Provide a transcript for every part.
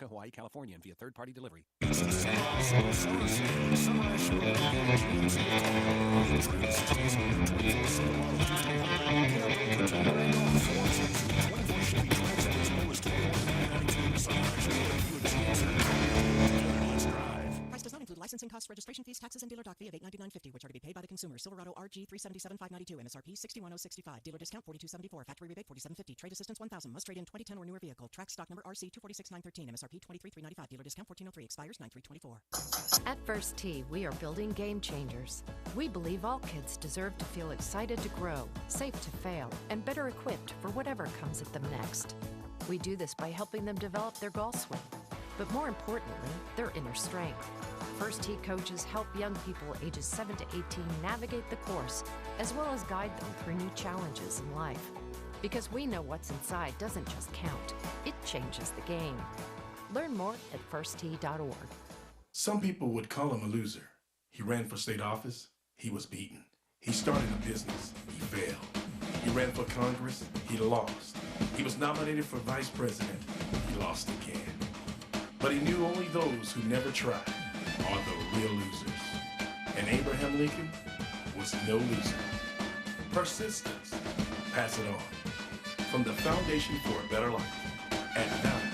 Alaska, Hawaii, California, and via third-party delivery. Price does not include licensing costs, registration fees, taxes, and dealer dock fee of $899.50, which are to be paid by the consumer. Silverado RG 377,592, MSRP 61,065. Dealer discount 42.74. Factory rebate 47.50. Trade assistance 1,000. Must trade in 2010 or newer vehicle. Track stock number RC 246,913. MSRP 23,395. Dealer discount 14.03. Expires 9/3/24. At First Tee, we are building game changers. We believe all kids deserve to feel excited to grow, safe to fail, and better equipped for whatever comes at them next. We do this by helping them develop their golf swing, but more importantly, their inner strength. First Tee coaches help young people ages 7 to 18 navigate the course, as well as guide them through new challenges in life. Because we know what's inside doesn't just count, it changes the game. Learn more at firsttee.org. Some people would call him a loser. He ran for state office, he was beaten. He started a business, he failed. He ran for Congress, he lost. He was nominated for vice president, he lost again. But he knew only those who never tried are the real losers. And Abraham Lincoln was no loser. Persistence. Pass it on. From the Foundation for a Better Life at Values.com.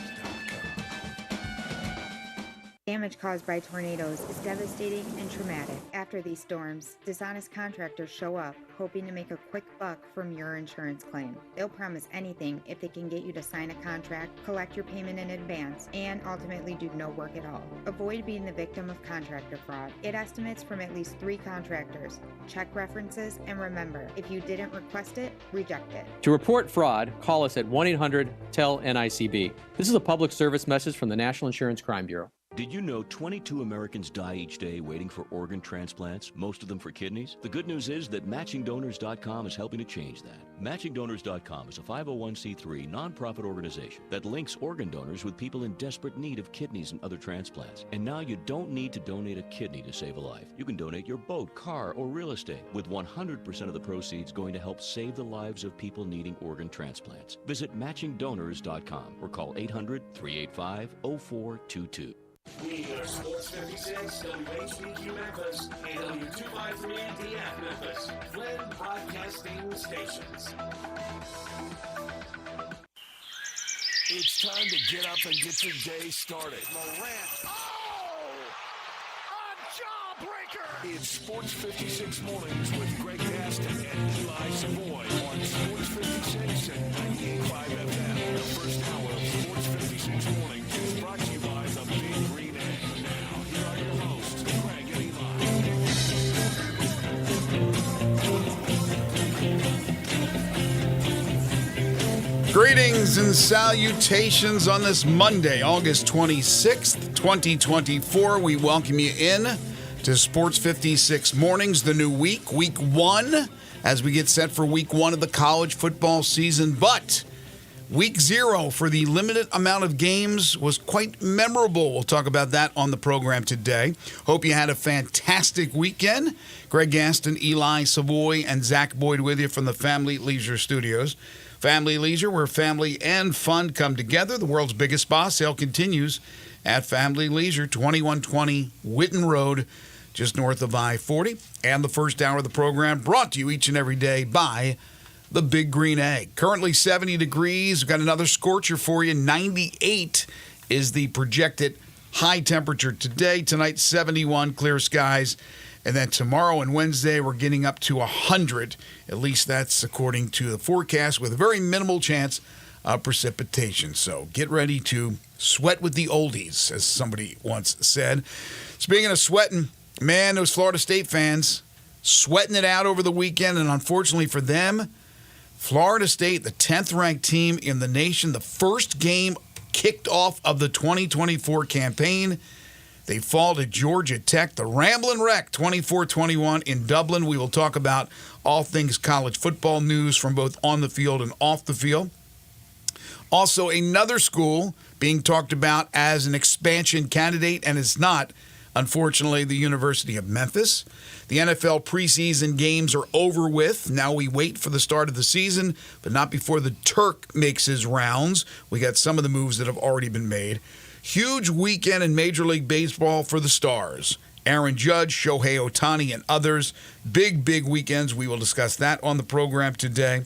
Damage caused by tornadoes is devastating and traumatic. After these storms, dishonest contractors show up, hoping to make a quick buck from your insurance claim. They'll promise anything if they can get you to sign a contract, collect your payment in advance, and ultimately do no work at all. Avoid being the victim of contractor fraud. It estimates from at least 3 contractors. Check references, and remember, if you didn't request it, reject it. To report fraud, call us at 1-800-TEL-NICB. This is a public service message from the National Insurance Crime Bureau. Did you know 22 Americans die each day waiting for organ transplants, most of them for kidneys? The good news is that MatchingDonors.com is helping to change that. MatchingDonors.com is a 501c3 nonprofit organization that links organ donors with people in desperate need of kidneys and other transplants. And now you don't need to donate a kidney to save a life. You can donate your boat, car, or real estate, with 100% of the proceeds going to help save the lives of people needing organ transplants. Visit MatchingDonors.com or call 800-385-0422. We are Sports 56, WHBQ Memphis, and W253DF Memphis, Flynn Broadcasting Stations. It's time to get up and get your day started. Morant. Oh! A jawbreaker! It's Sports 56 Mornings with Greg Gaston and Eli Savoy on Sports 56 and 98.5 FM. The first hour of Sports 56 Mornings is brought to you by the Big Green Egg. Now, here are your hosts, Greg and Eli. Greetings and salutations on this Monday, August 26th, 2024. We welcome you in to Sports 56 Mornings, the new week, week 1, as we get set for week 1 of the college football season. But week 0 for the limited amount of games was quite memorable. We'll talk about that on the program today. Hope you had a fantastic weekend. Greg Gaston, Eli Savoy, and Zach Boyd with you from the Family Leisure Studios. Family Leisure, where family and fun come together. The world's biggest spa sale continues at Family Leisure, 2120 Whitten Road, just north of I-40. And the first hour of the program brought to you each and every day by the Big Green Egg. Currently 70 degrees. We've got another scorcher for you. 98 is the projected high temperature today. Tonight, 71, clear skies. And then tomorrow and Wednesday, we're getting up to 100. At least that's according to the forecast, with a very minimal chance of precipitation. So get ready to sweat with the oldies, as somebody once said. Speaking of sweating, man, those Florida State fans sweating it out over the weekend. And unfortunately for them, Florida State, the 10th ranked team in the nation, the first game kicked off of the 2024 campaign. They fall to Georgia Tech, the Ramblin' Wreck, 24-21 in Dublin. We will talk about all things college football news from both on the field and off the field. Also, another school being talked about as an expansion candidate, and it's not, unfortunately, the University of Memphis. The NFL preseason games are over with. Now we wait for the start of the season, but not before the Turk makes his rounds. We got some of the moves that have already been made. Huge weekend in Major League Baseball for the Stars. Aaron Judge, Shohei Ohtani, and others. Big weekends. We will discuss that on the program today.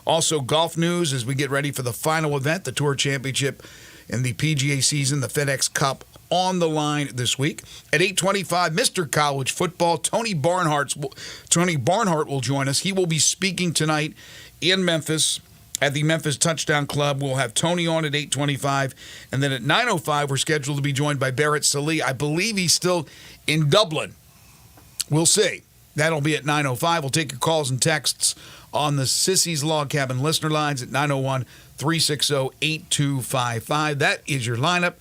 Also, golf news as we get ready for the final event, the Tour Championship in the PGA season, the FedEx Cup on the line this week. At 8:25, Mr. College Football, Tony Barnhart will join us. He will be speaking tonight in Memphis at the Memphis Touchdown Club. We'll have Tony on at 8:25. And then at 9:05, we're scheduled to be joined by Barrett Salih. I believe he's still in Dublin. We'll see. That'll be at 9:05. We'll take your calls and texts on the Sissy's Log Cabin listener lines at 901-360-8255. That is your lineup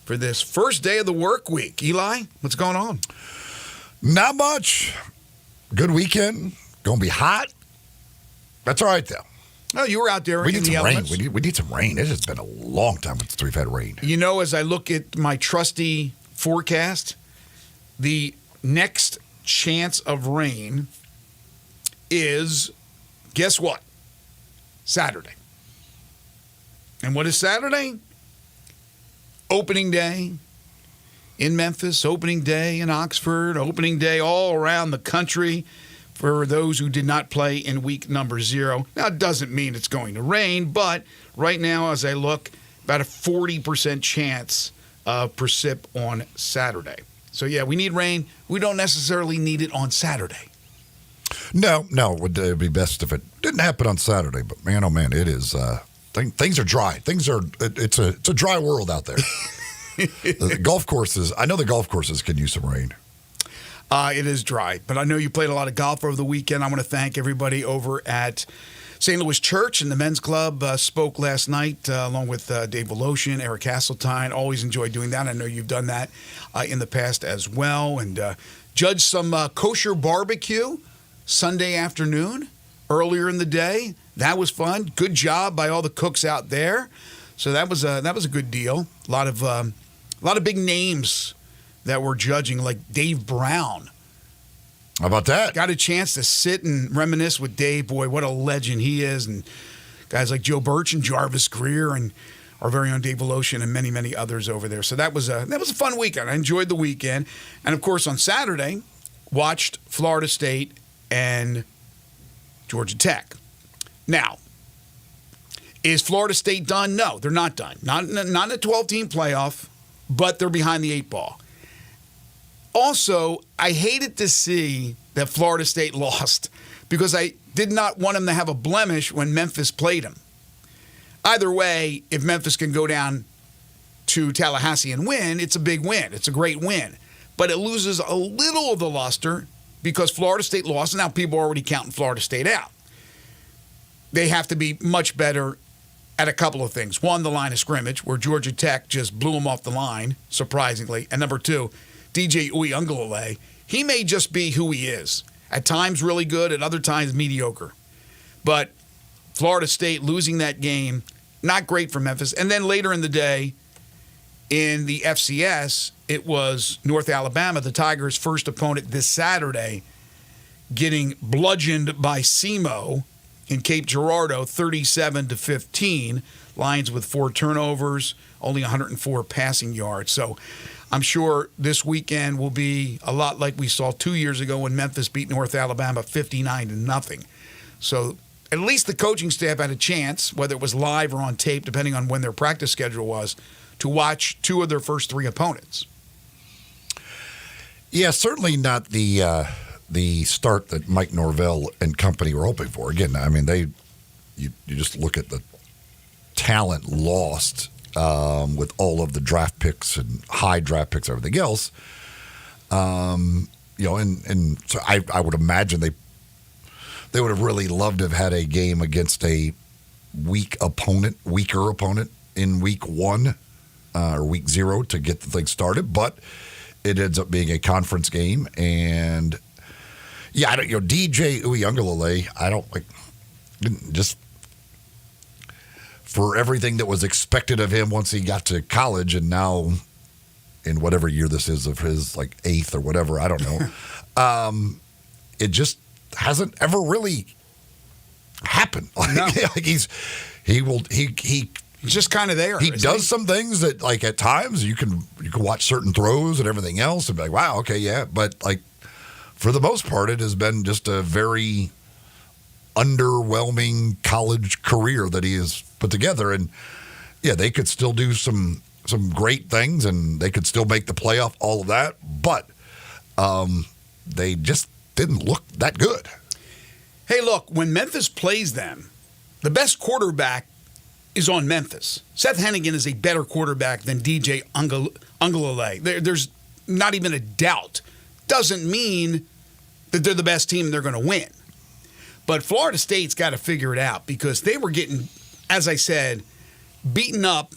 for this first day of the work week. Eli, what's going on? Not much. Good weekend. Going to be hot. That's all right, though. Oh, you were out there we in need the some rain. elements. We need some rain. It has been a long time since we've had rain. You know, as I look at my trusty forecast, the next chance of rain is, guess what? Saturday. And what is Saturday? Opening day in Memphis, opening day in Oxford, opening day all around the country for those who did not play in week number 0. Now, it doesn't mean it's going to rain, but right now, as I look, about a 40% chance of precip on Saturday. So, yeah, we need rain. We don't necessarily need it on Saturday. No, it would be best if it didn't happen on Saturday. But, man, oh, man, it is things are dry. It's a dry world out there. The golf courses, I know the golf courses can use some rain. It is dry, but I know you played a lot of golf over the weekend. I want to thank everybody over at St. Louis Church and the men's club spoke last night along with Dave Voloshin, Eric Hasseltine. Always enjoy doing that. I know you've done that in the past as well. And judged some kosher barbecue Sunday afternoon earlier in the day. That was fun. Good job by all the cooks out there. So that was a good deal. A lot of big names that were judging, like Dave Brown. How about that? Got a chance to sit and reminisce with Dave. Boy, what a legend he is. And guys like Joe Birch and Jarvis Greer and our very own Dave Voloshin and many, many others over there. So that was a fun weekend. I enjoyed the weekend. And, of course, on Saturday, watched Florida State and Georgia Tech. Now, is Florida State done? No, they're not done. Not in a 12-team playoff, but they're behind the 8 ball. Also, I hated to see that Florida State lost because I did not want them to have a blemish when Memphis played them. Either way, if Memphis can go down to Tallahassee and win, it's a big win. It's a great win. But it loses a little of the luster because Florida State lost, and now people are already counting Florida State out. They have to be much better at a couple of things. One, the line of scrimmage, where Georgia Tech just blew them off the line, surprisingly. And number 2, DJ Uiagalelei, he may just be who he is. At times really good, at other times mediocre. But Florida State losing that game, not great for Memphis. And then later in the day, in the FCS, it was North Alabama, the Tigers' first opponent this Saturday, getting bludgeoned by SEMO in Cape Girardeau, 37-15. Lions with 4 turnovers, only 104 passing yards. So I'm sure this weekend will be a lot like we saw 2 years ago when Memphis beat North Alabama 59-0. So at least the coaching staff had a chance, whether it was live or on tape, depending on when their practice schedule was, to watch 2 of their first 3 opponents. Yeah, certainly not the start that Mike Norvell and company were hoping for. Again, I mean, you just look at the talent lost with all of the draft picks and high draft picks and everything else. And so I would imagine they would have really loved to have had a game against a weaker opponent in week 1 or week 0 to get the thing started, but it ends up being a conference game. And yeah, DJ Uiagalelei, just for everything that was expected of him once he got to college, and now in whatever year this is of his 8th or whatever, I don't know. It just hasn't ever really happened. No. He He's just kind of there. He does some things that, like, at times you can watch certain throws and everything else and be like, wow, okay, yeah. But, like, for the most part, it has been just a very underwhelming college career that he has put together. And, yeah, they could still do some great things and they could still make the playoff, all of that. But they just didn't look that good. Hey, look, when Memphis plays them, the best quarterback is on Memphis. Seth Hennigan is a better quarterback than DJ Uiagalelei. There's not even a doubt. Doesn't mean that they're the best team and they're going to win. But Florida State's got to figure it out because they were getting, as I said, beaten up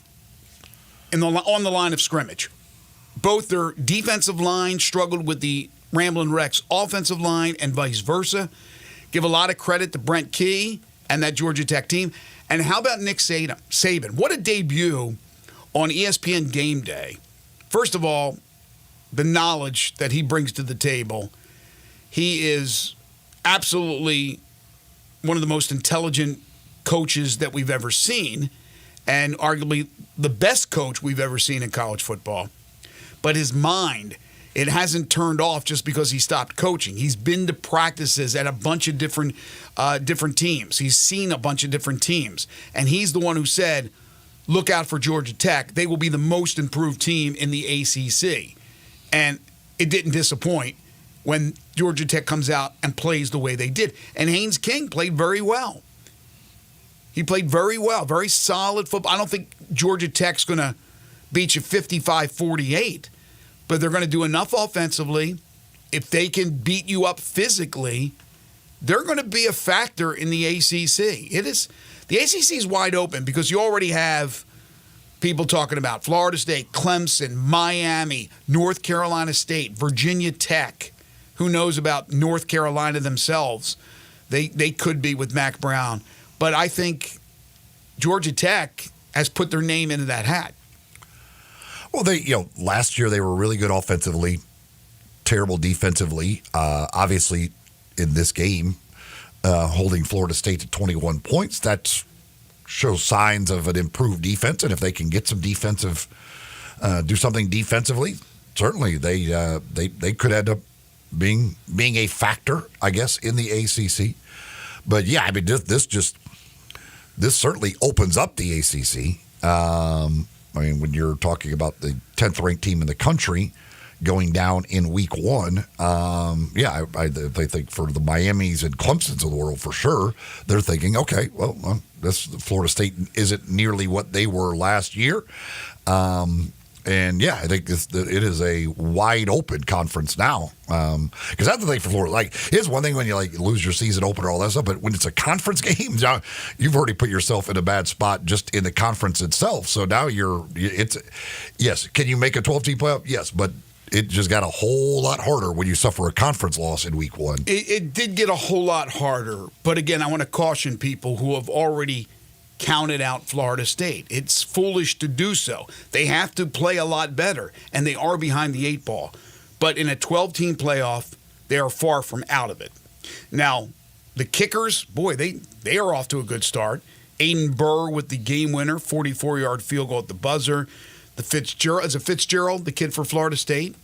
on the line of scrimmage. Both their defensive line struggled with the Ramblin' Wrecks offensive line and vice versa. Give a lot of credit to Brent Key and that Georgia Tech team. And how about Nick Saban? What a debut on ESPN Game Day. First of all, the knowledge that he brings to the table. He is absolutely one of the most intelligent coaches that we've ever seen, and arguably the best coach we've ever seen in college football. But his mind, it hasn't turned off just because he stopped coaching. He's been to practices at a bunch of different teams. He's seen a bunch of different teams. And he's the one who said, look out for Georgia Tech. They will be the most improved team in the ACC. And it didn't disappoint when Georgia Tech comes out and plays the way they did. And Haynes King played very well. He played very well, very solid football. I don't think Georgia Tech's going to beat you 55-48. But they're going to do enough offensively. If they can beat you up physically, they're going to be a factor in the ACC. The ACC is wide open because you already have people talking about Florida State, Clemson, Miami, North Carolina State, Virginia Tech. Who knows about North Carolina themselves? They could be with Mac Brown. But I think Georgia Tech has put their name into that hat. Well, last year they were really good offensively, terrible defensively. Obviously, in this game, holding Florida State to 21 points, that shows signs of an improved defense. And if they can get some defensive, do something defensively, certainly they could end up being a factor, I guess, in the ACC. But yeah, I mean, this certainly opens up the ACC. I mean, when you're talking about the 10th ranked team in the country going down in week one, I think for the Miamis and Clemsons of the world, for sure, they're thinking, okay, well, this Florida State isn't nearly what they were last year. And yeah, I think it is a wide open conference now. Because that's the thing for Florida. Like, here's one thing when you lose your season opener, all that stuff. But when it's a conference game, now you've already put yourself in a bad spot just in the conference itself. So now yes. Can you make a 12-team playoff? Yes, but it just got a whole lot harder when you suffer a conference loss in week one. It did get a whole lot harder. But again, I want to caution people who have already counted out Florida State. It's foolish to do so. They have to play a lot better, and they are behind the 8 ball. But in a 12-team playoff, they are far from out of it. Now, the kickers, boy, they are off to a good start. Aiden Burr with the game winner, 44-yard field goal at the buzzer. Is it Fitzgerald, the kid for Florida State?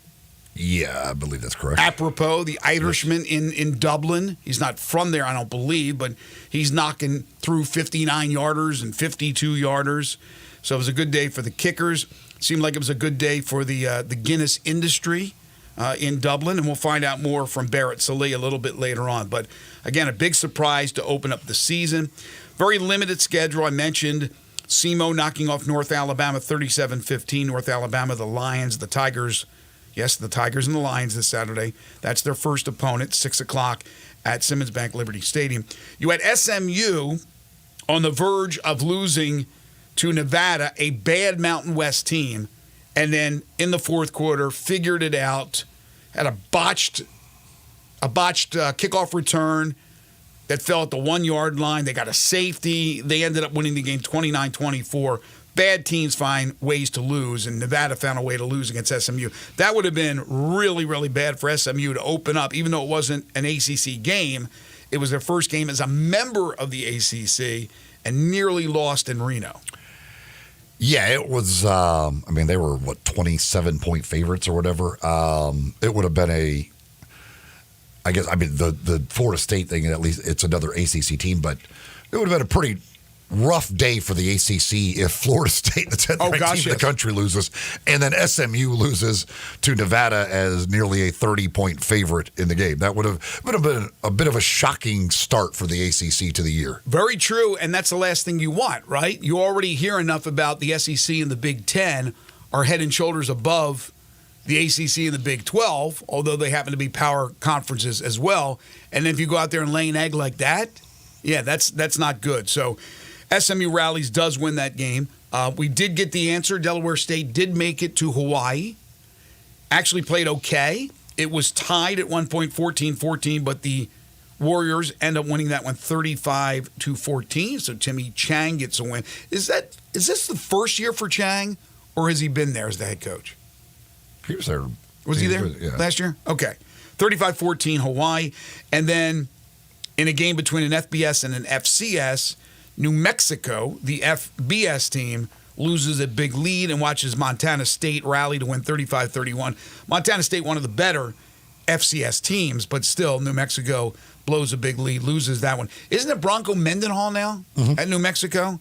Yeah, I believe that's correct. Apropos, the Irishman in Dublin. He's not from there, I don't believe, but he's knocking through 59-yarders and 52-yarders. So it was a good day for the kickers. Seemed like it was a good day for the Guinness industry in Dublin, and we'll find out more from Barrett Sallee a little bit later on. But, again, a big surprise to open up the season. Very limited schedule. I mentioned SEMO knocking off North Alabama 37-15. North Alabama, the Lions, the Tigers. Yes, the Tigers and the Lions this Saturday. That's their first opponent, 6 o'clock at Simmons Bank Liberty Stadium. You had SMU on the verge of losing to Nevada, a bad Mountain West team, and then in the fourth quarter figured it out, had a botched kickoff return that fell at the 1-yard line. They got a safety. They ended up winning the game 29-24. Bad teams find ways to lose, and Nevada found a way to lose against SMU. That would have been really, really bad for SMU to open up, even though it wasn't an ACC game. It was their first game as a member of the ACC and nearly lost in Reno. Yeah, it was. They were 27-point favorites or whatever. It would have been the Florida State thing. At least it's another ACC team, but it would have been a pretty rough day for the ACC if Florida State, the 10th ranked team in the country, loses, and then SMU loses to Nevada as nearly a 30-point favorite in the game. That would have been a bit of a shocking start for the ACC to the year. Very true, and that's the last thing you want, right? You already hear enough about the SEC and the Big Ten are head and shoulders above the ACC and the Big 12, although they happen to be power conferences as well. And if you go out there and lay an egg like that, yeah, that's not good. So SMU rallies, does win that game. We did get the answer. Delaware State did make it to Hawaii. Actually played okay. It was tied at one point 14-14, but the Warriors end up winning that one 35-14. So Timmy Chang gets a win. Is this the first year for Chang, or has he been there as the head coach? He was there. Was he there last year? Okay. 35-14 Hawaii. And then in a game between an FBS and an FCS, New Mexico, the FBS team, loses a big lead and watches Montana State rally to win 35-31. Montana State, one of the better FCS teams, but still New Mexico blows a big lead, loses that one. Isn't it Bronco Mendenhall now at New Mexico?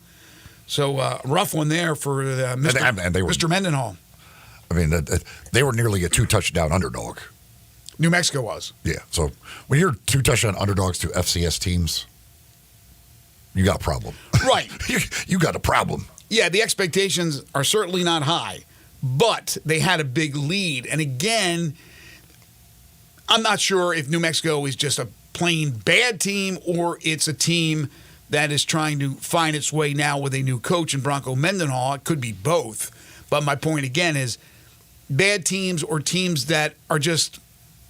So rough one there for Mr. Mendenhall. They were nearly a 2-touchdown underdog. New Mexico was. Yeah, so when you're 2-touchdown underdogs to FCS teams, you got a problem. Right. you got a problem. Yeah, the expectations are certainly not high, but they had a big lead. And again, I'm not sure if New Mexico is just a plain bad team or it's a team that is trying to find its way now with a new coach in Bronco Mendenhall. It could be both. But my point again is bad teams or teams that are just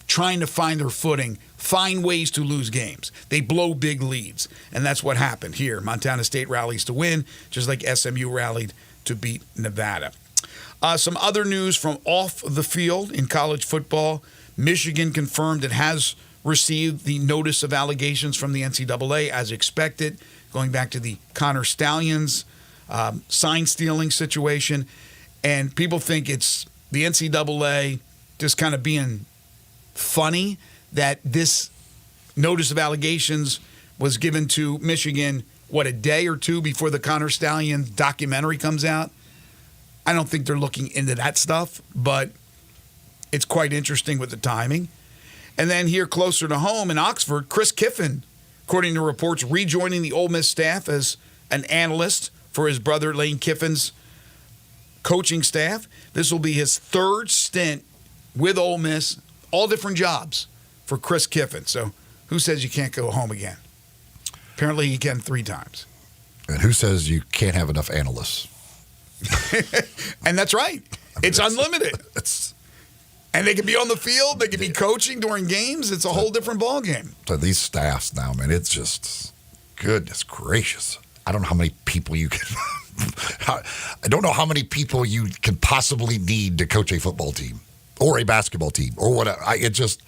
trying to find their footing, find ways to lose games. They blow big leads, and that's what happened here. Montana State rallies to win, just like SMU rallied to beat Nevada. Some other news from off the field in college football. Michigan confirmed it has received the notice of allegations from the NCAA as expected, going back to the Connor Stallions sign stealing situation. And people think it's the NCAA just kind of being funny that this notice of allegations was given to Michigan, a day or two before the Connor Stallions documentary comes out. I don't think they're looking into that stuff, but it's quite interesting with the timing. And then here closer to home in Oxford, Chris Kiffin, according to reports, rejoining the Ole Miss staff as an analyst for his brother Lane Kiffin's coaching staff. This will be his third stint with Ole Miss, all different jobs for Chris Kiffin. So who says you can't go home again? Apparently he can 3 times. And who says you can't have enough analysts? And that's right. It's unlimited. And they can be on the field. They can be coaching during games. It's a whole different ballgame. So these staffs now, man, it's just, goodness gracious. I don't know how many people you can I don't know how many people you can possibly need to coach a football team or a basketball team or whatever. It's just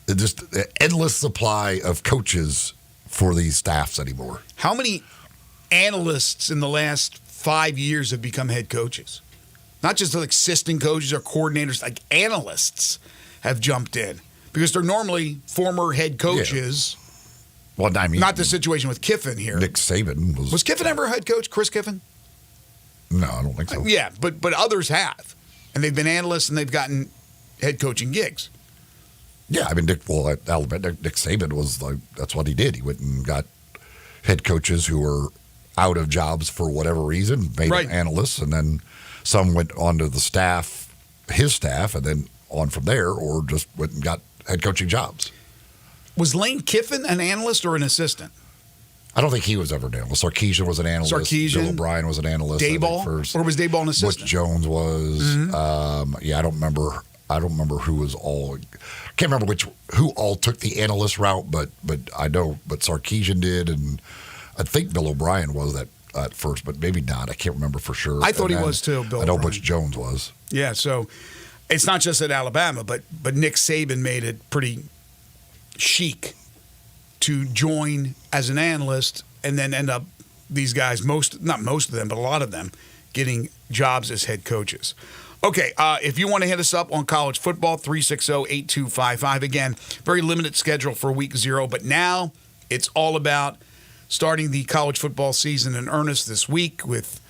an endless supply of coaches for these staffs anymore. How many analysts in the last 5 years have become head coaches? Not just like assistant coaches or coordinators, like analysts have jumped in because they're normally former head coaches. Yeah. Well, I mean, not the situation with Kiffin here. Nick Saban was Kiffin ever a head coach? Chris Kiffin? No, I don't think so. Yeah, but others have, and they've been analysts and they've gotten head coaching gigs. Yeah, I mean, at Alabama, Nick Saban was like, that's what he did. He went and got head coaches who were out of jobs for whatever reason, made them analysts, and then some went onto the staff, his staff, and then on from there, or just went and got head coaching jobs. Was Lane Kiffin an analyst or an assistant? I don't think he was ever an analyst. Sarkisian was an analyst. Bill O'Brien was an analyst. Dayball? Or was Dayball an assistant? Butch Jones was. Mm-hmm. I don't remember who was all. Can't remember who all took the analyst route, but I know. But Sarkisian did, and I think Bill O'Brien was that at first, but maybe not. I can't remember for sure. I thought he was too. Bill. I know O'Brien. Butch Jones was. Yeah, so it's not just at Alabama, but Nick Saban made it pretty chic to join as an analyst and then end up these guys, not most of them, but a lot of them, getting jobs as head coaches. Okay, if you want to hit us up on college football, 360-8255. Again, very limited schedule for week 0, but now it's all about starting the college football season in earnest this week with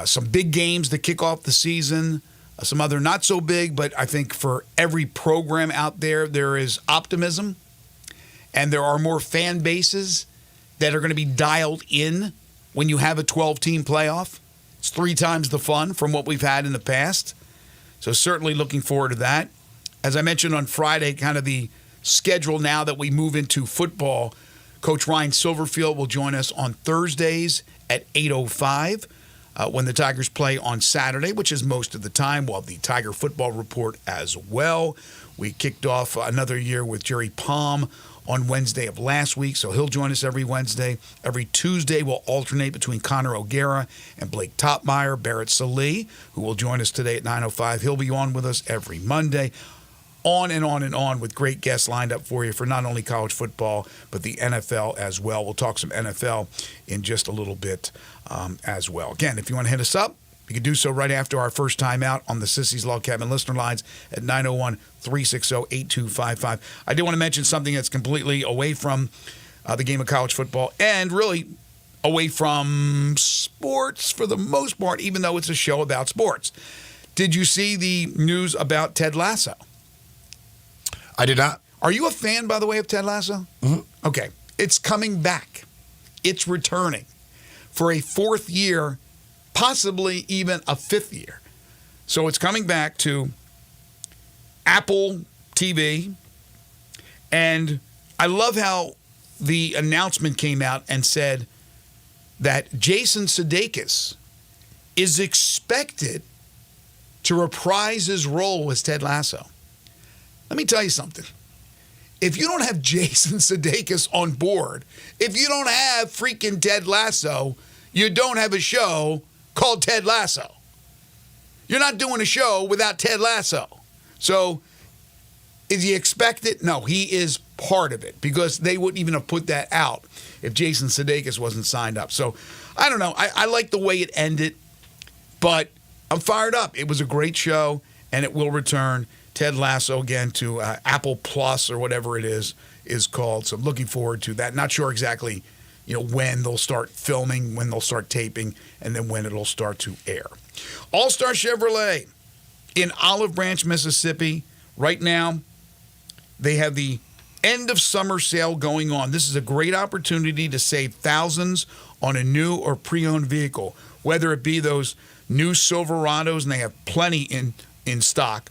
some big games to kick off the season, some other not so big, but I think for every program out there, there is optimism, and there are more fan bases that are going to be dialed in when you have a 12-team playoff. It's 3 times the fun from what we've had in the past. So certainly looking forward to that. As I mentioned on Friday, kind of the schedule now that we move into football, Coach Ryan Silverfield will join us on Thursdays at 8:05 when the Tigers play on Saturday, which is most of the time. We'll have the Tiger Football Report as well. We kicked off another year with Jerry Palm on Wednesday of last week, so he'll join us every Wednesday. Every Tuesday, we'll alternate between Connor O'Gara and Blake Topmeyer. Barrett Salee, who will join us today at 9:05, he'll be on with us every Monday. On and on and on with great guests lined up for you for not only college football, but the NFL as well. We'll talk some NFL in just a little bit as well. Again, if you want to hit us up, you can do so right after our first time out on the Sissy's Log Cabin listener lines at 901-360-8255. I did want to mention something that's completely away from the game of college football and really away from sports for the most part, even though it's a show about sports. Did you see the news about Ted Lasso? I did not. Are you a fan, by the way, of Ted Lasso? Mm-hmm. Okay. It's coming back. It's returning for a 4th year, possibly even a 5th year. So it's coming back to Apple TV. And I love how the announcement came out and said that Jason Sudeikis is expected to reprise his role as Ted Lasso. Let me tell you something. If you don't have Jason Sudeikis on board, if you don't have freaking Ted Lasso, you don't have a show called Ted Lasso. You're not doing a show without Ted Lasso. So is he expected? No, he is part of it because they wouldn't even have put that out if Jason Sudeikis wasn't signed up. So I don't know. I like the way it ended, but I'm fired up. It was a great show, and it will return. Ted Lasso again to Apple Plus or whatever it is called. So I'm looking forward to that. Not sure exactly, when they'll start filming, when they'll start taping, and then when it'll start to air. All-Star Chevrolet in Olive Branch, Mississippi. Right now, they have the end of summer sale going on. This is a great opportunity to save thousands on a new or pre-owned vehicle, whether it be those new Silverados, and they have plenty in stock,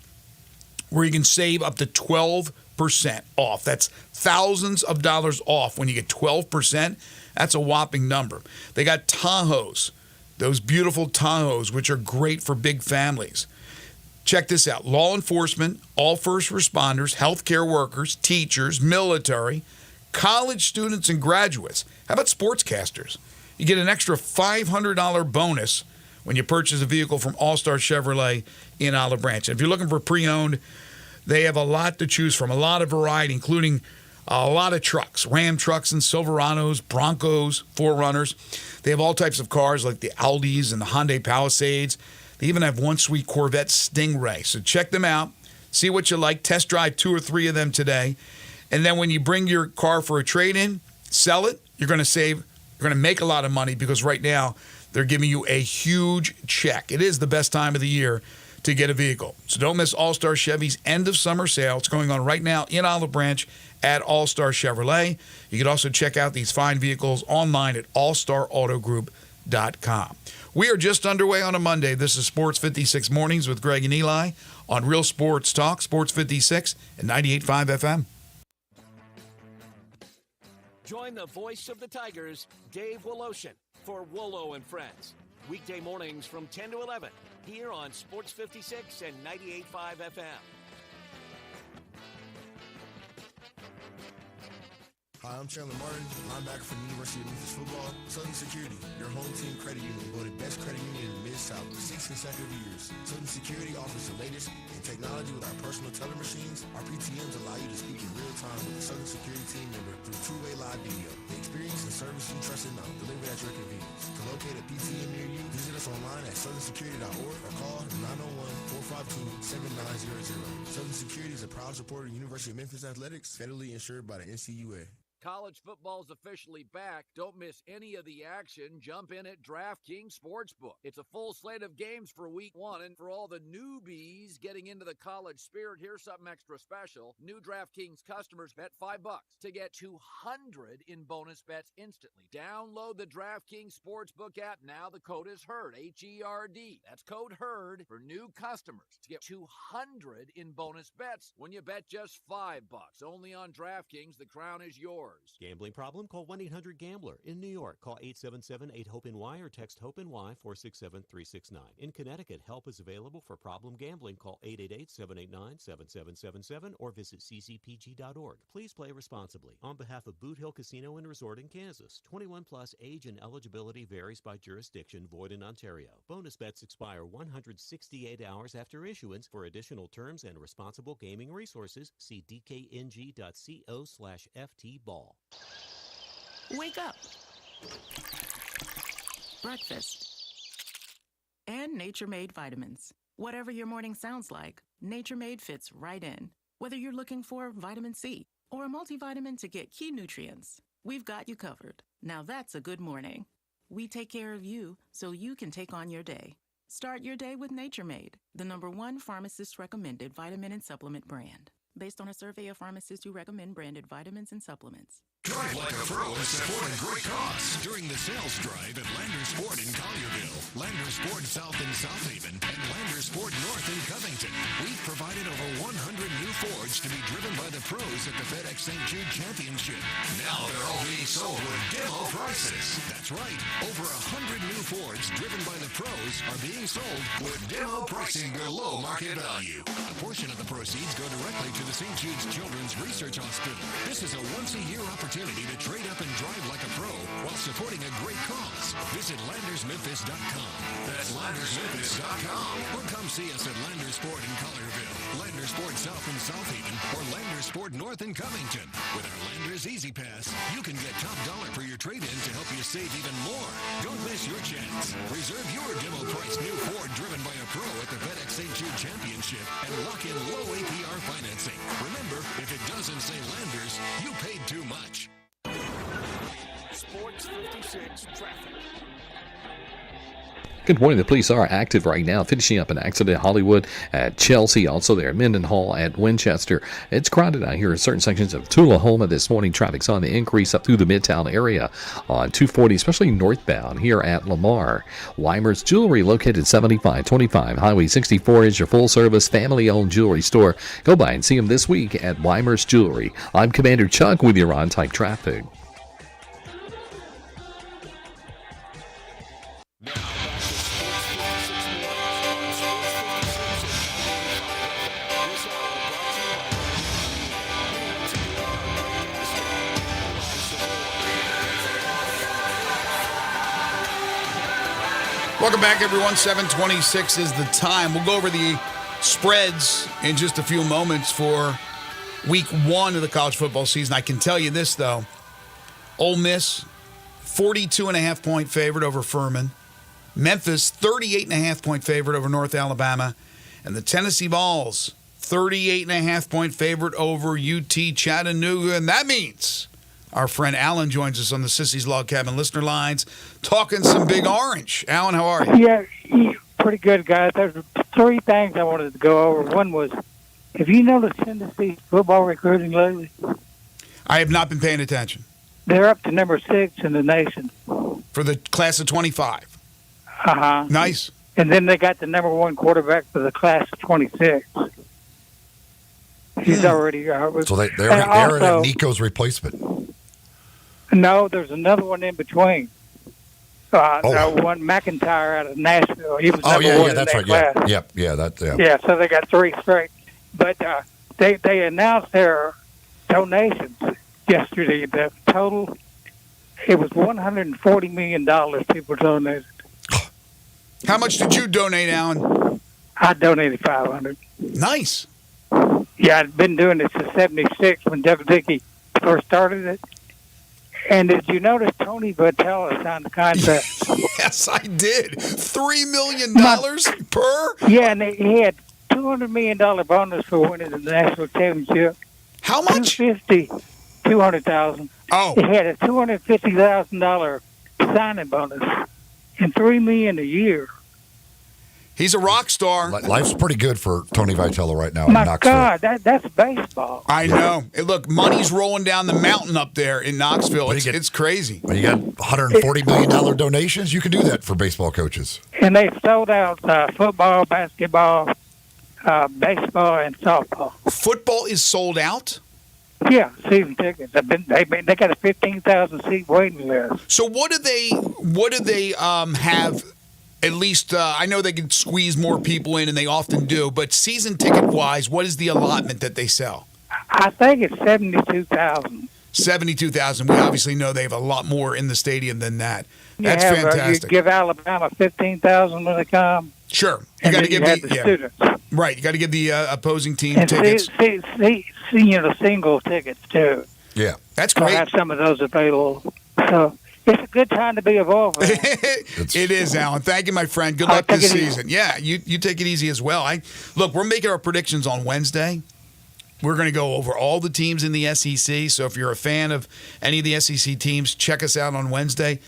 where you can save up to 12% off. That's thousands of dollars off when you get 12%. That's a whopping number. They got Tahoes, those beautiful Tahoes, which are great for big families. Check this out. Law enforcement, all first responders, healthcare workers, teachers, military, college students, and graduates. How about sportscasters? You get an extra $500 bonus when you purchase a vehicle from All-Star Chevrolet in Olive Branch. And if you're looking for pre-owned, they have a lot to choose from, a lot of variety, including a lot of trucks, Ram trucks and Silverados, Broncos, 4Runners. They have all types of cars like the Aldis and the Hyundai Palisades. They even have one sweet Corvette Stingray. So check them out. See what you like. Test drive 2 or 3 of them today. And then when you bring your car for a trade-in, sell it, you're going to save, you're going to make a lot of money because right now they're giving you a huge check. It is the best time of the year to get a vehicle. So don't miss All-Star Chevy's end of summer sale. It's going on right now in Olive Branch at All-Star Chevrolet. You can also check out these fine vehicles online at allstarautogroup.com. We are just underway on a Monday. This is Sports 56 Mornings with Greg and Eli on Real Sports Talk, Sports 56 and 98.5 FM. Join the voice of the Tigers, Dave Woloshin, for Wolo and Friends. Weekday mornings from 10 to 11 here on Sports 56 and 98.5 FM. Hi, I'm Chandler Martin, linebacker from the University of Memphis Football. Southern Security, your home team credit union, voted best credit union in the Mid-South for 6 consecutive years. Southern Security offers the latest in technology with our personal teller machines, our PTMs allow you to speak in real time with the Southern Security team member through two-way live video. The experience and service you trust and know, delivered at your convenience. To locate a PTM near you, visit us online at southernsecurity.org or call 901-452-7900. Southern Security is a proud supporter of University of Memphis Athletics, federally insured by the NCUA. College football's officially back. Don't miss any of the action. Jump in at DraftKings Sportsbook. It's a full slate of games for week 1, and for all the newbies getting into the college spirit, here's something extra special. New DraftKings customers bet $5 to get $200 in bonus bets instantly. Download the DraftKings Sportsbook app now. The code is HERD, H-E-R-D. That's code HERD for new customers to get $200 in bonus bets when you bet just $5. Only on DraftKings. The crown is yours. Gambling problem? Call 1-800-GAMBLER. In New York, call 877-8-HOPE-NY or text HOPE-NY 467-369. In Connecticut, help is available for problem gambling. Call 888-789-7777 or visit ccpg.org. Please play responsibly. On behalf of Boot Hill Casino and Resort in Kansas, 21 plus age and eligibility varies by jurisdiction, void in Ontario. Bonus bets expire 168 hours after issuance. For additional terms and responsible gaming resources, see dkng.co/ftball. Wake up. Breakfast. And Nature Made vitamins. Whatever your morning sounds like, Nature Made fits right in. Whether you're looking for vitamin C or a multivitamin to get key nutrients, we've got you covered. Now that's a good morning. We take care of you so you can take on your day. Start your day with Nature Made, the #1 pharmacist-recommended vitamin and supplement brand. Based on a survey of pharmacists who recommend branded vitamins and supplements. Drive like a pro and support a great cause during the sales drive at Landers Ford in Collierville, Landers Ford South in South Haven, and Landers Ford North in Covington. We've provided over 100 new Fords to be driven by the pros at the FedEx St. Jude Championship. Now they're all being sold with demo prices. That's right. Over 100 new Fords driven by the pros are being sold with demo pricing below market value. A portion of the proceeds go directly to the St. Jude's Children's Research Hospital. This is a once-a-year opportunity to trade up and drive like a pro while supporting a great cause. Visit LandersMemphis.com. That's LandersMemphis.com. Or come see us at Landers Ford in Collierville, Landers Ford South in South Haven, or Landers Ford North in Covington. With our Landers Easy Pass, you can get top dollar for your trade-in to help you save even more. Don't miss your chance. Reserve your demo-priced new Ford driven by a pro at the FedEx St. Jude Championship and lock in low APR financing. Remember, if it doesn't say Landers, you paid too much. Sports 56 traffic. Good morning. The police are active right now, finishing up an accident at Hollywood at Chelsea, also there at Mendenhall at Winchester. It's crowded out here in certain sections of Tullahoma this morning. Traffic's on the increase up through the Midtown area on 240, especially northbound here at Lamar. Weimer's Jewelry, located 7525 Highway 64, is your full-service, family-owned jewelry store. Go by and see them this week at Weimer's Jewelry. I'm Commander Chuck with your on-time traffic. Welcome back, everyone. 7:26 is the time. We'll go over the spreads in just a few moments for week 1 of the college football season. I can tell you this, though. Ole Miss, 42.5-point favorite over Furman. Memphis, 38.5-point favorite over North Alabama. And the Tennessee Vols, 38.5-point favorite over UT Chattanooga. And that means our friend Alan joins us on the Sissy's Log Cabin listener lines, talking some Big Orange. Alan, how are you? Yeah, pretty good, guys. There's 3 things I wanted to go over. One was, have you noticed Tennessee's football recruiting lately? I have not been paying attention. They're up to number 6 in the nation. For the class of 25? Uh-huh. Nice. And then they got the number 1 quarterback for the class of 26. He's already... So they're Nico's replacement. No, there's another one in between. One McIntyre out of Nashville. He was number 1 in that class. Yeah. So they got 3 straight. But they announced their donations yesterday. The total, it was $140 million people donated. How much did you donate, Alan? I donated $500. Nice. Yeah, I'd been doing it since '76 when Doug Dickey first started it. And did you notice Tony Vitello signed the contract? Yes, I did. $3 million per? Yeah, and he had $200 million bonus for winning the national championship. How much? $200,000. Oh. He had a $250,000 signing bonus and $3 million a year. He's a rock star. Life's pretty good for Tony Vitello right now My in Knoxville. God, that's baseball. I know. Hey, look, money's rolling down the mountain up there in Knoxville. It's crazy. When you got $140 million donations, you can do that for baseball coaches. And they sold out football, basketball, baseball, and softball. Football is sold out? Yeah, season tickets. They got a 15,000 seat waiting list. So what do they have? At least I know they can squeeze more people in, and they often do. But season ticket wise, what is the allotment that they sell? I think it's 72,000. 72,000. We obviously know they have a lot more in the stadium than that. That's you fantastic. Give Alabama 15,000 when they come. Sure, you got to give the students. Right. You got to give the opposing team And tickets. the single tickets too. Yeah, that's We'll great. have some of those available. So it's a good time to be involved. It is, Alan. Thank you, my friend. Good luck this season. Yeah, you take it easy as well. Look, we're making our predictions on Wednesday. We're going to go over all the teams in the SEC. So if you're a fan of any of the SEC teams, check us out on Wednesday.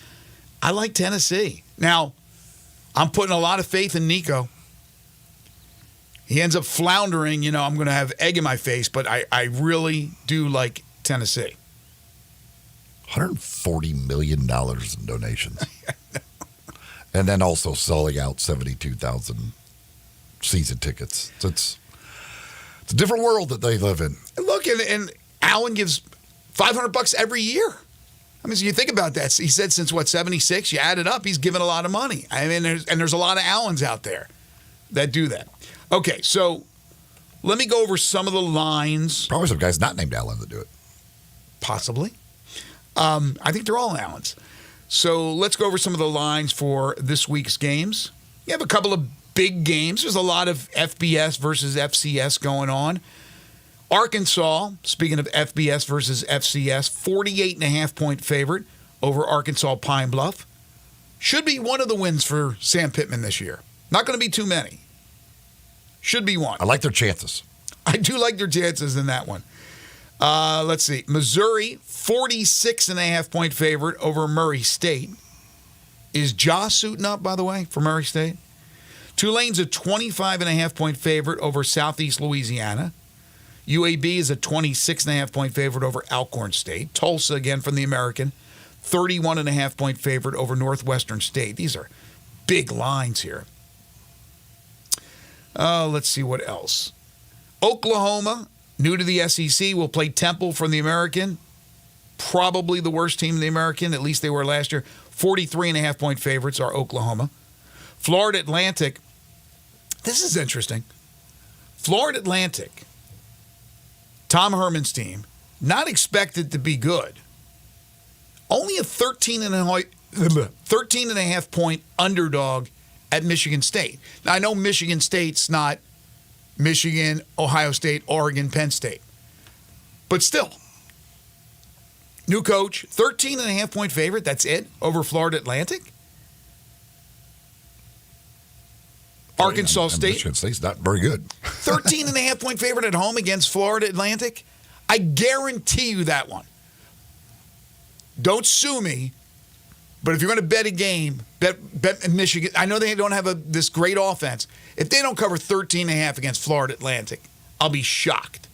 I like Tennessee. Now, I'm putting a lot of faith in Nico. He ends up floundering. I'm going to have egg in my face, but I really do like Tennessee. $140 million in donations. And then also selling out 72,000 season tickets. So it's a different world that they live in. And look, and Allen gives $500 every year. I mean, so you think about that. He said since, 76? You add it up, he's given a lot of money. I mean, there's a lot of Allens out there that do that. Okay, so let me go over some of the lines. Probably some guys not named Allen that do it. Possibly. I think they're all Allens. So let's go over some of the lines for this week's games. You have a couple of big games. There's a lot of FBS versus FCS going on. Arkansas, speaking of FBS versus FCS, 48.5-point favorite over Arkansas Pine Bluff. Should be one of the wins for Sam Pittman this year. Not going to be too many. Should be one. I like their chances. I do like their chances in that one. Let's see. Missouri, 46.5-point favorite over Murray State. Is Josh suiting up, by the way, for Murray State? Tulane's a 25.5-point favorite over Southeast Louisiana. UAB is a 26.5-point favorite over Alcorn State. Tulsa, again from the American, 31.5-point favorite over Northwestern State. These are big lines here. Let's see what else. Oklahoma, new to the SEC, will play Temple from the American. Probably the worst team in the American, at least they were last year. 43.5-point favorites are Oklahoma. Florida Atlantic, this is interesting. Florida Atlantic, Tom Herman's team, not expected to be good. Only a 13.5-point underdog at Michigan State. Now, I know Michigan State's not Michigan, Ohio State, Oregon, Penn State. But still, new coach, 13.5-point favorite, that's it, over Florida Atlantic. Arkansas State. Michigan State's not very good. 13.5-point favorite at home against Florida Atlantic. I guarantee you that one. Don't sue me, but if you're going to bet a game, bet Michigan. I know they don't have this great offense. If they don't cover 13.5 against Florida Atlantic, I'll be shocked.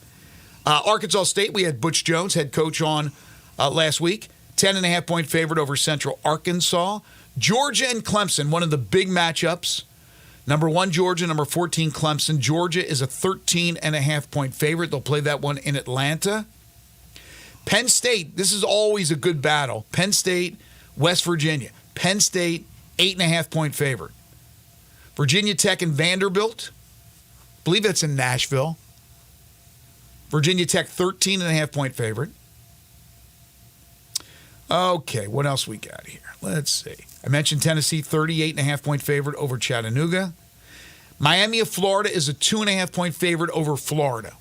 Arkansas State, we had Butch Jones, head coach, on last week. 10.5-point favorite over Central Arkansas. Georgia and Clemson, one of the big matchups. Number 1, Georgia. Number 14, Clemson. Georgia is a 13.5-point favorite. They'll play that one in Atlanta. Penn State, this is always a good battle. Penn State, West Virginia. Penn State, 8.5-point favorite. Virginia Tech and Vanderbilt. I believe that's in Nashville. Virginia Tech, 13.5-point favorite. Okay, what else we got here? Let's see. I mentioned Tennessee, 38.5-point favorite over Chattanooga. Miami of Florida is a 2.5-point favorite over Florida.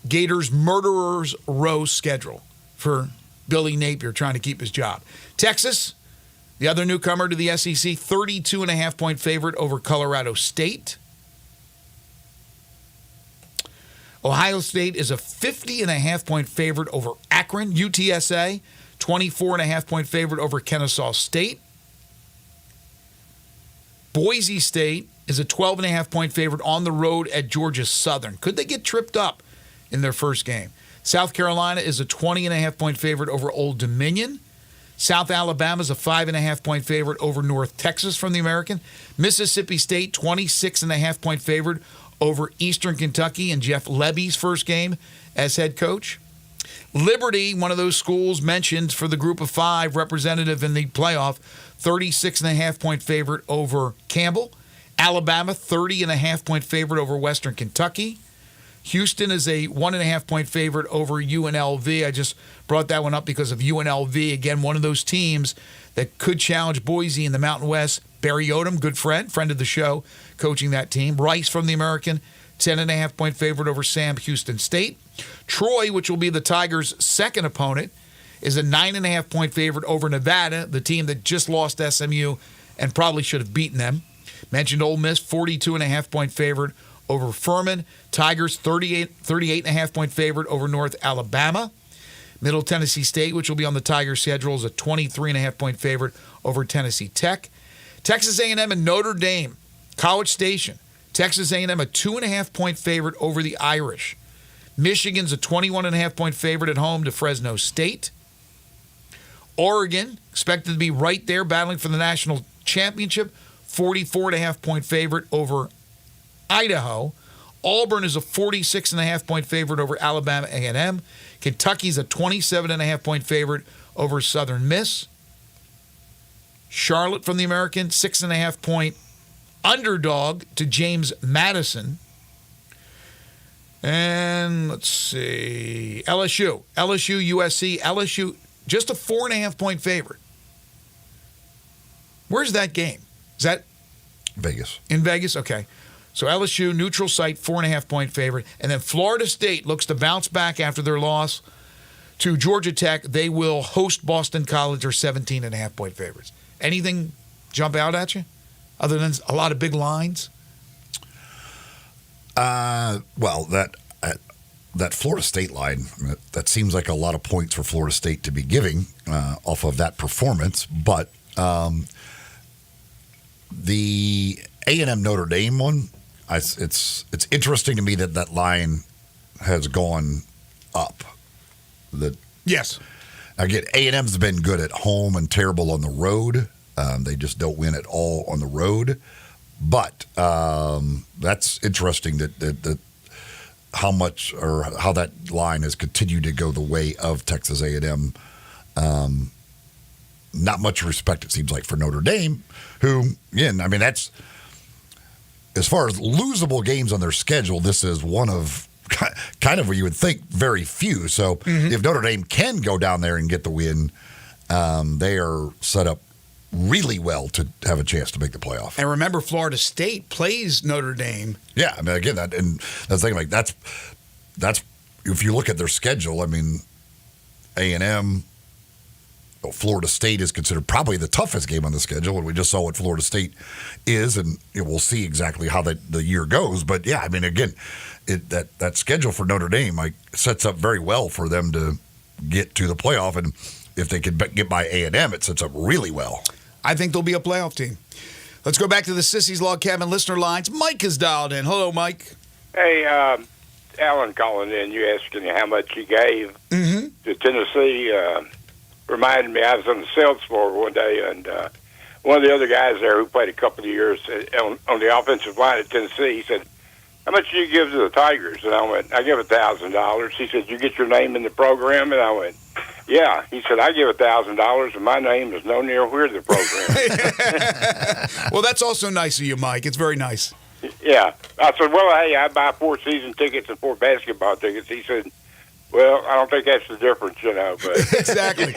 Gators murderer's row schedule for Billy Napier trying to keep his job. Texas, the other newcomer to the SEC, 32.5-point favorite over Colorado State. Ohio State is a 50.5-point favorite over Akron. UTSA, 24.5-point favorite over Kennesaw State. Boise State is a 12.5-point favorite on the road at Georgia Southern. Could they get tripped up in their first game? South Carolina is a 20.5-point favorite over Old Dominion. South Alabama is a 5.5-point favorite over North Texas from the American. Mississippi State, 26.5-point favorite over Eastern Kentucky and Jeff Lebby's first game as head coach. Liberty, one of those schools mentioned for the group of 5 representative in the playoff, 36.5-point favorite over Campbell. Alabama, 30.5-point favorite over Western Kentucky. Houston is a 1.5-point favorite over UNLV. I just brought that one up because of UNLV. Again, one of those teams that could challenge Boise in the Mountain West. Barry Odom, good friend of the show, coaching that team. Rice from the American, 10.5-point favorite over Sam Houston State. Troy, which will be the Tigers' second opponent, is a 9.5-point favorite over Nevada, the team that just lost SMU and probably should have beaten them. Mentioned Ole Miss, 42.5-point favorite over Furman. Tigers, 38.5-point favorite over North Alabama. Middle Tennessee State, which will be on the Tigers' schedule, is a 23.5-point favorite over Tennessee Tech. Texas A&M and Notre Dame, College Station. Texas A&M a 2.5-point favorite over the Irish. Michigan's a 21.5-point favorite at home to Fresno State. Oregon, expected to be right there battling for the national championship, 44.5-point favorite over Idaho. Auburn is a 46.5-point favorite over Alabama A&M. Kentucky's a 27.5-point favorite over Southern Miss. Charlotte from the American, 6.5-point underdog to James Madison. And let's see, LSU, USC, LSU, just a 4.5-point favorite. Where's that game? Is that Vegas? In Vegas? Okay. So LSU, neutral site, 4.5-point favorite. And then Florida State looks to bounce back after their loss to Georgia Tech. They will host Boston College, or 17.5-point favorites. Anything jump out at you other than a lot of big lines? Well, that Florida State line, that seems like a lot of points for Florida State to be giving off of that performance. But the A&M Notre Dame one, it's interesting to me that line has gone up. Yes. Again, A&M's been good at home and terrible on the road. They just don't win at all on the road. But that's interesting that how much or how that line has continued to go the way of Texas A&M. Not much respect, it seems like, for Notre Dame, who, again, I mean, that's as far as losable games on their schedule, this is one of kind of what you would think very few. So if Notre Dame can go down there and get the win, they are set up really well to have a chance to make the playoff. And remember, Florida State plays Notre Dame. Yeah, I mean, again, that's the thing. Like that's if you look at their schedule. I mean, A&M, Florida State is considered probably the toughest game on the schedule, and we just saw what Florida State is, and we'll see exactly how the year goes. But yeah, I mean, again, that schedule for Notre Dame sets up very well for them to get to the playoff, and if they can get by A&M, it sets up really well. I think they'll be a playoff team. Let's go back to the Sissy's Log Cabin listener lines. Mike is dialed in. Hello, Mike. Hey, Alan calling in. You asking how much he gave to Tennessee. Reminded me, I was on the sales floor one day, and one of the other guys there who played a couple of years on the offensive line at Tennessee, he said, "How much do you give to the Tigers?" And I went, "I give $1,000. He said, "You get your name in the program?" And I went, "Yeah." He said, "I give $1,000, and my name is no near where the program." Well, that's also nice of you, Mike. It's very nice. Yeah. I said, "Well, hey, I buy 4 season tickets and 4 basketball tickets." He said, "Well, I don't think that's the difference, But exactly.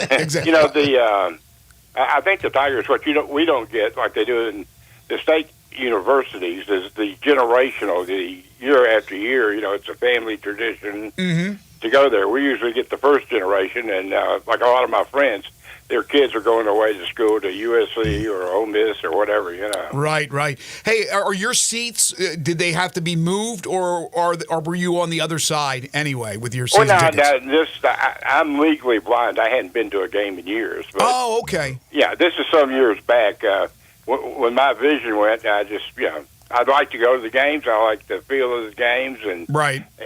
I think the Tigers, we don't get like they do in the state universities is the generational, the year after year. It's a family tradition to go there. We usually get the first generation, and like a lot of my friends, their kids are going away to school to USC or Ole Miss or whatever. Right. Hey, are your seats? Did they have to be moved, or were you on the other side anyway with your season tickets? I'm legally blind. I hadn't been to a game in years. But, oh, okay. Yeah, this is some years back. When my vision went, I'd like to go to the games. I like the feel of the games, and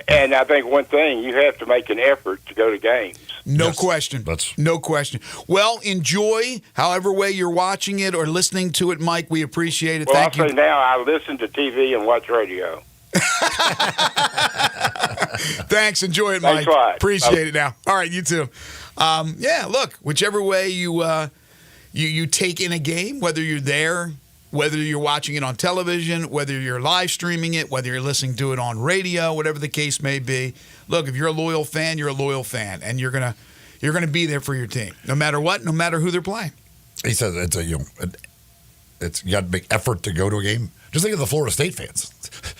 And I think one thing, you have to make an effort to go to games. No question. No question. Well, enjoy however way you're watching it or listening to it, Mike. We appreciate it. Well, Thank you. I'll say now I listen to TV and watch radio. Thanks. Enjoy it, Mike. Thanks a lot. Appreciate it now. All right, you too. Look, whichever way you take in a game, whether you're there, whether you're watching it on television, whether you're live streaming it, whether you're listening to it on radio, whatever the case may be. Look, if you're a loyal fan, you're a loyal fan, and you're gonna be there for your team, no matter what, no matter who they're playing. He says you got to make effort to go to a game. Just think of the Florida State fans.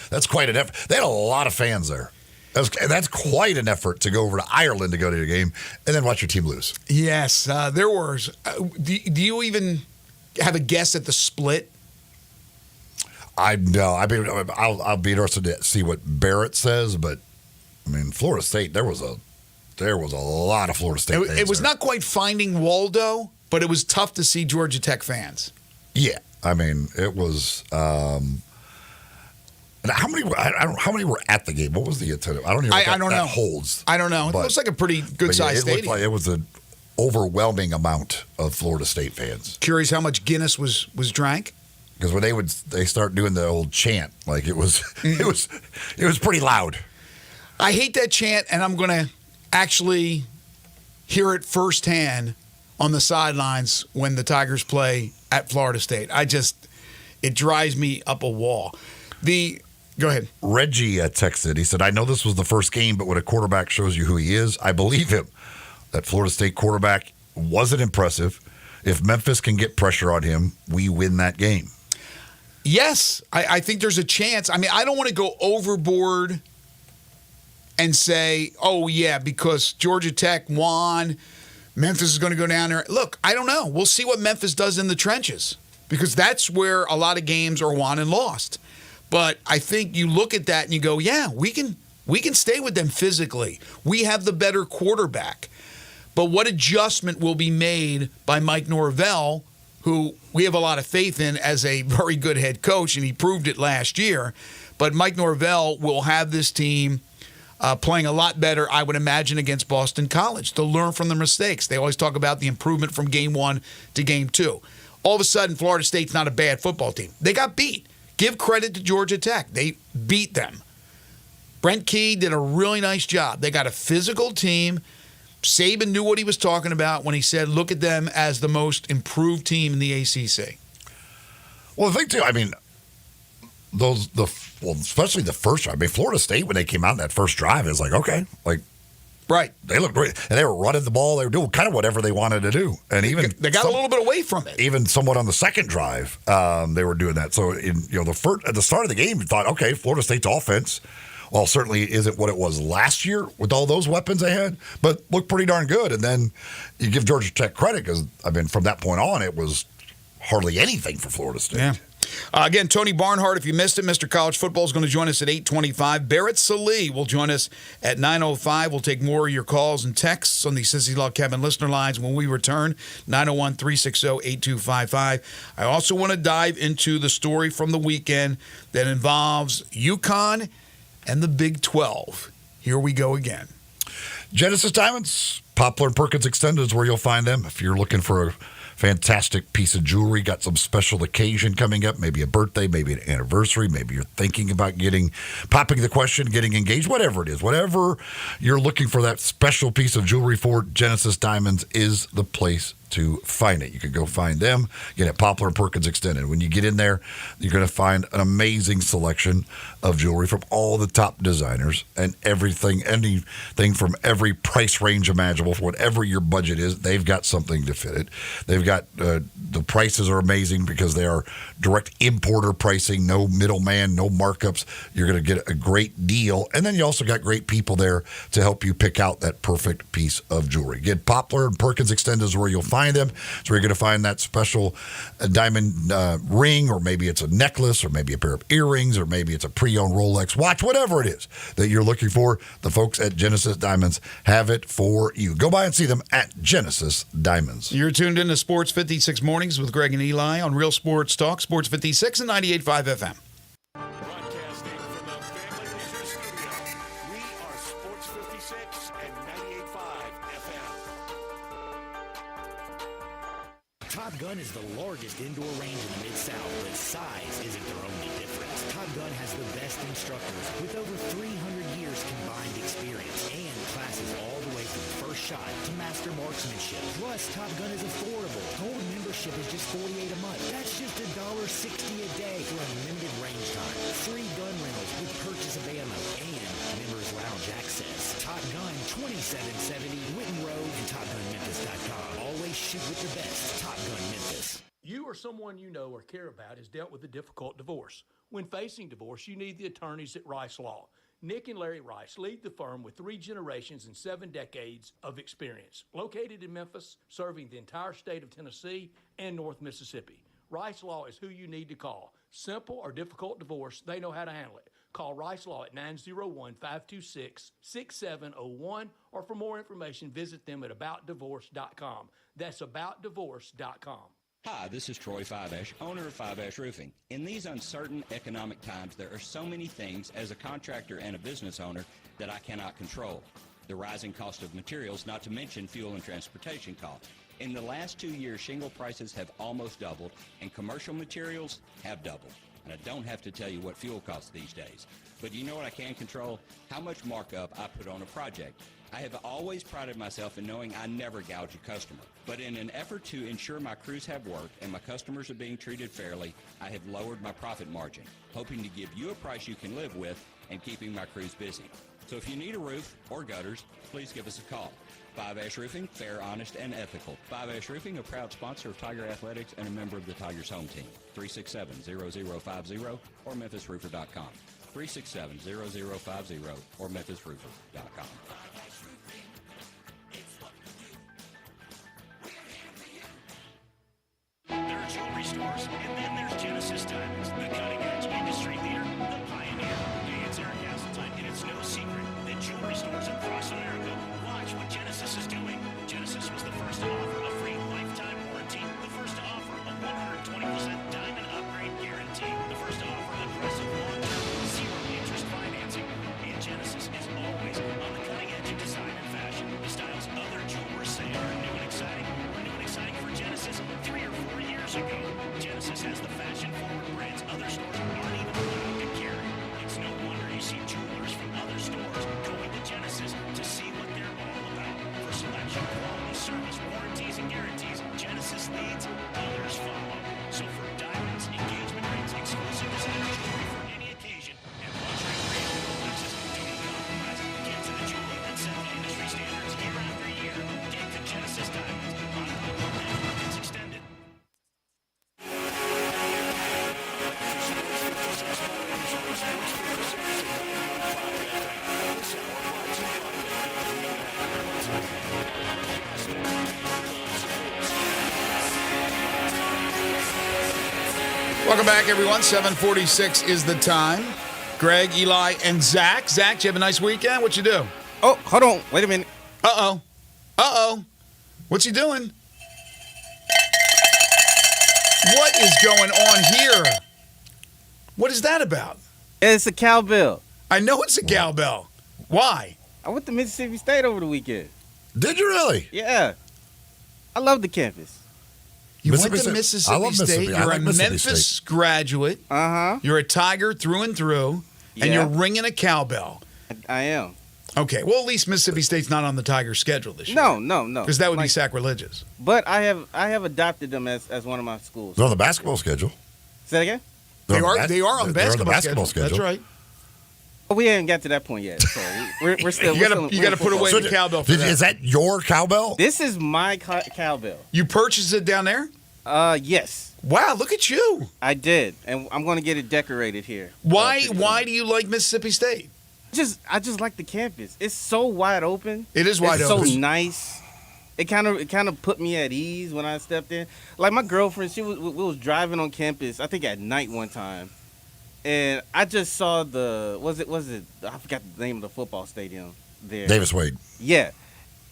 That's quite an effort. They had a lot of fans there. That's quite an effort to go over to Ireland to go to a game and then watch your team lose. Yes, there was. Do you even have a guess at the split? No. I'll be interested to see what Barrett says, but I mean, Florida State. There was a lot of Florida State fans. It was not quite Finding Waldo, but it was tough to see Georgia Tech fans. Yeah, I mean, it was. How many were at the game? What was the attendance? I don't even know. I don't know. Holds. I don't know. It looks like a pretty good sized stadium. Looked like it was an overwhelming amount of Florida State fans. Curious how much Guinness was drank. Because when they start doing the old chant, like it was pretty loud. I hate that chant, and I'm going to actually hear it firsthand on the sidelines when the Tigers play at Florida State. It drives me up a wall. Go ahead. Reggie texted. He said, I know this was the first game, but when a quarterback shows you who he is, I believe him. That Florida State quarterback wasn't impressive. If Memphis can get pressure on him, we win that game. Yes, I think there's a chance. I mean, I don't want to go overboard and say, oh, yeah, because Georgia Tech won, Memphis is going to go down there. Look, I don't know. We'll see what Memphis does in the trenches because that's where a lot of games are won and lost. But I think you look at that and you go, yeah, we can stay with them physically. We have the better quarterback. But what adjustment will be made by Mike Norvell, who we have a lot of faith in as a very good head coach, and he proved it last year. But Mike Norvell will have this team playing a lot better, I would imagine, against Boston College. They'll learn from their mistakes. They always talk about the improvement from game 1 to game 2. All of a sudden, Florida State's not a bad football team. They got beat. Give credit to Georgia Tech. They beat them. Brent Key did a really nice job. They got a physical team. Saban knew what he was talking about when he said, look at them as the most improved team in the ACC. Well, the thing, too, I mean, especially the first drive. I mean, Florida State, when they came out in that first drive, it was like, okay. Right. They looked great. And they were running the ball. They were doing kind of whatever they wanted to do. And even they got a little bit away from it. Even somewhat on the second drive, they were doing that. So, at the start of the game, you thought, okay, Florida State's offense, well, certainly isn't what it was last year with all those weapons they had, but looked pretty darn good. And then you give Georgia Tech credit because, I mean, from that point on, it was hardly anything for Florida State. Yeah. Again, Tony Barnhart, if you missed it, Mr. College Football is going to join us at 8:25. Barrett Sallee will join us at 9:05. We'll take more of your calls and texts on the Sissy Log Cabin listener lines when we return, 901-360-8255. I also want to dive into the story from the weekend that involves UConn and the Big 12. Here we go again. Genesis Diamonds, Poplar and Perkins Extended is where you'll find them. If you're looking for a fantastic piece of jewelry, got some special occasion coming up, maybe a birthday, maybe an anniversary, maybe you're thinking about popping the question, getting engaged, whatever it is, whatever you're looking for that special piece of jewelry for, Genesis Diamonds is the place to find it. You can go find them, again, at Poplar and Perkins Extended. When you get in there, you're going to find an amazing selection of jewelry from all the top designers and anything from every price range imaginable for whatever your budget is. They've got something to fit it. They've got the prices are amazing because they are direct importer pricing, no middleman, no markups. You're going to get a great deal. And then you also got great people there to help you pick out that perfect piece of jewelry. Get Poplar and Perkins Extended is where you'll find them. So you're going to find that special diamond ring, or maybe it's a necklace, or maybe a pair of earrings, or maybe it's a pre-owned Rolex watch, whatever it is that you're looking for. The folks at Genesis Diamonds have it for you. Go by and see them at Genesis Diamonds. You're tuned in to Sports 56 Mornings with Greg and Eli on Real Sports Talk, Sports 56 and 98.5 FM. Broadcasting from the Family Leisure Studio, we are Sports 56 and 98.5 FM. Top Gun is the largest indoor range in the Mid-South, but size isn't their only difference. Top Gun has the best instructors with over 300 years combined experience and classes all the way from first shot to master marksmanship. Plus, Top Gun is affordable. Gold membership is just $48 a month. That's just $1.60 a day for unlimited range time, free gun rentals with purchase of ammo, and members lounge access. Top Gun 2770 Whitten Road and TopGunMemphis.com. Always shoot with the best. Top Gun Memphis. You or someone you know or care about has dealt with a difficult divorce. When facing divorce, you need the attorneys at Rice Law. Nick and Larry Rice lead the firm with 3 generations and 7 decades of experience. Located in Memphis, serving the entire state of Tennessee and North Mississippi. Rice Law is who you need to call. Simple or difficult divorce, they know how to handle it. Call Rice Law at 901-526-6701, or for more information, visit them at aboutdivorce.com. That's aboutdivorce.com. Hi, this is Troy Fiveash, owner of Fiveash Roofing. In these uncertain economic times, there are so many things as a contractor and a business owner that I cannot control. The rising cost of materials, not to mention fuel and transportation costs. In the last 2 years, shingle prices have almost doubled, and commercial materials have doubled. And I don't have to tell you what fuel costs these days. But you know what I can control? How much markup I put on a project. I have always prided myself in knowing I never gouge a customer. But in an effort to ensure my crews have work and my customers are being treated fairly, I have lowered my profit margin, hoping to give you a price you can live with and keeping my crews busy. So if you need a roof or gutters, please give us a call. Fiveash Roofing, fair, honest, and ethical. Fiveash Roofing, a proud sponsor of Tiger Athletics and a member of the Tigers home team. 367-0050 or MemphisRoofer.com. 367-0050 or MemphisRoofer.com. There are jewelry stores, and then there's Genesis Diamonds, the cutting-edge industry leader, the pioneer. Hey, it's Eric Hasseltine, and it's no secret that jewelry stores across America watch what Genesis is doing. Genesis was the first to offer a free lifetime warranty, the first to offer a 120% diamond upgrade guarantee, the first to offer aggressive long-term, zero-interest financing. And Genesis is always on the cutting edge of design and fashion. The styles other jewelers say are new and exciting. New and exciting for Genesis 3 or 4 years ago. Genesis has the fashion-forward brands other stores aren't even allowed to carry. It's no wonder you see jewelers from other stores going to Genesis to see what they're all about. For selection, quality, service, warranties, and guarantees, Genesis leads, others follow. So for diamonds, engagement rings, exclusive designer jewelry for any occasion, and luxury brand Alexis, don't compromise. Get to the jewelry that sets the industry standards year after year. Get to Genesis Diamonds on Poplar and Perkins Extended. Welcome back, everyone. 7:46 is the time. Greg, Eli, and Zach. Zach, did you have a nice weekend? What'd you do? Oh, hold on. Wait a minute. Uh-oh. What's he doing? What is going on here? What is that about? It's a cowbell. I know it's a cowbell. Why? I went to Mississippi State over the weekend. Did you really? Yeah. I love the campus. You went to Mississippi State. You're a Memphis graduate. Uh-huh. You're a Tiger through and through. And you're ringing a cowbell. I am. Okay, well, at least Mississippi State's not on the Tigers' schedule this year. No. Because that would be sacrilegious. But I have adopted them as one of my schools. They're on the basketball schedule. Say that again? They are on the basketball schedule. That's right. But we haven't got to that point yet. So we're still. You got to put away the cowbell for that. Is that your cowbell? This is my cowbell. You purchased it down there? Yes. Wow, look at you. I did, and I'm going to get it decorated here. Why do you like Mississippi State? I just like the campus. It's so wide open. It is wide open. It's so nice. It kind of put me at ease when I stepped in. Like my girlfriend, we was driving on campus, I think at night one time, and I just saw was it I forgot the name of the football stadium there. Davis Wade. Yeah.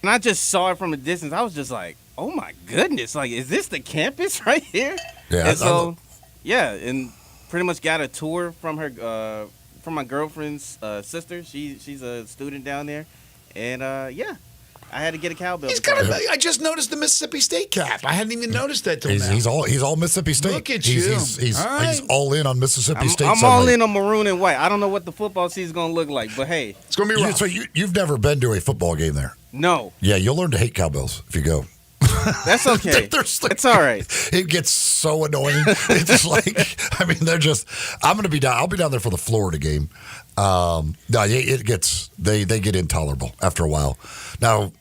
And I just saw it from a distance. I was just like, oh my goodness, like, is this the campus right here? Yeah. And so, and pretty much got a tour from her, from my girlfriend's sister. She's a student down there. And, I had to get a cowbell. I just noticed the Mississippi State cap. I hadn't even noticed that till now. He's all Mississippi State. Look at you. He's all in on Mississippi State. I'm all in on maroon and white. I don't know what the football season's going to look like, but hey. It's going to be rough. So you've never been to a football game there? No. Yeah, you'll learn to hate cowbells if you go. That's okay. It's all right. It gets so annoying. It's like, I mean, I'll be down there for the Florida game. It gets, they get intolerable after a while. Now,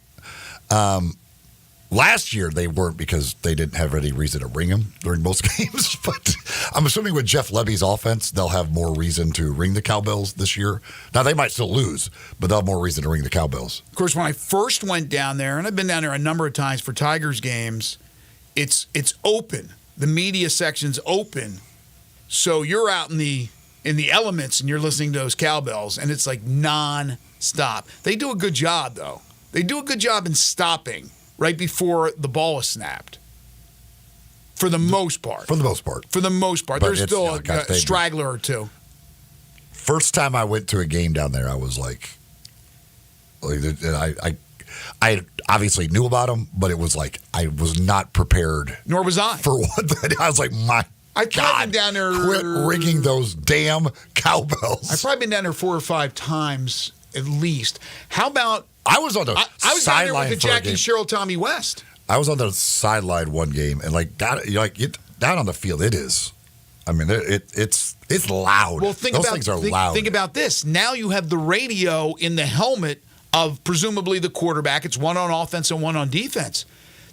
last year they weren't because they didn't have any reason to ring them during most games. But I'm assuming with Jeff Levy's offense, they'll have more reason to ring the cowbells this year. Now, they might still lose, but they'll have more reason to ring the cowbells. Of course, when I first went down there, and I've been down there a number of times for Tigers games, it's open. The media section's open. So you're out in the elements and you're listening to those cowbells, and it's like non-stop. They do a good job, though. They do a good job in stopping right before the ball is snapped. For the most part. But There's still a straggler or two. First time I went to a game down there, I was like I obviously knew about them, but it was like I was not prepared. Nor was I. For what I was like, I've God, been down there. Quit ringing those damn cowbells. I've probably been down there 4 or 5 times at least. How about I was on the sideline. I was down there with the Jackie Sherrill, Tommy West. I was on the sideline one game, and down on the field, it is. I mean, it's loud. Well, those things are loud. Think about this. Now you have the radio in the helmet of presumably the quarterback. It's one on offense and one on defense.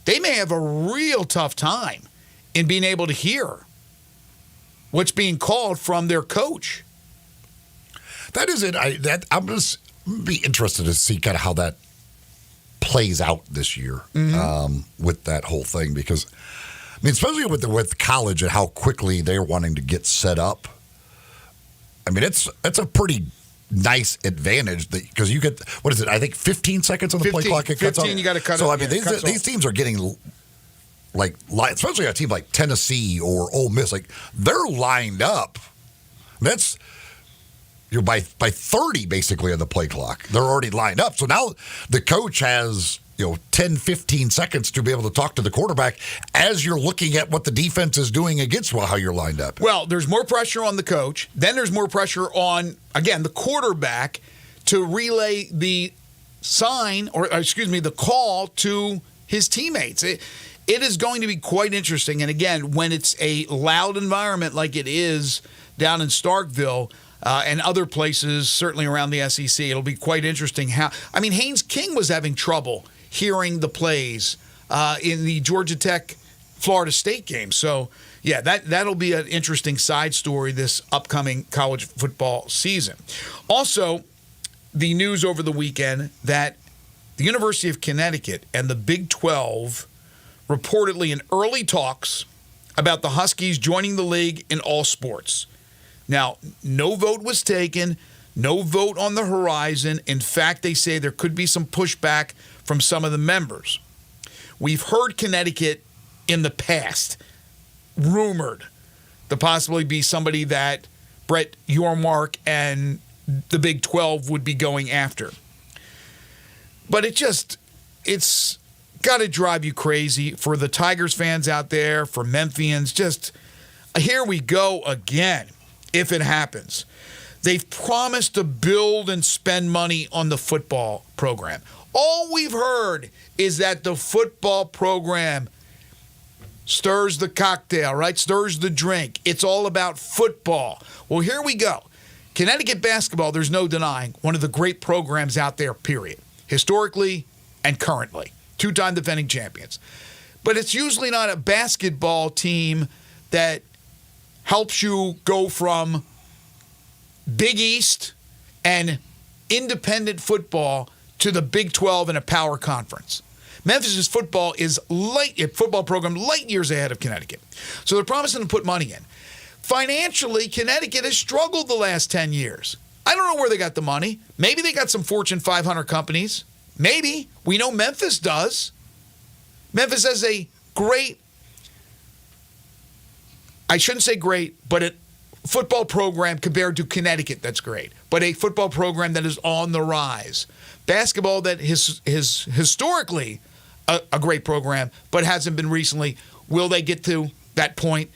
They may have a real tough time in being able to hear what's being called from their coach. That is it. I'm just be interested to see kind of how that plays out this year with that whole thing, because I mean, especially with college and how quickly they're wanting to get set up. I mean, it's a pretty nice advantage because you get, what is it? I think 15 seconds on the play clock. It cuts 15, you got to cut so, it. So I mean, these teams are getting like, especially a team like Tennessee or Ole Miss, like they're lined up. That's by 30 basically on the play clock. They're already lined up. So now the coach has 10, 15 seconds to be able to talk to the quarterback as you're looking at what the defense is doing against how you're lined up. Well, there's more pressure on the coach. Then there's more pressure on, again, the quarterback to relay the the call to his teammates. It is going to be quite interesting. And again, when it's a loud environment like it is down in Starkville, and other places, certainly around the SEC, it'll be quite interesting Haynes King was having trouble hearing the plays in the Georgia Tech Florida State game. So, yeah, that'll be an interesting side story this upcoming college football season. Also, the news over the weekend that the University of Connecticut and the Big 12 reportedly in early talks about the Huskies joining the league in all sports. Now, no vote was taken, no vote on the horizon. In fact, they say there could be some pushback from some of the members. We've heard Connecticut in the past rumored to possibly be somebody that Brett Yormark and the Big 12 would be going after. But it's got to drive you crazy for the Tigers fans out there, for Memphians. Just here we go again. If it happens. They've promised to build and spend money on the football program. All we've heard is that the football program stirs the cocktail, right? Stirs the drink. It's all about football. Well, here we go. Connecticut basketball, there's no denying, one of the great programs out there, period. Historically and currently. 2-time defending champions. But it's usually not a basketball team that helps you go from Big East and independent football to the Big 12 and a power conference. Memphis's football program light years ahead of Connecticut. So they're promising to put money in. Financially, Connecticut has struggled the last 10 years. I don't know where they got the money. Maybe they got some Fortune 500 companies. Maybe. We know Memphis does. Memphis has a great, I shouldn't say great, but a football program compared to Connecticut that's great. But a football program that is on the rise. Basketball that is historically a great program, but hasn't been recently. Will they get to that point?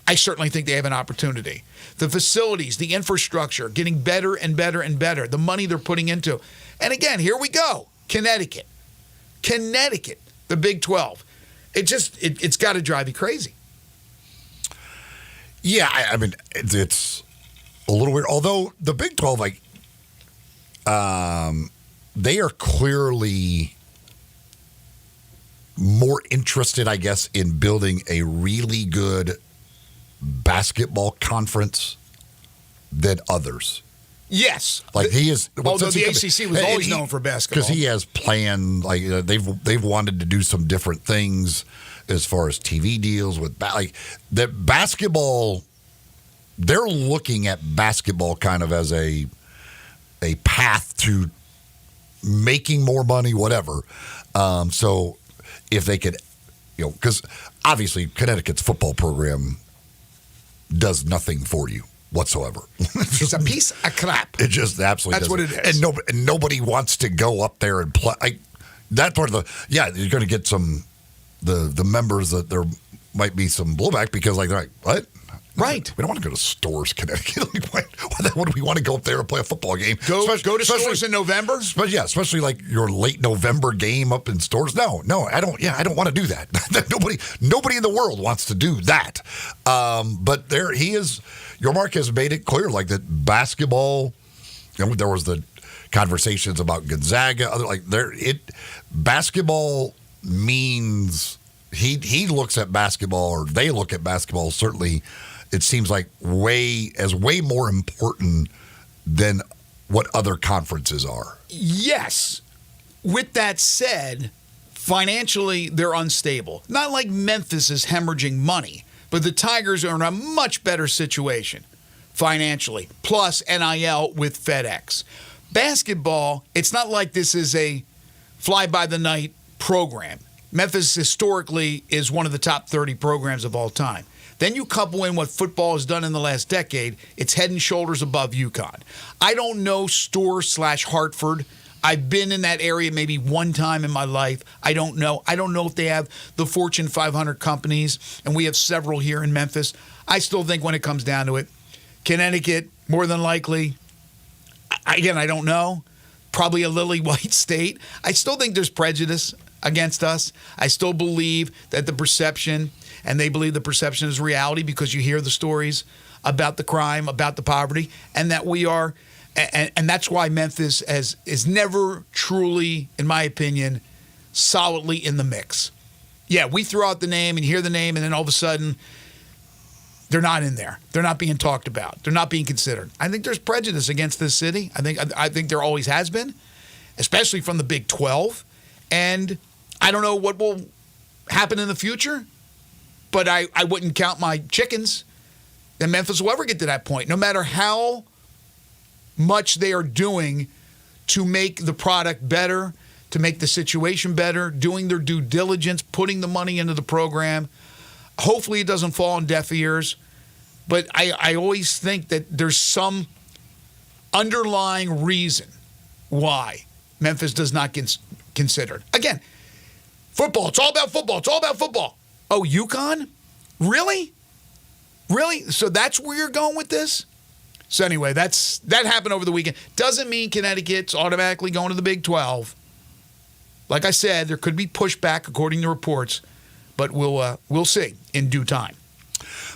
I certainly think they have an opportunity. The facilities, the infrastructure, getting better and better and better. The money they're putting into. And again, here we go. Connecticut, the Big 12. It's got to drive you crazy. Yeah, I mean, it's a little weird. Although the Big 12, they are clearly more interested, I guess, in building a really good basketball conference than others. Yes, he is. Although the ACC was always known for basketball, because he has planned. They've wanted to do some different things as far as TV deals with that basketball. They're looking at basketball kind of as a path to making more money, whatever. So if they could, because obviously Connecticut's football program does nothing for you whatsoever. It's a piece of crap. It just absolutely That's doesn't. what it is. And nobody wants to go up there and play. That part of you're going to get some, the members that there might be some blowback because they're like, what? Right. We don't want to go to Stores, Connecticut. What do we want to go up there and play a football game? Go to Stores in November? Especially your late November game up in Stores. No, I don't. Yeah, I don't want to do that. Nobody in the world wants to do that. But he is. Your Mark has made it clear, that basketball. There was the conversations about Gonzaga. Basketball means he looks at basketball, or they look at basketball. Certainly, it seems like way more important than what other conferences are. Yes. With that said, financially, they're unstable. Not like Memphis is hemorrhaging money, but the Tigers are in a much better situation financially, plus NIL with FedEx. Basketball, it's not like this is a fly-by-the-night program. Memphis historically is one of the top 30 programs of all time. Then you couple in what football has done in the last decade, it's head and shoulders above UConn. I don't know Storrs/Hartford. I've been in that area maybe one time in my life. I don't know. I don't know if they have the Fortune 500 companies, and we have several here in Memphis. I still think when it comes down to it, Connecticut, more than likely, again, I don't know, probably a lily white state. I still think there's prejudice against us. I still believe that the perception, and they believe the perception is reality because you hear the stories about the crime, about the poverty, and that we are, and that's why Memphis is never truly, in my opinion, solidly in the mix. Yeah, we throw out the name and you hear the name, and then all of a sudden, they're not in there. They're not being talked about. They're not being considered. I think there's prejudice against this city. I think there always has been, especially from the Big 12. And I don't know what will happen in the future, but I wouldn't count my chickens that Memphis will ever get to that point, no matter how much they are doing to make the product better, to make the situation better, doing their due diligence, putting the money into the program. Hopefully it doesn't fall on deaf ears, but I always think that there's some underlying reason why Memphis does not get considered. Again, football, it's all about football. It's all about football. Oh, UConn? Really? Really? So that's where you're going with this? So anyway, that happened over the weekend. Doesn't mean Connecticut's automatically going to the Big 12. Like I said, there could be pushback according to reports, but we'll see in due time.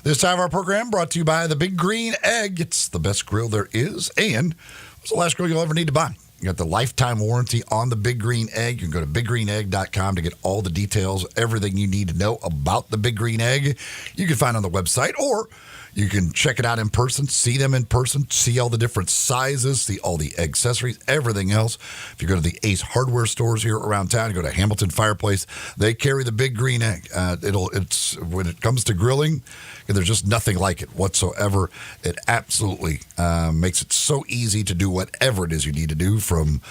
This time of our program brought to you by the Big Green Egg. It's the best grill there is, and it's the last grill you'll ever need to buy. You got the lifetime warranty on the Big Green Egg. You can go to biggreenegg.com to get all the details, everything you need to know about the Big Green Egg. You can find on the website, or you can check it out in person, see them in person, see all the different sizes, see all the accessories, everything else. If you go to the Ace Hardware stores here around town, you go to Hamilton Fireplace, they carry the Big Green Egg. It's when it comes to grilling, there's just nothing like it whatsoever. It absolutely makes it so easy to do whatever it is you need to do, from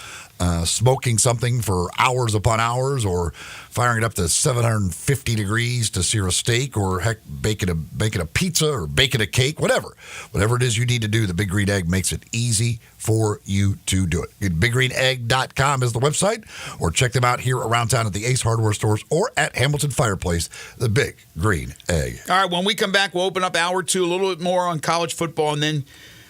smoking something for hours upon hours, or firing it up to 750 degrees to sear a steak, or heck, baking a pizza or baking a cake, whatever it is you need to do. The Big Green Egg makes it easy for you to do it. BigGreenEgg.com is the website, or check them out here around town at the Ace Hardware stores or at Hamilton Fireplace, the Big Green Egg. All right, when we come back, we'll open up hour 2, a little bit more on college football, and then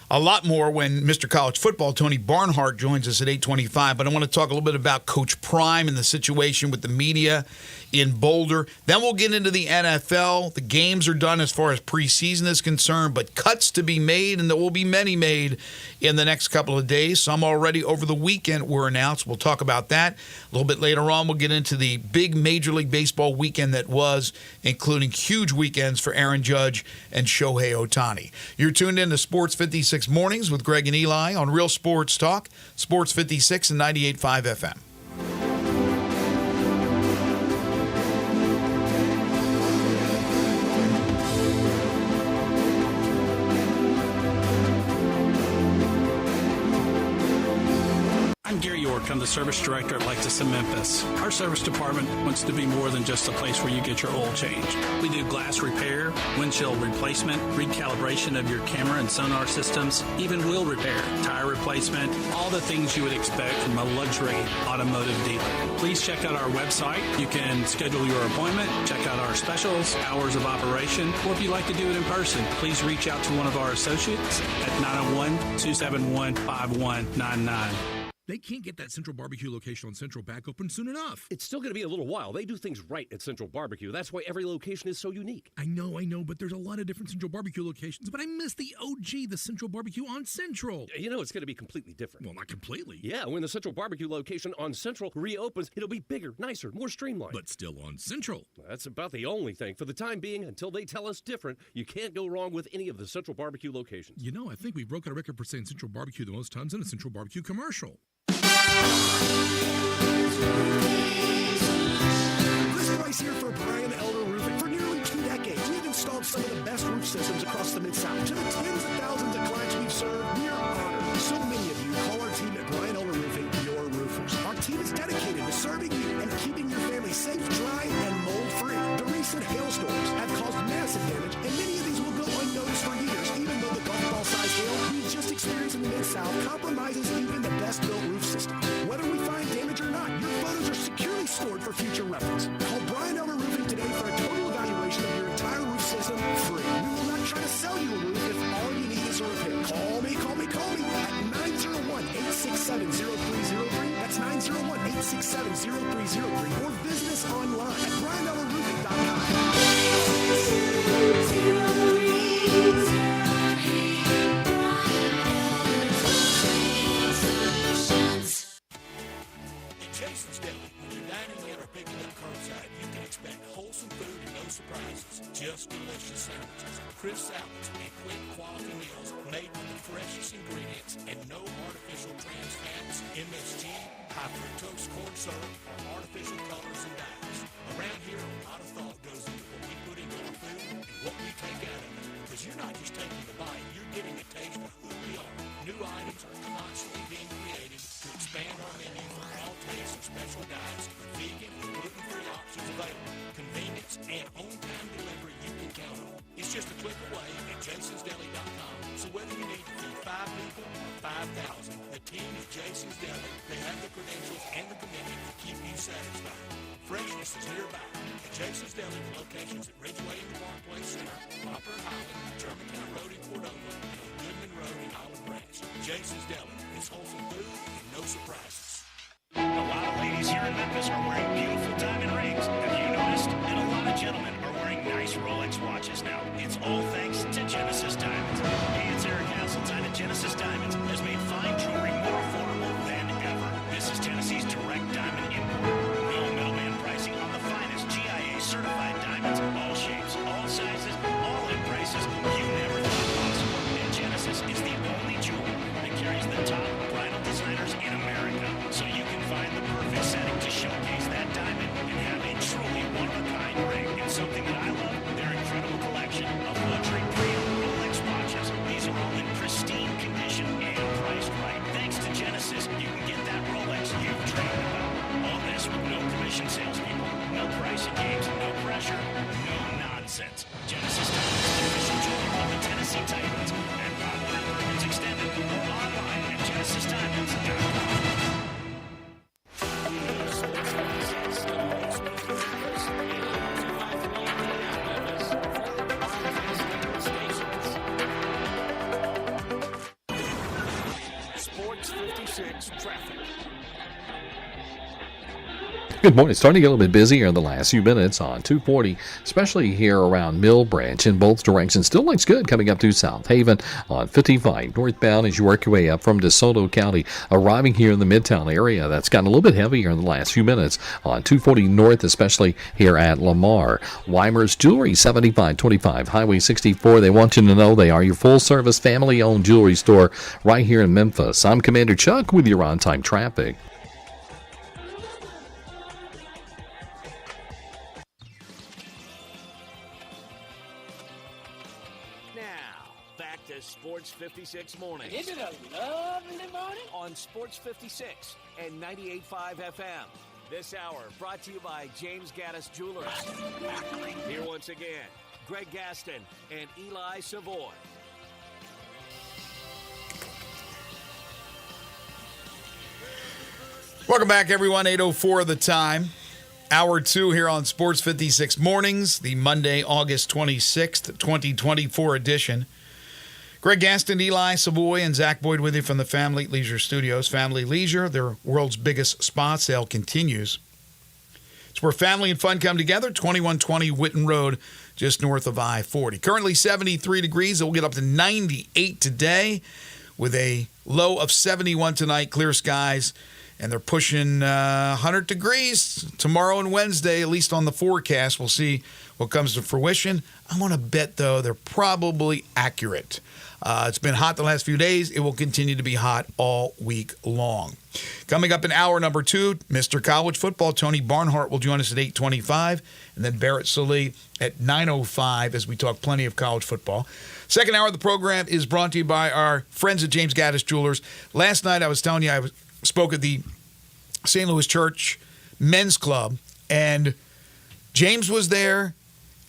a lot more when Mr. College Football, Tony Barnhart, joins us at 8:25. But I want to talk a little bit about Coach Prime and the situation with the media in Boulder. Then we'll get into the NFL. The games are done as far as preseason is concerned, but cuts to be made, and there will be many made in the next couple of days. Some already over the weekend were announced. We'll talk about that. A little bit later on, we'll get into the big Major League Baseball weekend that was, including huge weekends for Aaron Judge and Shohei Ohtani. You're tuned in to Sports 56 Mornings with Greg and Eli on Real Sports Talk, Sports 56 and 98.5 FM. I'm Gary York. I'm the service director at Lexus in Memphis. Our service department wants to be more than just a place where you get your oil changed. We do glass repair, windshield replacement, recalibration of your camera and sonar systems, even wheel repair, tire replacement, all the things you would expect from a luxury automotive dealer. Please check out our website. You can schedule your appointment, check out our specials, hours of operation, or if you'd like to do it in person, please reach out to one of our associates at 901-271-5199. They can't get that Central Barbecue location on Central back open soon enough. It's still going to be a little while. They do things right at Central Barbecue. That's why every location is so unique. I know, but there's a lot of different Central Barbecue locations, but I miss the OG, the Central Barbecue on Central. You know, it's going to be completely different. Well, not completely. Yeah, when the Central Barbecue location on Central reopens, it'll be bigger, nicer, more streamlined. But still on Central. That's about the only thing. For the time being, until they tell us different, you can't go wrong with any of the Central Barbecue locations. You know, I think we've broken a record for saying Central Barbecue the most times in a Central Barbecue commercial. Chris Price here for Brian Elder Roofing. For nearly 2 decades, we've installed some of the best roof systems across the Mid-South. To the tens of thousands of clients we've served, we are honored. So many of you call our team at Brian Elder Roofing your roofers. Our team is dedicated to serving you and keeping your family safe, dry, and mold-free. The recent hailstorms have caused massive damage, and many of these will go unnoticed for years, even though the golf ball-sized hail we just experienced in the Mid-South compromises even the best-built roof system. Whether we find damage or not, your photos are securely stored for future reference. Call Brian Elder Roofing today for a total evaluation of your entire roof system free. We will not try to sell you a roof if all you need is a repair. Call me at 901-867-0303. That's 901-867-0303. Or visit us online at brianelderroofing.com. Jason's Deli. When you're dining in or picking up curbside, you can expect wholesome food and no surprises. Just delicious sandwiches, crisp salads, and quick quality meals made with the freshest ingredients and no artificial trans fats, MSG, high fructose corn syrup, or artificial colors and dyes. Around here, a lot of thought goes into what we put into our food and what we take out of it. Because you're not just taking the bite, you're getting a taste of who we are. New items are constantly being created to expand our menu for all tastes and special diets with vegan and gluten-free options available. Convenience and on-time delivery you can count on. It's just a click away at jasonsdeli.com. So whether you need to feed 5 people or 5,000, the team at Jason's Deli, they have the credentials and the commitment to keep you satisfied. Freshness is nearby at Jason's Deli with locations at Ridgeway in the Parkway Center, Poplar in Highland, Germantown Road in Cordova, and on Goodman Road in Highland Branch. Jason's Deli is wholesome food and no surprises. A lot of ladies here in Memphis are wearing beautiful diamond rings. Have you noticed? And a lot of gentlemen are wearing nice Rolex watches now. It's all thanks to Genesis Diamonds. Hey, it's Eric Hasseltine, and Genesis Diamonds has made fine jewelry more affordable than ever. This is Tennessee's direct diamond import. No middleman pricing on the finest GIA certified diamonds, all shapes, all sizes, all in prices you never thought possible. And Genesis is the only jeweler that carries the top bridal designers in America. So you can find the perfect setting to showcase that diamond and have a truly one-of-a-kind ring. And something that I love, their incredible collection of luxury premium Rolex watches. These are all in pristine condition and priced right. Thanks to Genesis, you can get that Rolex you've dreamed about. All this with no commission salespeople, no pricing games, no pressure, no nonsense. Genesis Diamonds, the official jeweler of the Tennessee Titans, and popular Perkins Extended, or online at genesisdiamonds.com. Sports 56 traffic. Good morning. It's starting to get a little bit busier in the last few minutes on 240, especially here around Mill Branch in both directions. Still looks good coming up to South Haven on 55 northbound as you work your way up from DeSoto County, arriving here in the Midtown area. That's gotten a little bit heavier in the last few minutes on 240 north, especially here at Lamar. Weimer's Jewelry, 7525 Highway 64. They want you to know they are your full-service, family-owned jewelry store right here in Memphis. I'm Commander Chuck with your on-time traffic. Sports 56 mornings. Isn't it a lovely morning? On Sports 56 and 98.5 FM. This hour brought to you by James Gaddis Jewelers. Here once again, Greg Gaston and Eli Savoy. Welcome back, everyone. 8:04 the time. Hour 2 here on Sports 56 Mornings, the Monday, August 26th, 2024 edition. Greg Gaston, Eli Savoy, and Zach Boyd with you from the Family Leisure Studios. Family Leisure, their world's biggest spa sale, continues. It's where family and fun come together, 2120 Whitten Road, just north of I-40. Currently 73 degrees. It will get up to 98 today with a low of 71 tonight, clear skies. And they're pushing 100 degrees tomorrow and Wednesday, at least on the forecast. We'll see what comes to fruition. I want to bet, though, they're probably accurate. It's been hot the last few days. It will continue to be hot all week long. Coming up in hour number 2, Mr. College Football, Tony Barnhart will join us at 8:25, and then Barrett Sallee at 9:05 as we talk plenty of college football. Second hour of the program is brought to you by our friends at James Gaddis Jewelers. Last night, I was telling you, I spoke at the St. Louis Church Men's Club, and James was there,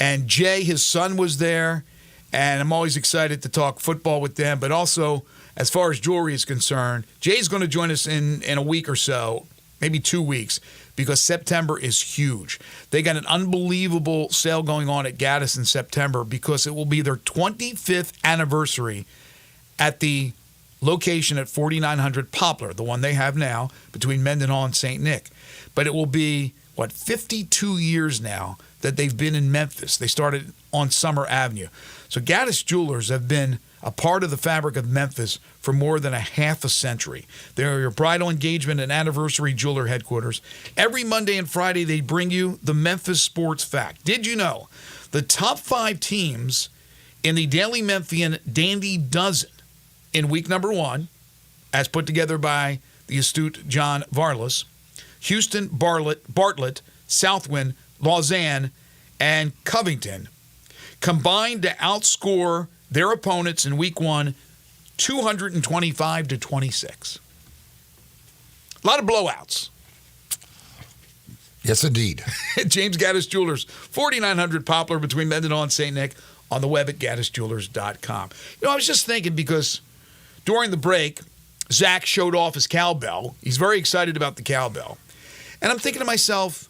and Jay, his son, was there. And I'm always excited to talk football with them. But also, as far as jewelry is concerned, Jay's going to join us in a week or so, maybe 2 weeks, because September is huge. They got an unbelievable sale going on at Gaddis in September because it will be their 25th anniversary at the location at 4900 Poplar, the one they have now, between Mendenhall and St. Nick. But it will be, 52 years now that they've been in Memphis. They started on Summer Avenue. So Gaddis Jewelers have been a part of the fabric of Memphis for more than a half a century. They're your bridal engagement and anniversary jeweler headquarters. Every Monday and Friday, they bring you the Memphis Sports Fact. Did you know the top 5 teams in the Daily Memphian Dandy Dozen in week number 1, as put together by the astute John Varlas, Houston, Bartlett, Southwind, Lausanne, and Covington, combined to outscore their opponents in week 1, 225-26. A lot of blowouts. Yes, indeed. James Gaddis Jewelers, 4900 Poplar between Mendenhall and St. Nick. on the web at GaddisJewelers.com. I was just thinking because during the break, Zach showed off his cowbell. He's very excited about the cowbell. And I'm thinking to myself,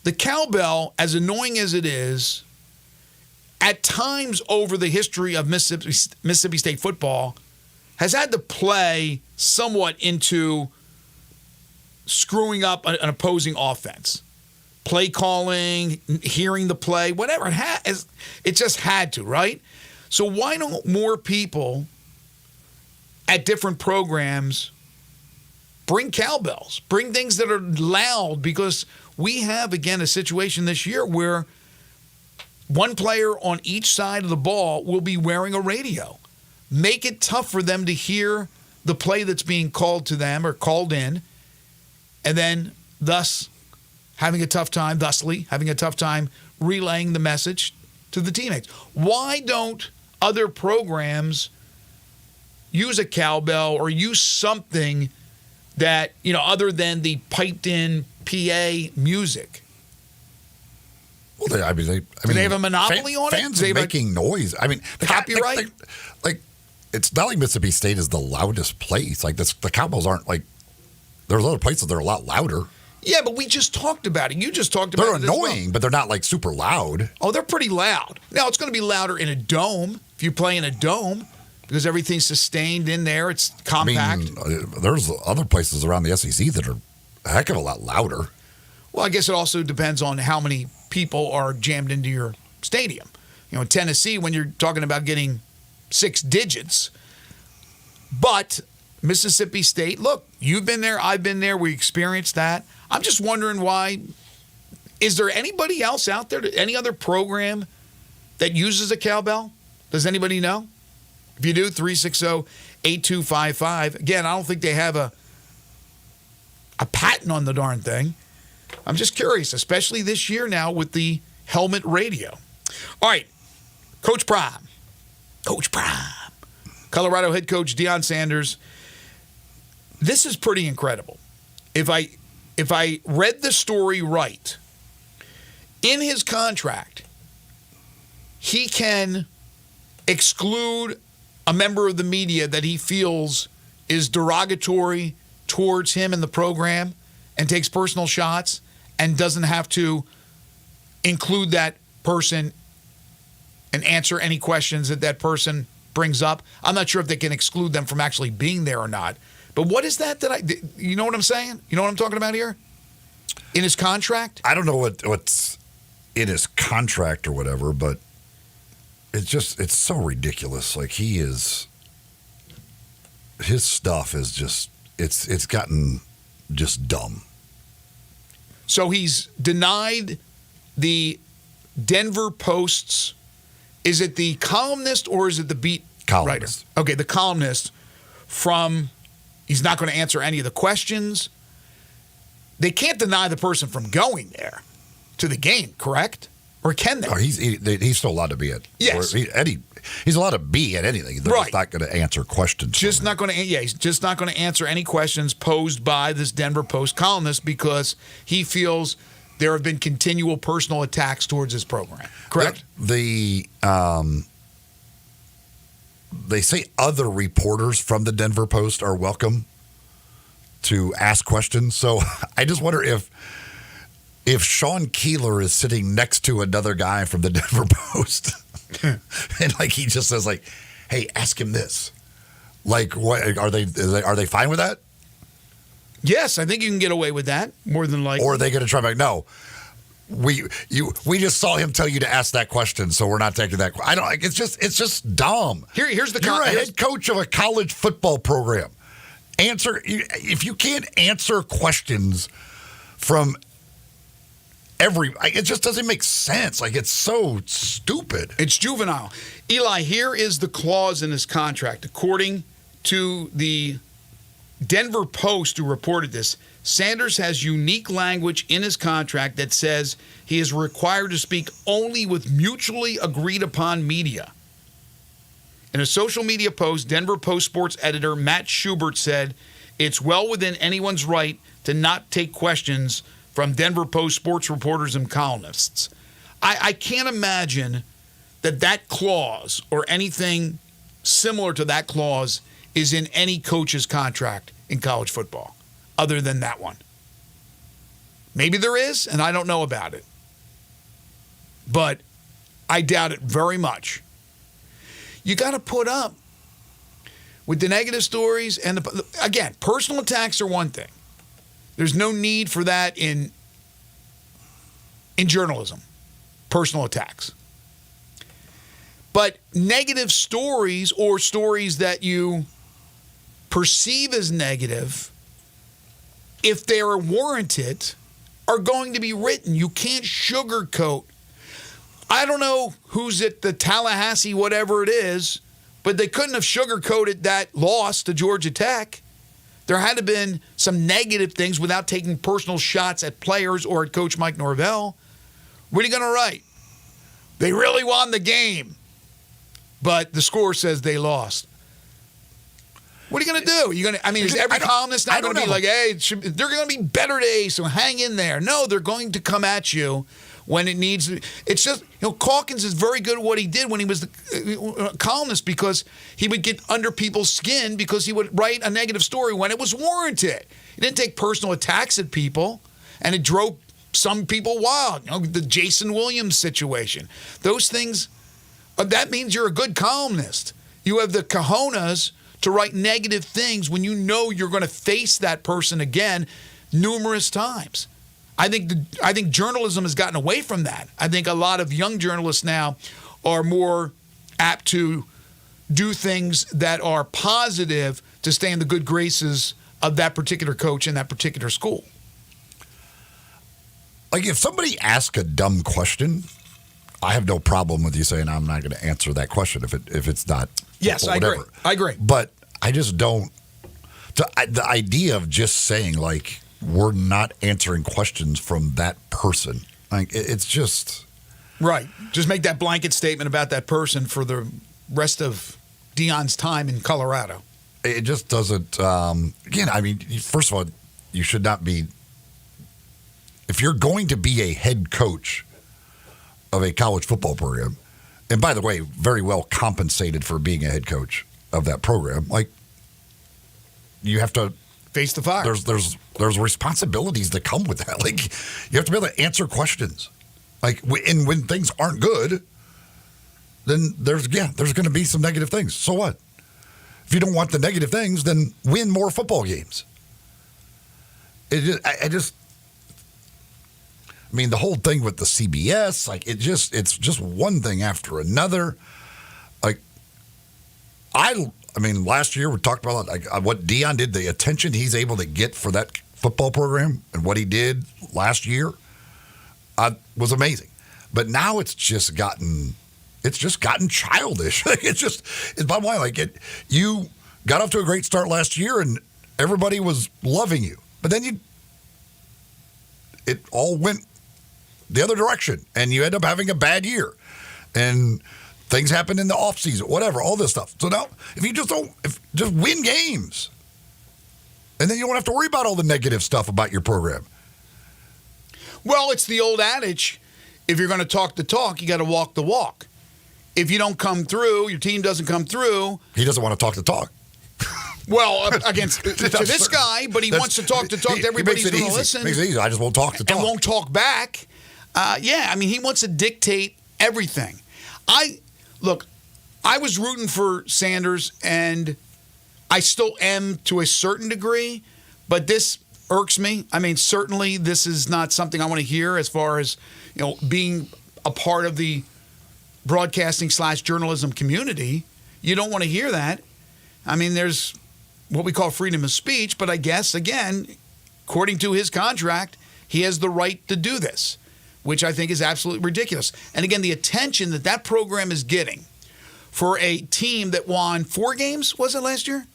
the cowbell, as annoying as it is, at times over the history of Mississippi State football, has had to play somewhat into screwing up an opposing offense. Play calling, hearing the play, whatever it has, it just had to, right? So why don't more people at different programs bring cowbells, bring things that are loud? Because we have, again, a situation this year where one player on each side of the ball will be wearing a radio. Make it tough for them to hear the play that's being called to them or called in, and then thusly having a tough time relaying the message to the teammates. Why don't other programs use a cowbell or use something that, other than the piped-in PA music? Well, do they have a monopoly on it? Fans making noise. I mean, copyright? It's not like Mississippi State is the loudest place. Like, the cowbells aren't like, there's other places that are a lot louder. Yeah, but we just talked about it. You just talked about it. They're annoying, but they're not like super loud. Oh, they're pretty loud. Now, it's going to be louder in a dome if you play in a dome because everything's sustained in there. It's compact. I mean, there's other places around the SEC that are a heck of a lot louder. Well, I guess it also depends on how many people are jammed into your stadium. In Tennessee, when you're talking about getting 6 digits. But Mississippi State, look, you've been there, I've been there, we experienced that. I'm just wondering why. Is there anybody else out there, any other program that uses a cowbell? Does anybody know? If you do, 360-8255. Again, I don't think they have a patent on the darn thing. I'm just curious, especially this year now with the helmet radio. All right, Coach Prime. Colorado head coach Deion Sanders. This is pretty incredible. If I read the story right, in his contract, he can exclude a member of the media that he feels is derogatory towards him and the program and takes personal shots and doesn't have to include that person and answer any questions that person brings up. I'm not sure if they can exclude them from actually being there or not. But what is that you know what I'm saying? You know what I'm talking about here? In his contract? I don't know what's in his contract or whatever, but it's so ridiculous. Like his stuff is just, it's gotten just dumb. So he's denied the Denver Post's, is it the columnist or is it the beat columnist writer? Okay, the columnist he's not going to answer any of the questions. They can't deny the person from going there to the game, correct? Or can they? No, he's still allowed to be at. Yes. He's allowed to be at anything. They're just not going to answer questions. He's just not going to answer any questions posed by this Denver Post columnist because he feels there have been continual personal attacks towards his program. Correct? They say other reporters from the Denver Post are welcome to ask questions. So I just wonder if Sean Keeler is sitting next to another guy from the Denver Post and like he just says like, "Hey, ask him this." Like, what are they fine with that? Yes, I think you can get away with that more than likely. Or are they going to try back? No. We just saw him tell you to ask that question, so we're not taking that. I don't. It's just dumb. Here's the. You're a head coach of a college football program. If you can't answer questions from it just doesn't make sense. Like, it's so stupid. It's juvenile. Eli, here is the clause in his contract. According to the Denver Post, who reported this, Sanders has unique language in his contract that says he is required to speak only with mutually agreed upon media. In a social media post, Denver Post sports editor Matt Schubert said, "It's well within anyone's right to not take questions from Denver Post sports reporters and columnists." I can't imagine that clause or anything similar to that clause is in any coach's contract in college football other than that one. Maybe there is, and I don't know about it. But I doubt it very much. You got to put up with the negative stories. And, again, personal attacks are one thing. There's no need for that in journalism, personal attacks. But negative stories or stories that you perceive as negative, if they are warranted, are going to be written. You can't sugarcoat. I don't know who's at the Tallahassee, whatever it is, but they couldn't have sugarcoated that loss to Georgia Tech. There had to have been some negative things without taking personal shots at players or at Coach Mike Norvell. What are you going to write? They really won the game, but the score says they lost. What are you going to do? Is every columnist now going to be like, hey, they're going to be better days, so hang in there? No, they're going to come at you when it needs. It's just, Calkins is very good at what he did when he was the columnist, because he would get under people's skin because he would write a negative story when it was warranted. He didn't take personal attacks at people, and it drove some people wild. The Jason Williams situation. Those things, that means you're a good columnist. You have the cojones to write negative things when you know you're going to face that person again numerous times. I think journalism has gotten away from that. I think a lot of young journalists now are more apt to do things that are positive to stay in the good graces of that particular coach in that particular school. Like, if somebody asks a dumb question, I have no problem with you saying I'm not going to answer that question if it's not. Yes, I agree. But I just don't. The idea of just saying, like, we're not answering questions from that person, like, it's just. Right. Just make that blanket statement about that person for the rest of Deion's time in Colorado. It just doesn't. Again, first of all, you should not be. If you're going to be a head coach of a college football program, and by the way, very well compensated for being a head coach of that program, like, you have to face the fire. There's responsibilities that come with that. Like, you have to be able to answer questions. Like, and when things aren't good, then there's going to be some negative things. So what? If you don't want the negative things, then win more football games. The whole thing with the CBS, like, it's just one thing after another. Like, last year we talked about, like, what Deion did, the attention he's able to get for that football program, and what he did last year was amazing. But now it's just gotten childish. It's bottom line. Like, you got off to a great start last year, and everybody was loving you, but then it all went the other direction, and you end up having a bad year, and things happen in the offseason, whatever, all this stuff. So now, if you just win games, and then you don't have to worry about all the negative stuff about your program. Well, it's the old adage, if you're going to talk the talk, you got to walk the walk. If you don't come through, your team doesn't come through. He doesn't want to talk the talk. Well, against to this guy, but he wants to talk to everybody who's going to listen. Makes it easy. I just won't talk to talk. And won't talk back. He wants to dictate everything. I was rooting for Sanders, and I still am to a certain degree, but this irks me. Certainly this is not something I want to hear as far as, being a part of the broadcasting/journalism community. You don't want to hear that. There's what we call freedom of speech, but I guess, again, according to his contract, he has the right to do this, which I think is absolutely ridiculous. And again, the attention that program is getting for a team that won 4 games, was it last year?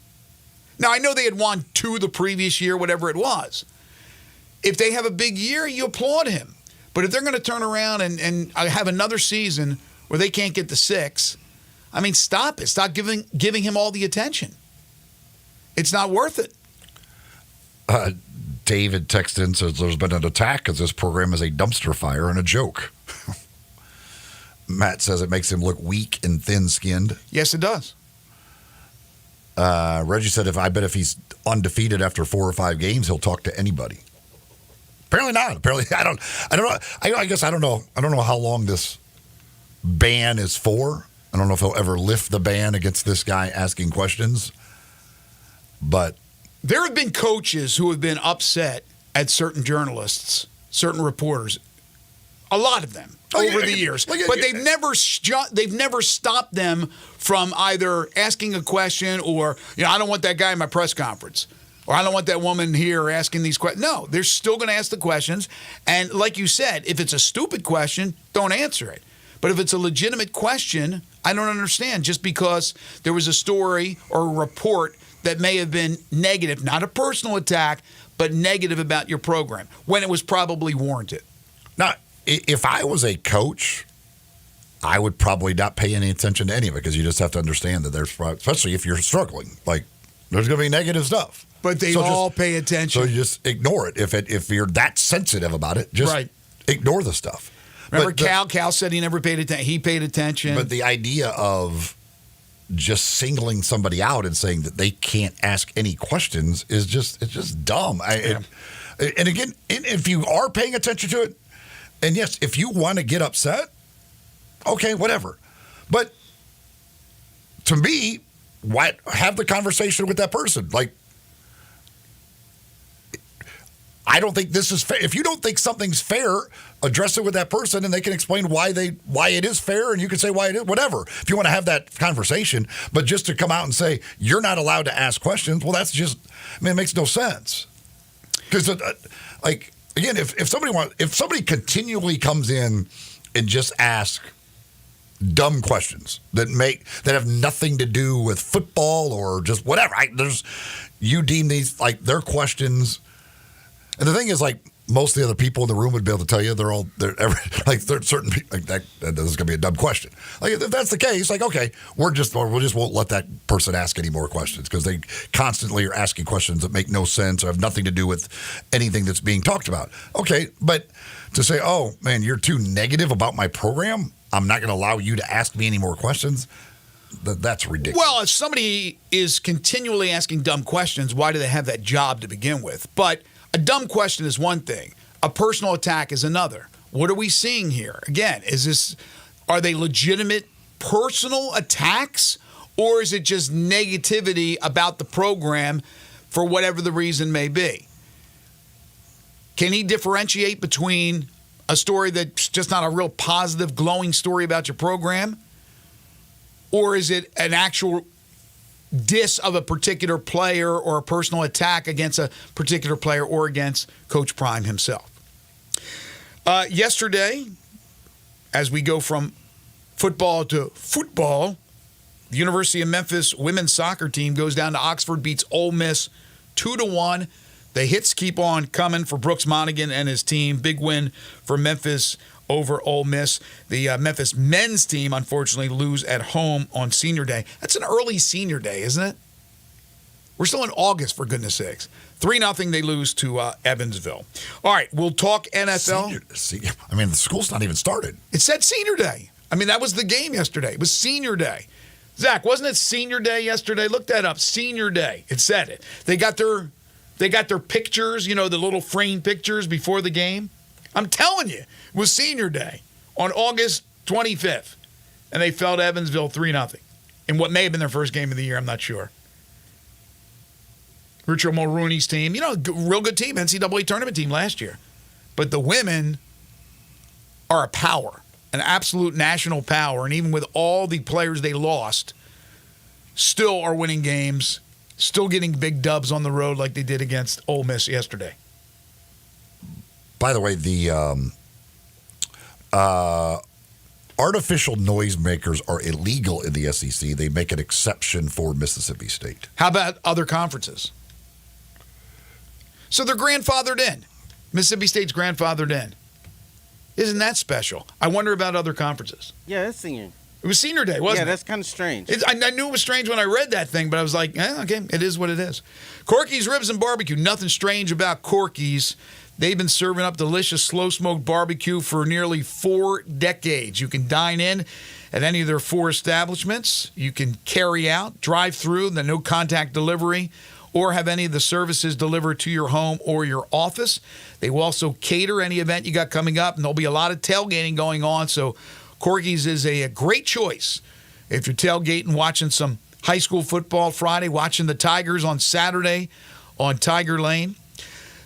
Now, I know they had won 2 the previous year, whatever it was. If they have a big year, you applaud him. But if they're going to turn around and have another season where they can't get to 6, stop it. Stop giving him all the attention. It's not worth it. David texted in, says there's been an attack because this program is a dumpster fire and a joke. Matt says it makes him look weak and thin-skinned. Yes, it does. Reggie said, I bet if he's undefeated after 4 or 5 games, he'll talk to anybody. Apparently not. Apparently, I don't know. I guess I don't know. I don't know how long this ban is for. I don't know if he'll ever lift the ban against this guy asking questions. But there have been coaches who have been upset at certain journalists, certain reporters. A lot of them over the years, but they've never stopped them from either asking a question or, I don't want that guy in my press conference, or I don't want that woman here asking these questions. No, they're still going to ask the questions, and like you said, if it's a stupid question, don't answer it. But if it's a legitimate question, I don't understand. Just because there was a story or a report that may have been negative, not a personal attack, but negative about your program, when it was probably warranted. Now, if I was a coach, I would probably not pay any attention to any of it, because you just have to understand that there's, especially if you're struggling, like there's going to be negative stuff. But they all pay attention. So you just ignore it. If you're that sensitive about it, just ignore the stuff. Remember Cal said he never paid attention. He paid attention. But the idea of just singling somebody out and saying that they can't ask any questions is just dumb. And again, if you are paying attention to it, and yes, if you want to get upset, okay, whatever. But to me, have the conversation with that person. Like, I don't think this is fair. If you don't think something's fair, address it with that person, and they can explain why it is fair, and you can say why it is, whatever. If you want to have that conversation, but just to come out and say you're not allowed to ask questions, well, that's just, it makes no sense. Because, again, if somebody continually comes in and just asks dumb questions that have nothing to do with football or just whatever, you deem these like their questions. And the thing is, like, most of the other people in the room would be able to tell you there's certain people like that this is going to be a dumb question. Like, if that's the case, like, okay, we just won't let that person ask any more questions, because they constantly are asking questions that make no sense or have nothing to do with anything that's being talked about. Okay, but to say, oh man, you're too negative about my program, I'm not going to allow you to ask me any more questions. That's ridiculous. Well, if somebody is continually asking dumb questions, why do they have that job to begin with? But a dumb question is one thing. A personal attack is another. What are we seeing here? Again, are they legitimate personal attacks, or is it just negativity about the program for whatever the reason may be? Can he differentiate between a story that's just not a real positive, glowing story about your program, or is it an actual diss of a particular player or a personal attack against a particular player or against Coach Prime himself? Yesterday, as we go from football to football, the University of Memphis women's soccer team goes down to Oxford, beats Ole Miss 2-1. The hits keep on coming for Brooks Monaghan and his team. Big win for Memphis over Ole Miss. The Memphis men's team, unfortunately, lose at home on Senior Day. That's an early Senior Day, isn't it? We're still in August, for goodness sakes. 3-0, they lose to Evansville. All right, we'll talk NFL. The school's not even started. It said Senior Day. That was the game yesterday. It was Senior Day. Zach, wasn't it Senior Day yesterday? Look that up. Senior Day. It said it. They got their pictures, the little framed pictures before the game. I'm telling you, it was Senior Day on August 25th, and they fell to Evansville 3-0 in what may have been their first game of the year. I'm not sure. Richard Mulrooney's team, real good team, NCAA tournament team last year. But the women are a power, an absolute national power, and even with all the players they lost, still are winning games, still getting big dubs on the road like they did against Ole Miss yesterday. By the way, the artificial noisemakers are illegal in the SEC. They make an exception for Mississippi State. How about other conferences? So they're grandfathered in. Mississippi State's grandfathered in. Isn't that special? I wonder about other conferences. Yeah, that's Senior. It was Senior Day, wasn't it? Yeah, that's kind of strange. I knew it was strange when I read that thing, but I was like, okay, it is what it is. Corky's Ribs and Barbecue. Nothing strange about Corky's. They've been serving up delicious slow-smoked barbecue for nearly 4 decades. You can dine in at any of their 4 establishments. You can carry out, drive through, the no-contact delivery, or have any of the services delivered to your home or your office. They will also cater any event you got coming up, and there'll be a lot of tailgating going on, so Corky's is a great choice if you're tailgating, watching some high school football Friday, watching the Tigers on Saturday on Tiger Lane.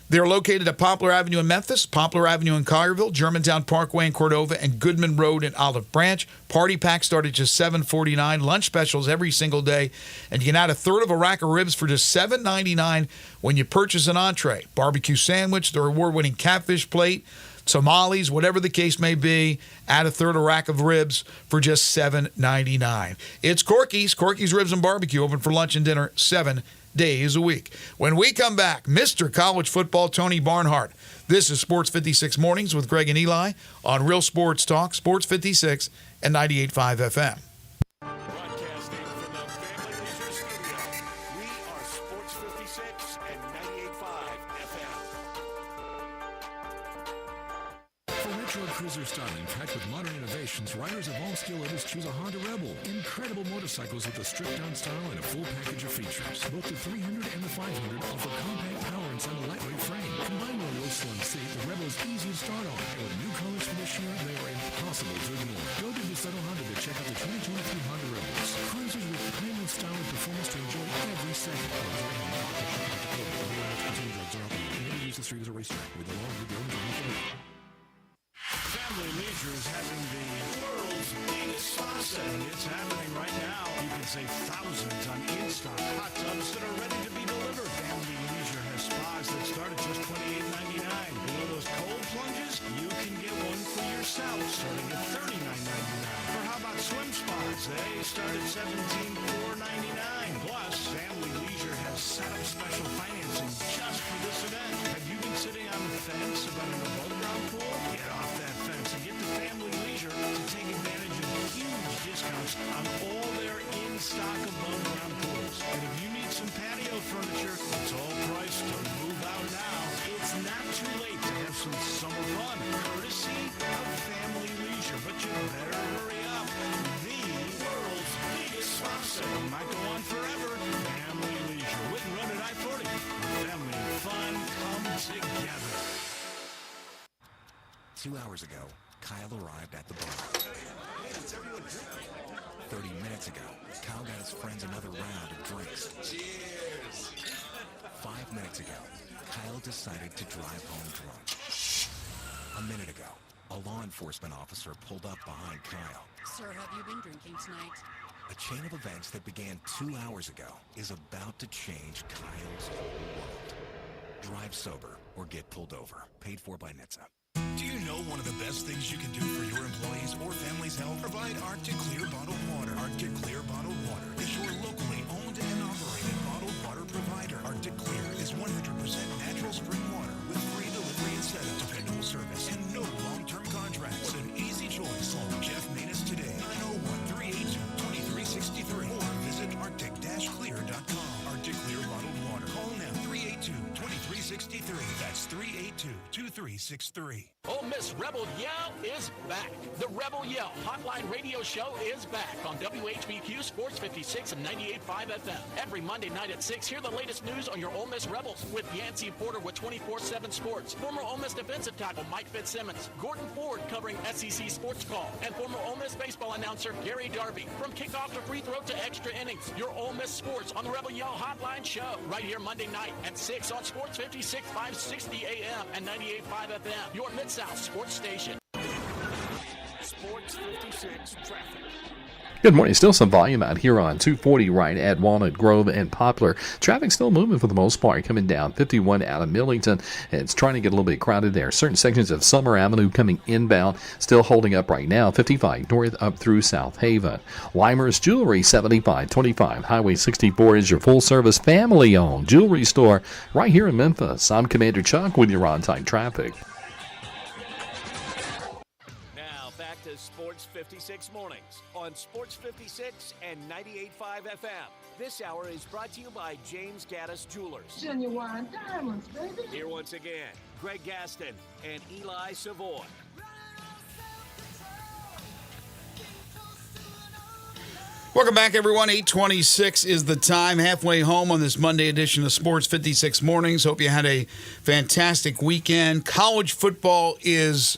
They're located at Poplar Avenue in Memphis, Poplar Avenue in Collierville, Germantown Parkway in Cordova, and Goodman Road in Olive Branch. Party packs start at just $7.49. Lunch specials every single day. And you can add a third of a rack of ribs for just $7.99 when you purchase an entree. Barbecue sandwich, their award-winning catfish plate, tamales, whatever the case may be, add a third of a rack of ribs for just $7.99. It's Corky's. Corky's Ribs and Barbecue, open for lunch and dinner 7 days a week. When we come back, Mr. College Football Tony Barnhart. This is Sports 56 Mornings with Greg and Eli on Real Sports Talk, Sports 56 and 98.5 FM. Broadcasting from the Family Leisure Studio, we are Sports 56 and 98.5 FM. For retro cruiser styling packed with modern innovations, riders of all skill levels choose a Honda Rebel. Incredible motorcycles with a stripped-down style and a full package of features. Both the 300 and the 500 offer compact power inside a lightweight frame. Combined with a low slim seat, the Rebel is easy to start on. And with new colors for this year, they are impossible to ignore. Go to DeSoto Honda to check out the 2023 Honda Rebels. Cruisers with premium style and performance to enjoy every second. Use the street as a racetrack with the law with your own driving. Family Leisure is having the world's biggest spa set. It's happening right now. You can save thousands on in-stock hot tubs that are ready to be delivered. Family Leisure has spas that start at just $28.99. You know those cold plunges? You can get one for yourself starting at $39.99. Or how about swim spas? They start at $17,499. Plus, Family Leisure has set up special financing just for this event. Have you been sitting on the fence about an above-ground pool? Get off that fence and get to Family Leisure to take advantage of huge discounts on all their in-stock above-ground pools. And if you need some patio furniture, it's all priced to move out now. It's not too late to have some summer fun, courtesy of Family Leisure. But you better hurry up. The world's biggest spa sale might go on forever. Family Leisure, with and run at I-40. Family and fun come together. 2 hours ago, Kyle arrived at the bar. 30 minutes ago, Kyle got his friends another round of drinks. Cheers! 5 minutes ago, Kyle decided to drive home drunk. A minute ago, a law enforcement officer pulled up behind Kyle. Sir, have you been drinking tonight? A chain of events that began 2 hours ago is about to change Kyle's whole world. Drive sober or get pulled over. Paid for by NHTSA. Do you know one of the best things you can do for your employees or family's health? Provide Arctic Clear bottled water. Arctic Clear bottled water is your locally owned and operated bottled water provider. Arctic Clear is 100% natural spring water with free delivery and setup, dependable service, and no long-term contracts. What an easy choice. Call Jeff Manus today at 901-382-2363 or visit arctic-clear.com. Arctic Clear bottled water. Call now 382-2363. That's 382-2363. Ole Miss Rebel Yell is back. The Rebel Yell Hotline Radio Show is back on WHBQ Sports 56 and 98.5 FM. Every Monday night at 6, hear the latest news on your Ole Miss Rebels with Yancey Porter with 24/7 Sports, former Ole Miss defensive tackle Mike Fitzsimmons, Gordon Ford covering SEC Sports Call, and former Ole Miss baseball announcer Gary Darby. From kickoff to free throw to extra innings, your Ole Miss Sports on the Rebel Yell Hotline Show right here Monday night at 6 on Sports 56, 560 AM and 98.5 FM. Your Mid-South Sports Station. Sports 56 traffic. Good morning. Still some volume out here on 240 right at Walnut Grove and Poplar. Traffic still moving for the most part, coming down 51 out of Millington. It's trying to get a little bit crowded there. Certain sections of Summer Avenue coming inbound, still holding up right now. 55 north up through South Haven. Weimer's Jewelry, 7525 Highway 64 is your full-service family-owned jewelry store right here in Memphis. I'm Commander Chuck with your on-time traffic. Now back to Sports Sports 56 Mornings on Sports 56 and 98.5 FM. This hour is brought to you by James Gaddis Jewelers. Genuine diamonds, baby. Here once again, Greg Gaston and Eli Savoy. Welcome back, everyone. 8:26 is the time. Halfway home on this Monday edition of Sports 56 Mornings. Hope you had a fantastic weekend. College football is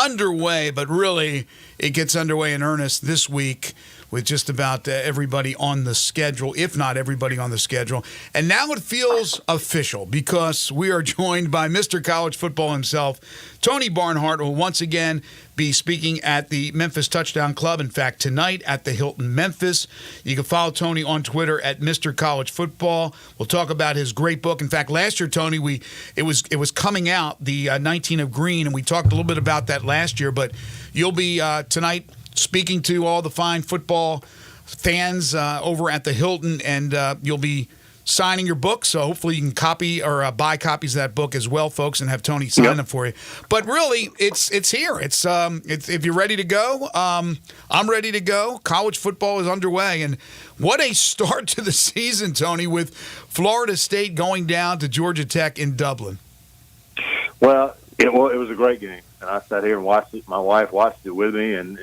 underway, but really it gets underway in earnest this week with just about everybody on the schedule, if not everybody on the schedule. And now it feels official because we are joined by Mr. College Football himself, Tony Barnhart, who will once again be speaking at the Memphis Touchdown Club. In fact, tonight at the Hilton Memphis. You can follow Tony on Twitter at Mr. College Football. We'll talk about his great book. In fact, last year, Tony, it was coming out, the 19 of Green, and we talked a little bit about that last year. But you'll be tonight speaking to all the fine football fans over at the Hilton, and you'll be signing your book, so hopefully you can copy or buy copies of that book as well, folks, and have Tony sign them for you. But really, it's here. It's if you're ready to go, I'm ready to go. College football is underway, and what a start to the season, Tony, with Florida State going down to Georgia Tech in Dublin. Well, it was a great game, and I sat here and watched it. My wife watched it with me, and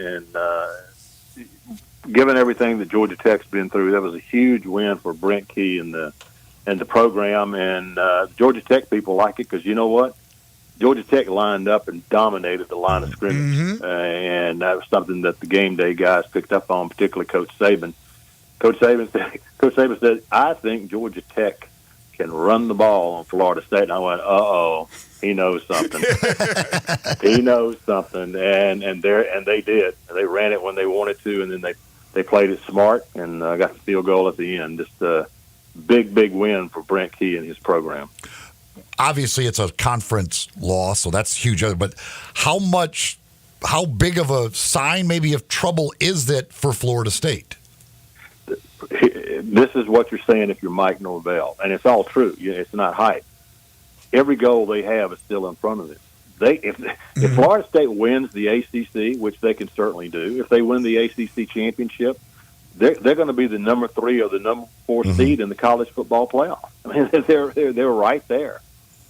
given everything that Georgia Tech's been through, that was a huge win for Brent Key and the program. And Georgia Tech people like it because you know what? Georgia Tech lined up and dominated the line of scrimmage, and that was something that the game day guys picked up on, particularly Coach Saban. Coach Saban said, "I think Georgia Tech can run the ball on Florida State." And I went, "Uh-oh, he knows something." He knows something, and they did. They ran it when they wanted to, and then they played it smart and got the field goal at the end. Just a big win for Brent Key and his program. Obviously, it's a conference loss, so that's huge. But how big of a sign, maybe, of trouble is that for Florida State? This is what you're saying if you're Mike Norvell, and it's all true. It's not hype. Every goal they have is still in front of them. If Florida State wins the ACC, which they can certainly do, if they win the ACC championship, they're going to be the number 3 or the number 4 seed in the college football playoff. I mean, they're right there.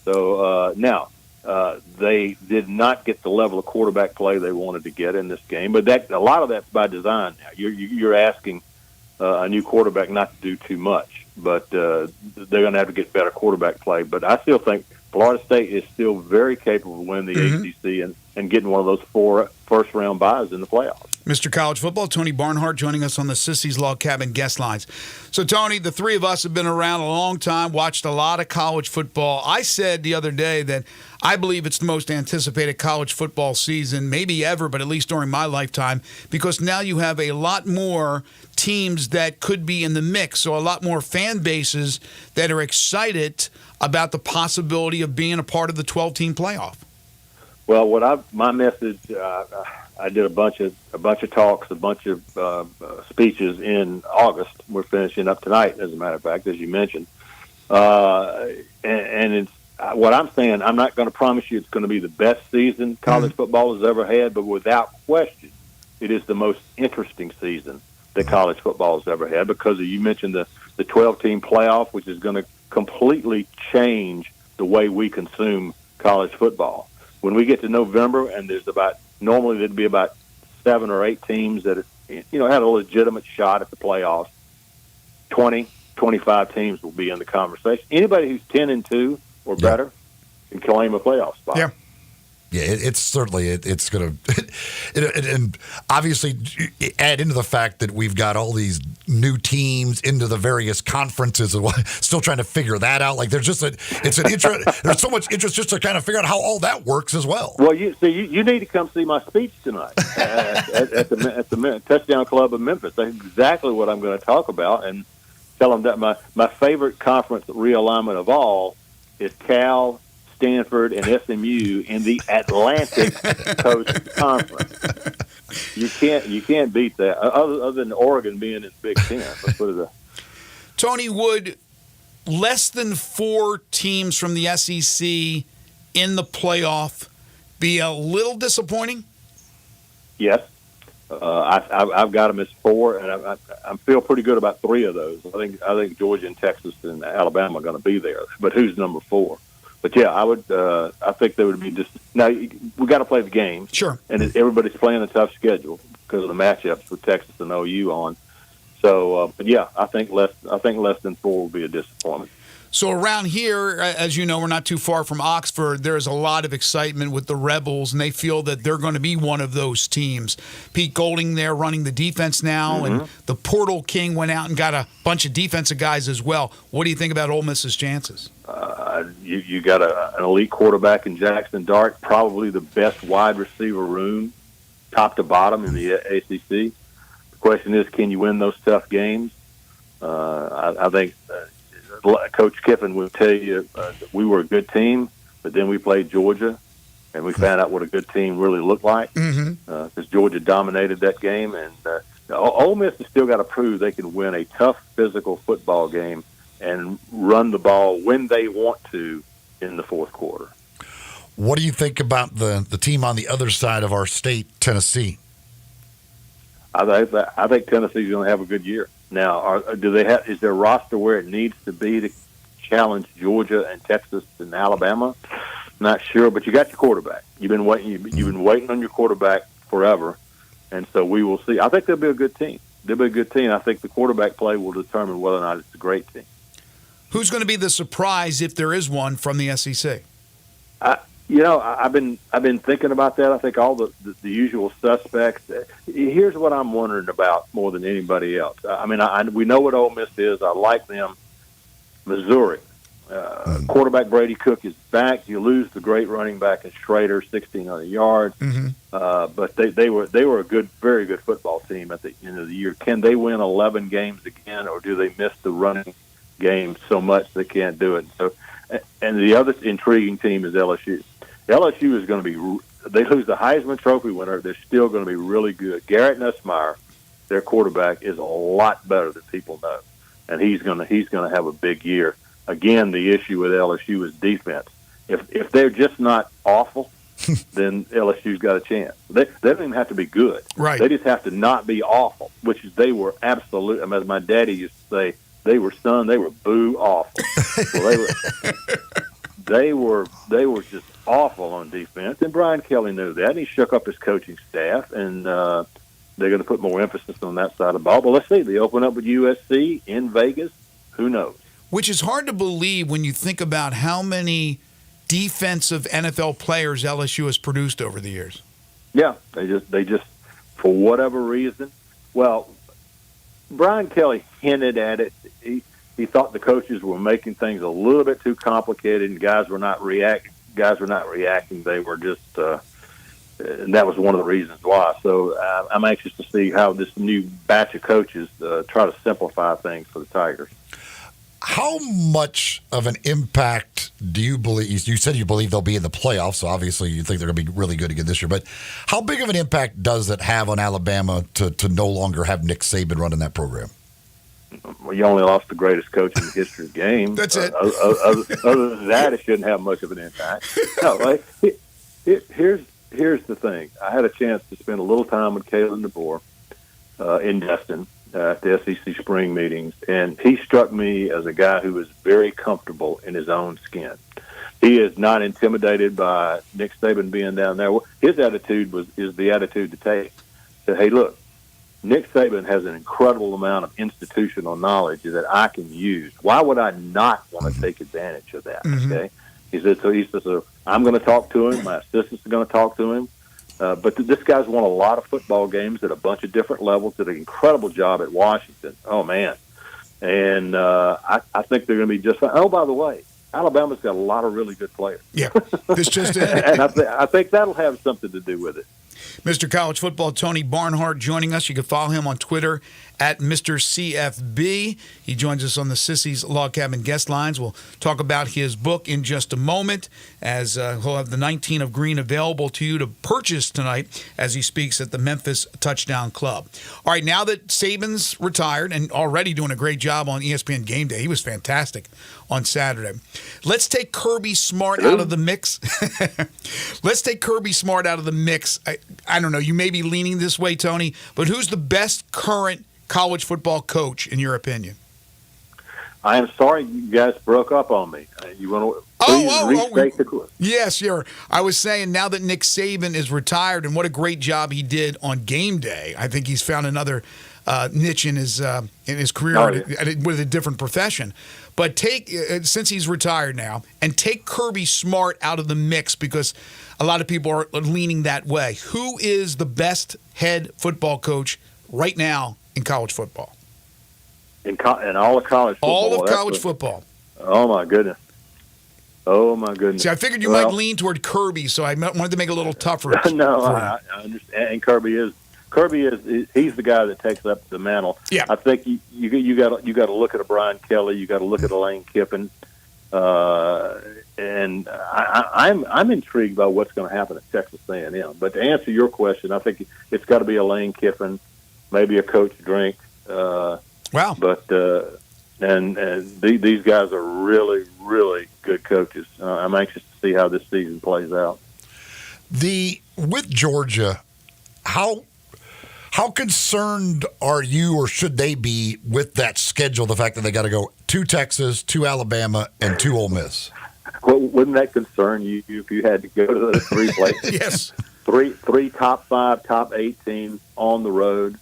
So now they did not get the level of quarterback play they wanted to get in this game, but a lot of that's by design. Now you're asking a new quarterback not to do too much, but they're going to have to get better quarterback play. But I still think Florida State is still very capable of winning the ACC and getting one of those 4 first-round buys in the playoffs. Mr. College Football, Tony Barnhart, joining us on the Sissy's Log Cabin guest lines. So, Tony, the three of us have been around a long time, watched a lot of college football. I said the other day that I believe it's the most anticipated college football season, maybe ever, but at least during my lifetime, because now you have a lot more teams that could be in the mix, so a lot more fan bases that are excited about the possibility of being a part of the 12-team playoff. Well, my message, I did a bunch of talks, a bunch of speeches in August. We're finishing up tonight, as a matter of fact, as you mentioned. And it's what I'm saying. I'm not going to promise you it's going to be the best season college football has ever had, but without question, it is the most interesting season that college football has ever had because you mentioned the 12-team playoff, which is going to completely change the way we consume college football. When we get to November, and normally there'd be about 7 or 8 teams that had a legitimate shot at the playoffs. 20, 25 teams will be in the conversation. Anybody who's 10-2 or better can claim a playoff spot. Yeah. Yeah, it's certainly it's going to, and obviously add into the fact that we've got all these new teams into the various conferences and still trying to figure that out. Like there's there's so much interest just to kind of figure out how all that works as well. Well, you need to come see my speech tonight at the Touchdown Club of Memphis. That's exactly what I'm going to talk about, and tell them that my favorite conference realignment of all is Cal, Stanford, and SMU in the Atlantic Coast Conference. You can't beat that. Other than Oregon being in Big Ten. Let's put it there. Tony, would less than 4 teams from the SEC in the playoff be a little disappointing? Yes, I've got them as 4, and I feel pretty good about 3 of those. I think Georgia and Texas and Alabama are going to be there. But who's number 4? But yeah, I think they would be just now. We got to play the game, sure, and everybody's playing a tough schedule because of the matchups with Texas and OU on. So, but yeah, I think less than 4 will be a disappointment. So around here, as you know, we're not too far from Oxford. There's a lot of excitement with the Rebels, and they feel that they're going to be one of those teams. Pete Golding there running the defense now, and the Portal King went out and got a bunch of defensive guys as well. What do you think about Ole Miss's chances? You got an elite quarterback in Jackson Dart, probably the best wide receiver room, top to bottom in the ACC. The question is, can you win those tough games? I think Coach Kiffin will tell you we were a good team, but then we played Georgia, and we found out what a good team really looked like because Georgia dominated that game. And Ole Miss has still got to prove they can win a tough physical football game and run the ball when they want to in the fourth quarter. What do you think about the team on the other side of our state, Tennessee? I think Tennessee's going to have a good year. Now, is their roster where it needs to be to challenge Georgia and Texas and Alabama? Not sure, but you got your quarterback. You've been waiting on your quarterback forever, and so we will see. I think they'll be a good team. They'll be a good team. I think the quarterback play will determine whether or not it's a great team. Who's going to be the surprise, if there is one, from the SEC? I've been thinking about that. I think all the usual suspects. Here's what I'm wondering about more than anybody else. We know what Ole Miss is. I like them. Missouri, quarterback Brady Cook is back. You lose the great running back in Schrader, 1,600 yards. But they were a very good football team at the end of the year. Can they win 11 games again, or do they miss the running game so much they can't do it? So, and the other intriguing team is LSU. LSU is going to be. They lose the Heisman Trophy winner. They're still going to be really good. Garrett Nussmeier, their quarterback, is a lot better than people know, and he's going to have a big year. Again, the issue with LSU is defense. If they're just not awful, then LSU's got a chance. They don't even have to be good. Right. They just have to not be awful, which is they were absolute. As my daddy used to say, they were boo awful. Well, they were just awful on defense, and Brian Kelly knew that, and he shook up his coaching staff, and they're going to put more emphasis on that side of the ball. But let's see, they open up with USC in Vegas. Who knows? Which is hard to believe when you think about how many defensive NFL players LSU has produced over the years. Yeah, they just for whatever reason. Well, Brian Kelly hinted at it. He thought the coaches were making things a little bit too complicated, and guys were not reacting. They were just, and that was one of the reasons why. So I'm anxious to see how this new batch of coaches try to simplify things for the Tigers. How much of an impact do you believe? You said you believe they'll be in the playoffs, so obviously you think they're going to be really good again this year. But how big of an impact does it have on Alabama to no longer have Nick Saban running that program? Well, you only lost the greatest coach in the history of the game. That's it. Other than that, it shouldn't have much of an impact. No, here's the thing. I had a chance to spend a little time with Kalen DeBoer in Destin at the SEC spring meetings, and he struck me as a guy who is very comfortable in his own skin. He is not intimidated by Nick Saban being down there. His attitude is the attitude to take. Said, hey, look, Nick Saban has an incredible amount of institutional knowledge that I can use. Why would I not want to take advantage of that? Okay, he said. So I'm going to talk to him. My assistants are going to talk to him. But this guy's won a lot of football games at a bunch of different levels. Did an incredible job at Washington. Oh man, and I think they're going to be just fine. Oh, by the way, Alabama's got a lot of really good players. Yeah, this just and I think that'll have something to do with it. Mr. College Football Tony Barnhart joining us. You can follow him on Twitter at Mr. CFB. He joins us on the Sissy's Log Cabin guest lines. We'll talk about his book in just a moment, as he'll have the 19 of Green available to you to purchase tonight as he speaks at the Memphis Touchdown Club. All right, now that Saban's retired and already doing a great job on ESPN Game Day, he was fantastic on Saturday. Let's take Kirby Smart out of the mix. Let's take Kirby Smart out of the mix. I don't know, you may be leaning this way, Tony, but who's the best current college football coach, in your opinion? I am sorry you guys broke up on me. You want to restate the question? Yes, I was saying now that Nick Saban is retired, and what a great job he did on game day. I think he's found another niche in his career with a different profession. But since he's retired now, and take Kirby Smart out of the mix because a lot of people are leaning that way. Who is the best head football coach right now in college football? In all of college football. All of college football. Oh, my goodness. See, I figured you might lean toward Kirby, so I wanted to make it a little tougher. No, I understand. And Kirby is he's the guy that takes up the mantle. Yeah. I think you got to look at a Brian Kelly. You got to look at a Lane Kiffin. And I'm intrigued by what's going to happen at Texas A&M. But to answer your question, I think it's got to be a Lane Kiffin, maybe a Coach Drink. Wow. But these guys are really, really good coaches. I'm anxious to see how this season plays out. With Georgia, how concerned are you, or should they be, with that schedule? The fact that they got to go to Texas, to Alabama, and to Ole Miss. Well, wouldn't that concern you if you had to go to those three places? Yes. Three top 5, top 8 teams on the road.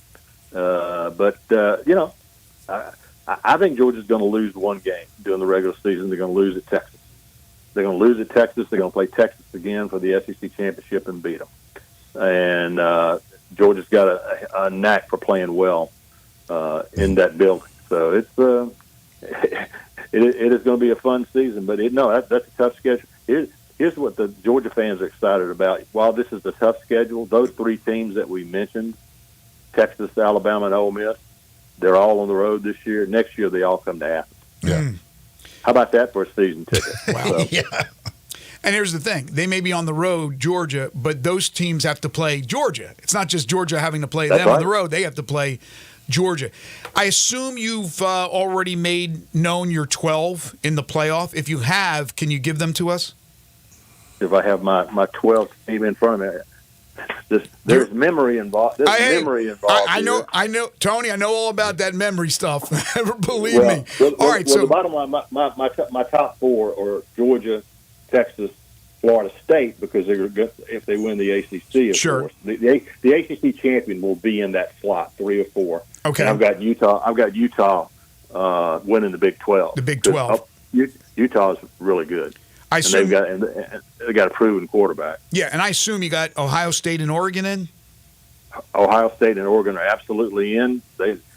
I think Georgia's going to lose one game during the regular season. They're going to lose at Texas. They're going to lose at Texas. They're going to play Texas again for the SEC championship and beat them. And Georgia's got a knack for playing well in that building. So it is going to be a fun season. But that's a tough schedule. Here's what the Georgia fans are excited about. While this is a tough schedule, those 3 teams that we mentioned, Texas, Alabama, and Ole Miss, they're all on the road this year. Next year, they all come to Athens. Yeah. How about that for a season ticket? Wow. So, Yeah. And here's the thing. They may be on the road, Georgia, but those teams have to play Georgia. It's not just Georgia having to play them on the road. They have to play Georgia. I assume you've already made known your 12 in the playoff. If you have, can you give them to us? If I have my 12 team in front of me, there's memory involved. I know, Tony. I know all about that memory stuff. Believe me. All right. So the bottom line, my top 4 are Georgia, Texas, Florida State, because they're good if they win the ACC. Of course, the ACC champion will be in that slot, 3 or 4. Okay. And I've got Utah winning the Big 12. The Big 12. Utah is really good. They've got a proven quarterback. Yeah, and I assume you got Ohio State and Oregon in? Ohio State and Oregon are absolutely in.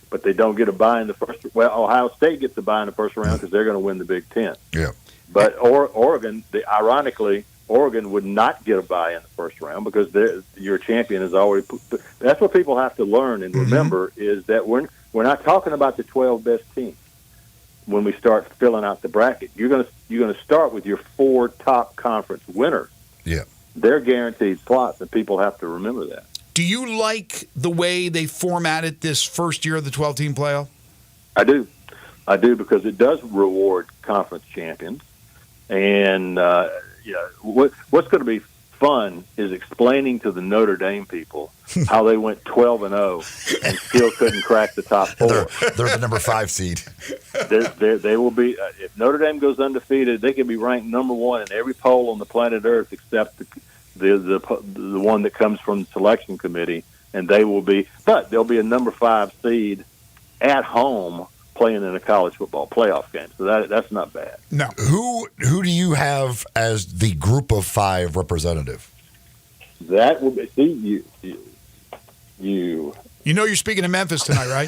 But they don't get a bye in the first. Well, Ohio State gets a bye in the first round because they're going to win the Big Ten. Yeah. But Oregon, ironically, Oregon would not get a bye in the first round because your champion is already. That's what people have to learn and remember is that we're not talking about the 12 best teams. When we start filling out the bracket, you're gonna start with your 4 top conference winners. Yeah, they're guaranteed slots, and people have to remember that. Do you like the way they formatted this first year of the 12-team playoff? I do because it does reward conference champions, and what's going to be fun is explaining to the Notre Dame people how they went 12-0 and still couldn't crack the top 4. They're the number 5 seed. They will be. If Notre Dame goes undefeated, they can be ranked number 1 in every poll on the planet Earth except the one that comes from the selection committee, and they will be. But they'll be a number 5 seed at home playing in a college football playoff game. So that's not bad. No. Who do you have as the group of 5 representative? That will be you. You know you're speaking to Memphis tonight, right?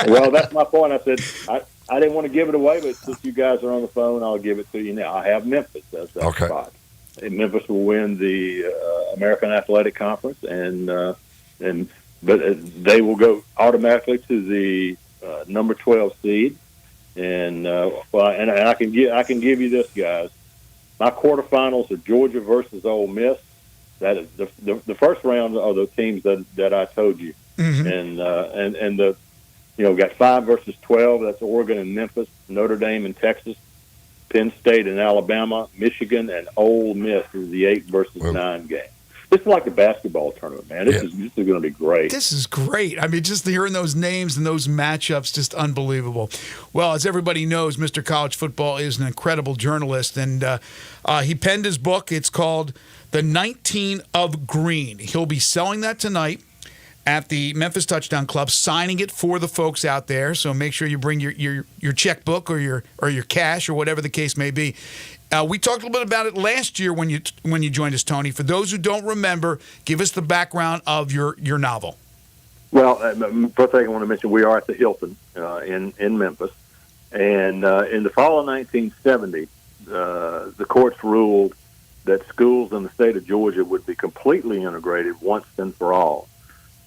Well, that's my point. I said I didn't want to give it away, but since you guys are on the phone, I'll give it to you now. I have Memphis as that spot. And Memphis will win the American Athletic Conference, but they will go automatically to the number 12 seed, and I can give you this, guys. My quarterfinals are Georgia versus Ole Miss. That is the first round are the teams that I told you, and got 5 versus 12. That's Oregon and Memphis, Notre Dame and Texas, Penn State and Alabama, Michigan and Ole Miss is the 8 versus 9 game. It's like a basketball tournament, man. This is going to be great. This is great. I mean, just hearing those names and those matchups, just unbelievable. Well, as everybody knows, Mr. College Football is an incredible journalist, and he penned his book. It's called The 19 of Green. He'll be selling that tonight at the Memphis Touchdown Club, signing it for the folks out there. So make sure you bring your checkbook or your cash or whatever the case may be. We talked a little bit about it last year when you joined us, Tony. For those who don't remember, give us the background of your novel. Well, first thing I want to mention, we are at the Hilton in Memphis, and in the fall of 1970, the courts ruled that schools in the state of Georgia would be completely integrated once and for all.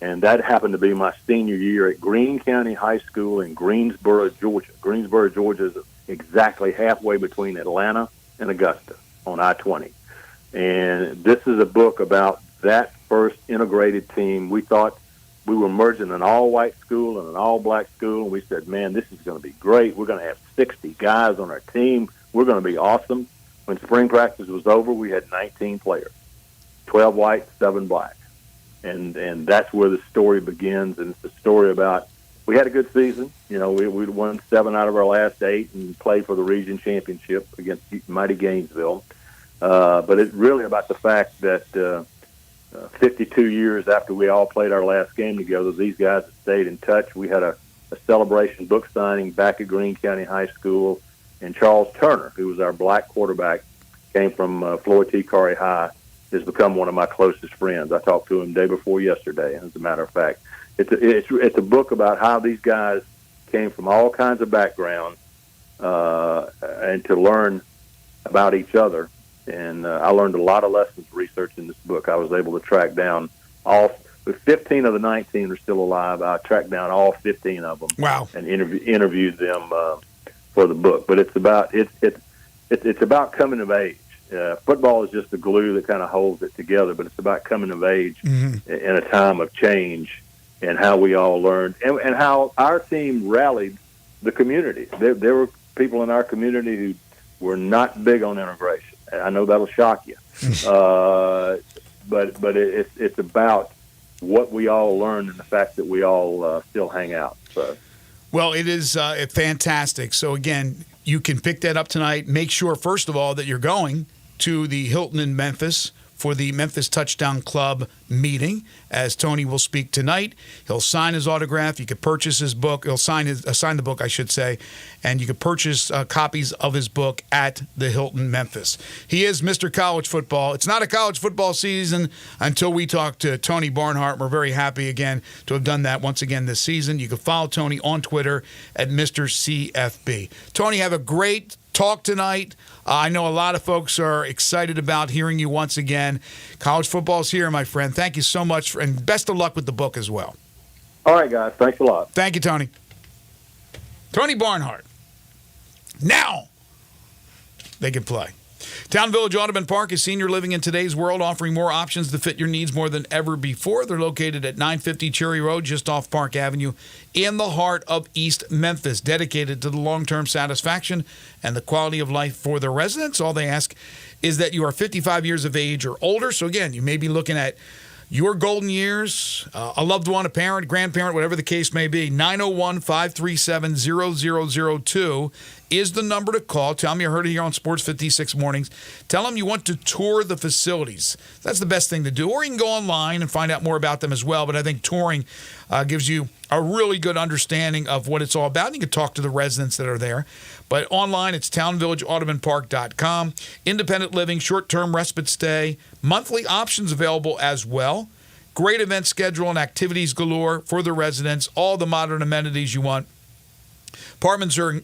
And that happened to be my senior year at Greene County High School in Greensboro, Georgia. Greensboro, Georgia is exactly halfway between Atlanta and Augusta on I-20. And this is a book about that first integrated team. We thought we were merging an all-white school and an all-black school, and we said, man, this is going to be great. We're going to have 60 guys on our team. We're going to be awesome. When spring practice was over, we had 19 players, 12 white, 7 black. And that's where the story begins, and it's a story about we had a good season. You know, we won 7 out of our last 8 and played for the region championship against mighty Gainesville. But it's really about the fact that 52 years after we all played our last game together, these guys have stayed in touch. We had a celebration book signing back at Greene County High School, and Charles Turner, who was our black quarterback, came from Floyd T. Corey High, has become one of my closest friends. I talked to him day before yesterday, as a matter of fact. It's a book about how these guys came from all kinds of backgrounds and to learn about each other. And I learned a lot of lessons researching this book. I was able to track down all 15 of the 19 are still alive. I tracked down all 15 of them. Wow! And interviewed them for the book. But it's about coming of age. Football is just the glue that kind of holds it together, but it's about coming of age in a time of change and how we all learned and how our team rallied the community. There were people in our community who were not big on integration. I know that'll shock you, but it's about what we all learned and the fact that we all still hang out. So. Well, it is fantastic. So, again, you can pick that up tonight. Make sure, first of all, that you're going to the Hilton in Memphis for the Memphis Touchdown Club meeting, as Tony will speak tonight. He'll sign his autograph. You can purchase his book. He'll sign the book, I should say, and you can purchase copies of his book at the Hilton Memphis. He is Mr. College Football. It's not a college football season until we talk to Tony Barnhart. We're very happy again to have done that once again this season. You can follow Tony on Twitter at Mr. CFB. Tony, have a great talk tonight. I know a lot of folks are excited about hearing you once again. College football's here, my friend. Thank you so much, and best of luck with the book as well. All right, guys. Thanks a lot. Thank you, Tony. Tony Barnhart. Now they can play. Town Village Audubon Park is senior living in today's world, offering more options to fit your needs more than ever before. They're located at 950 Cherry Road, just off Park Avenue, in the heart of East Memphis, dedicated to the long-term satisfaction and the quality of life for their residents. All they ask is that you are 55 years of age or older. So again, you may be looking at your golden years, a loved one, a parent, grandparent, whatever the case may be. 901-537-0002 is the number to call. Tell them you heard it here on Sports 56 Mornings. Tell them you want to tour the facilities. That's the best thing to do. Or you can go online and find out more about them as well. But I think touring gives you a really good understanding of what it's all about. You can talk to the residents that are there. But online, it's townvillageaudubonpark.com. Independent living, short-term respite stay, monthly options available as well. Great event schedule and activities galore for the residents. All the modern amenities you want. Apartments are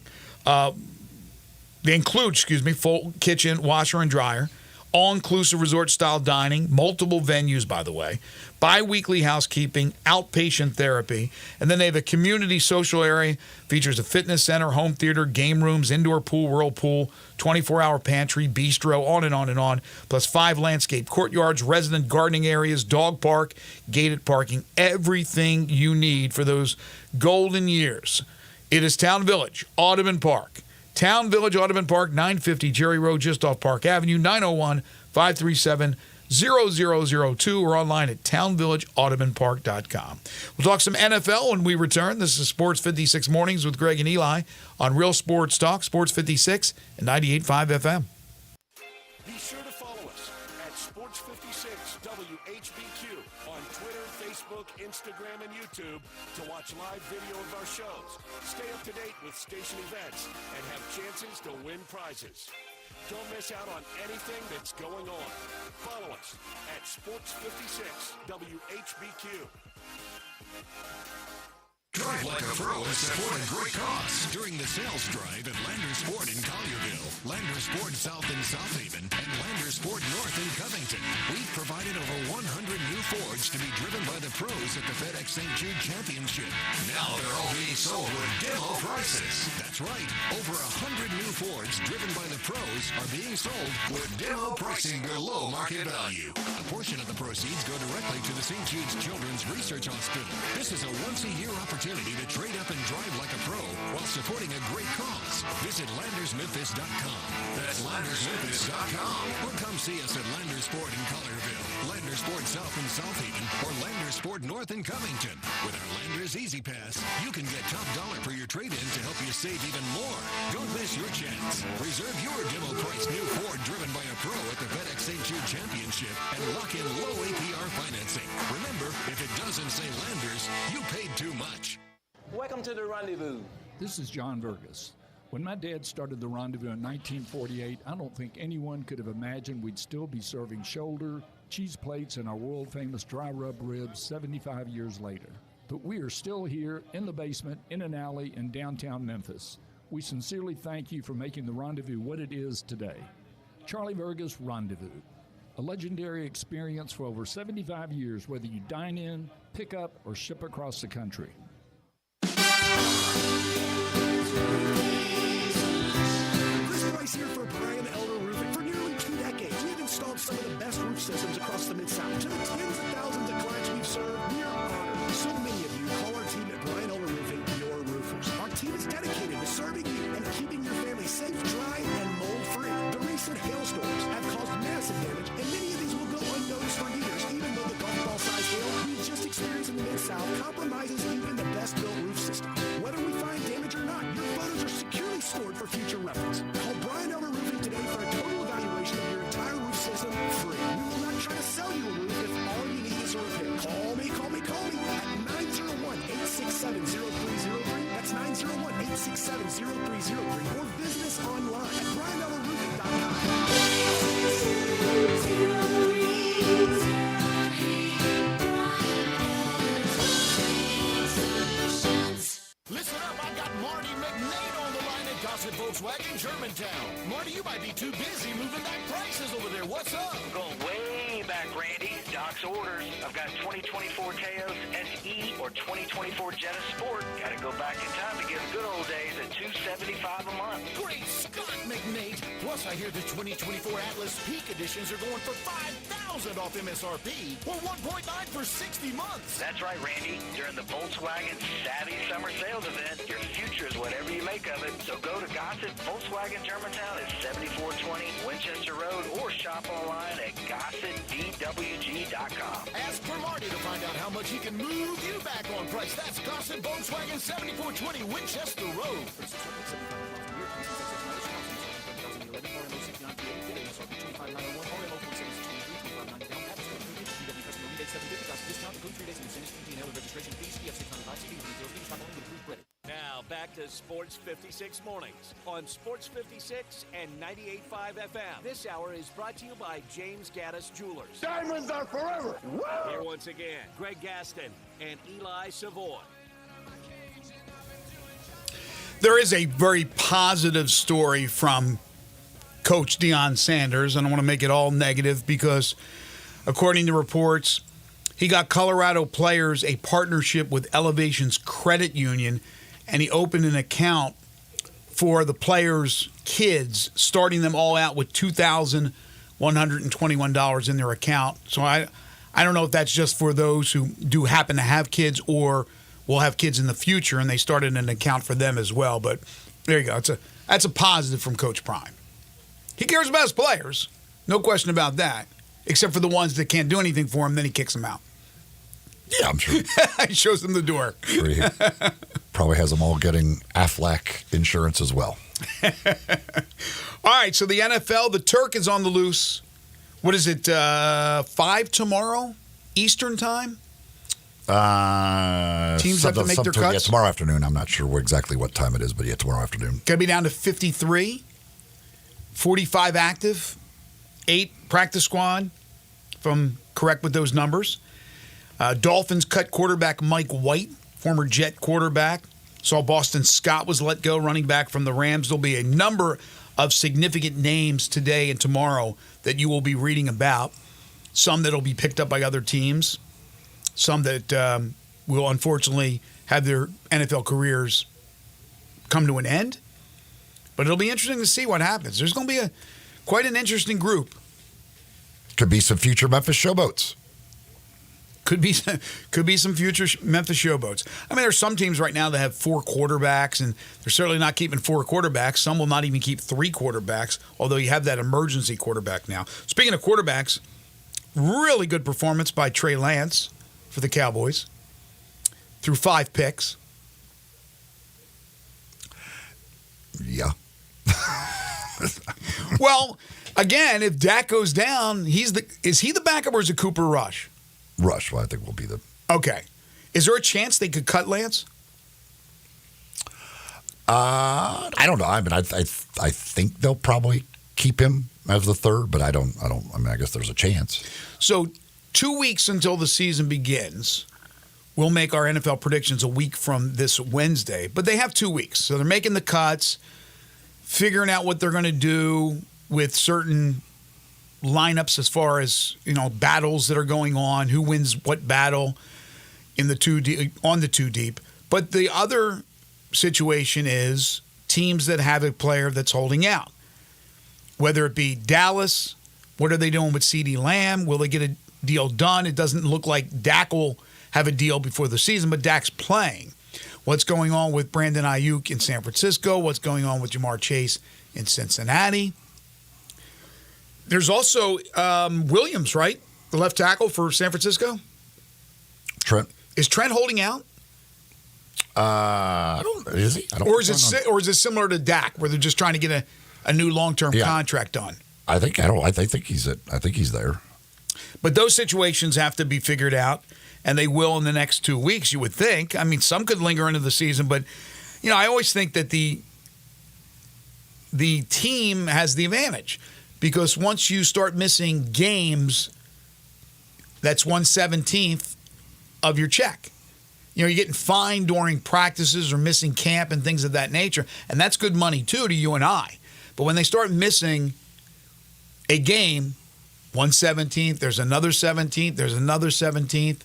they include, full kitchen, washer and dryer, all-inclusive resort-style dining, multiple venues, by the way, bi-weekly housekeeping, outpatient therapy, and then they have a community social area, features a fitness center, home theater, game rooms, indoor pool, whirlpool, 24-hour pantry, bistro, on and on and on, plus 5 landscape courtyards, resident gardening areas, dog park, gated parking, everything you need for those golden years. It is Town Village, Audubon Park. Town Village, Audubon Park, 950 Cherry Road, just off Park Avenue, 901-537-0002. 0002 or online at townvillageaudubonpark.com. We'll talk some NFL when we return. This is Sports 56 Mornings with Greg and Eli on Real Sports Talk, Sports 56 and 98.5 FM. Be sure to follow us at Sports 56 WHBQ on Twitter, Facebook, Instagram, and YouTube to watch live video of our shows. Stay up to date with station events and have chances to win prizes. Don't miss out on anything that's going on. Follow us at Sports 56 WHBQ. Drive like a pro and support a great cause during the sales drive at Landers Ford in Collierville, Landers Ford South in South Haven, and Landers Ford North in Covington. We've provided over 100 new Fords to be driven by the pros at the FedEx St. Jude Championship. Now they're all being sold with demo prices. That's right. Over 100 new Fords driven by the pros are being sold with demo pricing below market value. A portion of the proceeds go directly to the St. Jude's Children's Research Hospital. This is a once-a-year opportunity to trade up and drive like a pro while supporting a great cause. Visit LandersMemphis.com. That's LandersMemphis.com. Or come see us at Landers Ford in Collierville, Landers Ford South in South Haven, or Landers Ford North in Covington. With our Landers Easy Pass, you can get top dollar for your trade-in to help you save even more. Don't miss your chance. Reserve your demo price new Ford driven by a pro at the FedEx St. Jude Championship and lock in low APR financing. Remember, if it doesn't say Landers, you paid too much. Welcome to the Rendezvous. This is John Vergas. When my dad started the Rendezvous in 1948, I don't think anyone could have imagined we'd still be serving shoulder, cheese plates, and our world-famous dry rub ribs 75 years later. But we are still here in the basement, in an alley in downtown Memphis. We sincerely thank you for making the Rendezvous what it is today. Charlie Vergas Rendezvous. A legendary experience for over 75 years, whether you dine in, pick up, or ship across the country. Chris Price here for Brian Elder Roofing. For nearly 2 decades, we've installed some of the best roof systems across the Mid-South. To the tens of thousands of clients we've served, we are honored. So many of you call our team at Brian Elder Roofing your roofers. Our team is dedicated to serving you and keeping your family safe, dry, and mold-free. The recent hailstorms have caused massive damage, and many of these will go unnoticed for years, even though the golf ball-sized hail we just experienced in the Mid-South compromises even the best-built roof system. Whether we find damage or not, your photos are securely stored for future reference. Call Brian Elder Roofing today for a total evaluation of your entire roof system free. We will not try to sell you a roof if all you need is a repair. Call me at 901-867-0303. That's 901-867-0303. Or visit us online at BrianElderRoofing.com. Listen up, I've got Marty McNade on the line at Gossett Volkswagen, Germantown. Marty, you might be too busy moving back prices over there. What's up? I'm going way back, Randy. Doc's orders. I've got 2024 Teos SE or 2024 Jetta Sport. Got to go back in time to get the good old days at $275 a month. Great Scott, McNade. Plus, I hear the 2024 Atlas Peak Editions are going for $5,000 off MSRP or $1.9 for 60 months. That's right, Randy. During the Volkswagen Savvy Summer Sales event, your future is whatever you make of it. So go to Gossett Volkswagen Germantown at 7420 Winchester Road or shop online at GossettVWG.com. Ask for Marty to find out how much he can move you back on price. That's Gossett Volkswagen 7420 Winchester Road. Now back to Sports 56 Mornings on Sports 56 and 98.5 FM. This hour is brought to you by James Gaddis Jewelers. Diamonds are forever. Woo! Here once again, Greg Gaston and Eli Savoy. There is a very positive story from Coach Deion Sanders. I don't want to make it all negative because, according to reports, he got Colorado players a partnership with Elevation's credit union, and he opened an account for the players' kids, starting them all out with $2,121 in their account. So I don't know if that's just for those who do happen to have kids or will have kids in the future, and they started an account for them as well. But there you go. That's a positive from Coach Prime. He cares about his players. No question about that. except for the ones that can't do anything for him. Then he kicks them out. Yeah, I'm sure. He shows them the door. Sure he probably has them all getting Aflac insurance as well. All right, so the NFL, the Turk is on the loose. What is it, 5 tomorrow, Eastern time? Teams have to make their cuts? Yeah, tomorrow afternoon. I'm not sure exactly what time it is, but yeah, tomorrow afternoon. Going to be down to 53, 45 active, 8 practice squad, if I'm correct with those numbers. Dolphins cut quarterback Mike White, former Jet quarterback. Saw Boston Scott was let go, running back from the Rams. There'll be a number of significant names today and tomorrow that you will be reading about. Some that will be picked up by other teams. Some that will unfortunately have their NFL careers come to an end. But it'll be interesting to see what happens. There's going to be quite an interesting group. Could be some future Memphis showboats. Could be some future Memphis showboats. I mean, there's some teams right now that have 4 quarterbacks, and they're certainly not keeping 4 quarterbacks. Some will not even keep 3 quarterbacks, although you have that emergency quarterback now. Speaking of quarterbacks, really good performance by Trey Lance for the Cowboys through 5 picks. Yeah. Well, again, if Dak goes down, is he the backup or is it Cooper Rush? Rush, well, I think will be the... Okay. Is there a chance they could cut Lance? I don't know. I mean, I think they'll probably keep him as the third, but I mean, I guess there's a chance. So 2 weeks until the season begins. We'll make our NFL predictions a week from this Wednesday, but they have 2 weeks. So they're making the cuts, figuring out what they're going to do with certain lineups as far as, battles that are going on, who wins what battle in the on the 2 deep. But the other situation is teams that have a player that's holding out. Whether it be Dallas, what are they doing with CeeDee Lamb? Will they get a deal done? It doesn't look like Dak will have a deal before the season, but Dak's playing. What's going on with Brandon Ayuk in San Francisco? What's going on with Jamar Chase in Cincinnati? There's also Williams, right? The left tackle for San Francisco. Trent. Is Trent holding out? I don't. Is he? I don't. Or is it similar to Dak, where they're just trying to get a new long-term contract done? I think he's there. But those situations have to be figured out, and they will in the next 2 weeks. You would think. I mean, some could linger into the season, but I always think that the team has the advantage. Because once you start missing games, that's 1/17 of your check. You're getting fined during practices or missing camp and things of that nature. And that's good money, too, to you and I. But when they start missing a game, 1/17, there's another 17th, there's another 17th,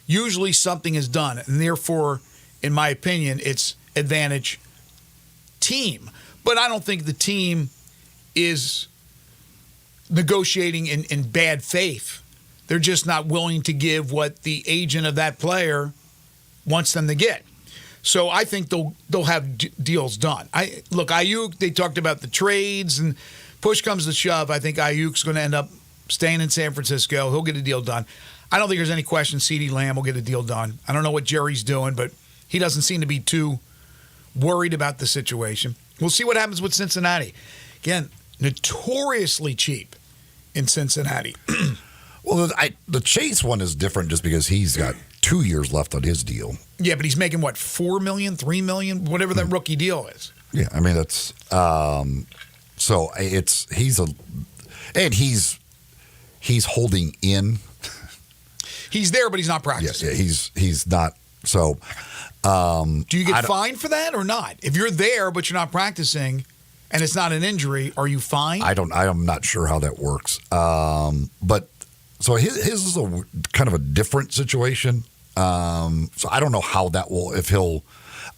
usually something is done. And therefore, in my opinion, it's advantage team. But I don't think the team is negotiating in bad faith. They're just not willing to give what the agent of that player wants them to get. So I think they'll have deals done. Look, Ayuk, they talked about the trades, and push comes to shove. I think Ayuk's going to end up staying in San Francisco. He'll get a deal done. I don't think there's any question CeeDee Lamb will get a deal done. I don't know what Jerry's doing, but he doesn't seem to be too worried about the situation. We'll see what happens with Cincinnati. Again, notoriously cheap in Cincinnati. Well, the Chase one is different just because he's got 2 years left on his deal. Yeah, but he's making, what, $4 million, $3 million, whatever that rookie deal is. Yeah, I mean, that's so he's holding in. He's there, but he's not practicing. Yes, he's not. So, do you get fined for that or not? If you're there but you're not practicing, and it's not an injury, are you fined? I'm not sure how that works. But so his is a kind of a different situation. So I don't know how that will.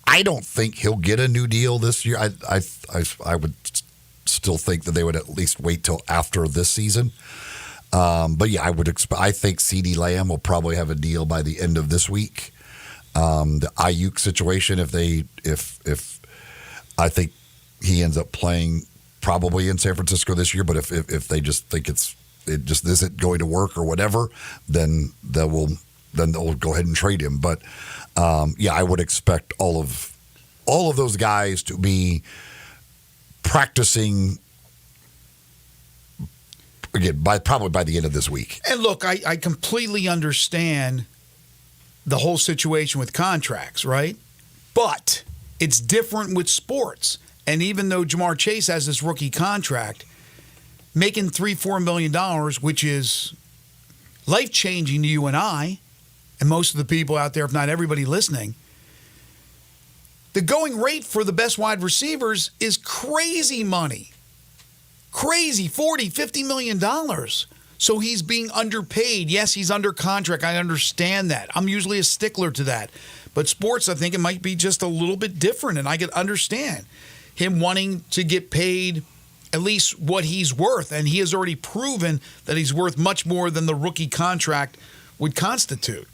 I don't think he'll get a new deal this year. I would still think that they would at least wait till after this season. But yeah, I think CeeDee Lamb will probably have a deal by the end of this week. The Ayuk situation, if I think he ends up playing probably in San Francisco this year, but if they just think it's it just isn't going to work or whatever, then they'll go ahead and trade him. But I would expect all of those guys to be practicing again probably by the end of this week. And look, I completely understand the whole situation with contracts, right? But it's different with sports. And even though Jamar Chase has this rookie contract, making $3-4 million, which is life-changing to you and I, and most of the people out there, if not everybody listening, the going rate for the best wide receivers is crazy money. Crazy, $40-50 million. So he's being underpaid. Yes, he's under contract. I understand that. I'm usually a stickler to that. But sports, I think it might be just a little bit different, and I could understand him wanting to get paid at least what he's worth, and he has already proven that he's worth much more than the rookie contract would constitute.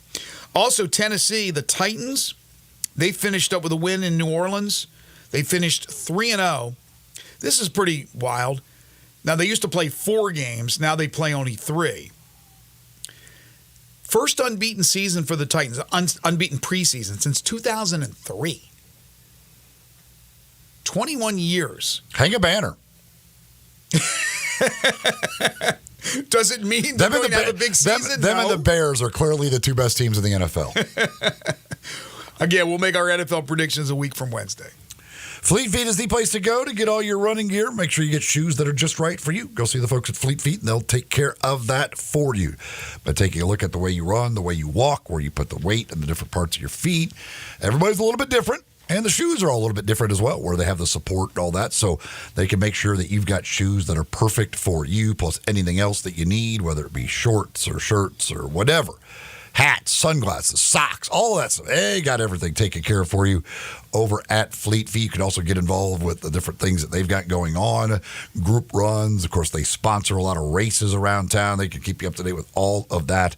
Also, Tennessee, the Titans, they finished up with a win in New Orleans. They finished 3-0. This is pretty wild. Now, they used to play 4 games. Now they play only 3. First unbeaten season for the Titans, unbeaten preseason since 2003. 21 years. Hang a banner. Does it mean they're going to have a big season? Them and the Bears are clearly the 2 best teams in the NFL. Again, we'll make our NFL predictions a week from Wednesday. Fleet Feet is the place to go to get all your running gear. Make sure you get shoes that are just right for you. Go see the folks at Fleet Feet, and they'll take care of that for you. By taking a look at the way you run, the way you walk, where you put the weight and the different parts of your feet. Everybody's a little bit different, and the shoes are all a little bit different as well, where they have the support and all that, so they can make sure that you've got shoes that are perfect for you, plus anything else that you need, whether it be shorts or shirts or whatever. Hats, sunglasses, socks, all of that stuff. They got everything taken care of for you over at Fleet Feet. You can also get involved with the different things that they've got going on, group runs. Of course, they sponsor a lot of races around town. They can keep you up to date with all of that.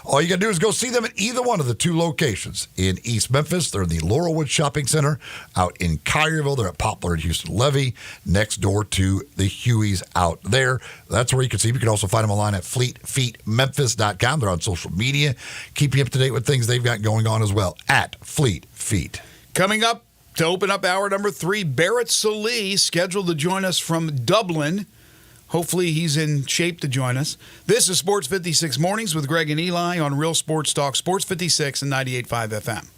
All you got to do is go see them at either one of the 2 locations. In East Memphis, they're in the Laurelwood Shopping Center. Out in Collierville, they're at Poplar and Houston Levy, next door to the Hueys out there. That's where you can see them. You can also find them online at fleetfeetmemphis.com. They're on social media. Keep you up to date with things they've got going on as well at Fleet Feet. Coming up to open up hour number 3, Barrett Salee scheduled to join us from Dublin. Hopefully he's in shape to join us. This is Sports 56 Mornings with Greg and Eli on Real Sports Talk, Sports 56 and 98.5 FM.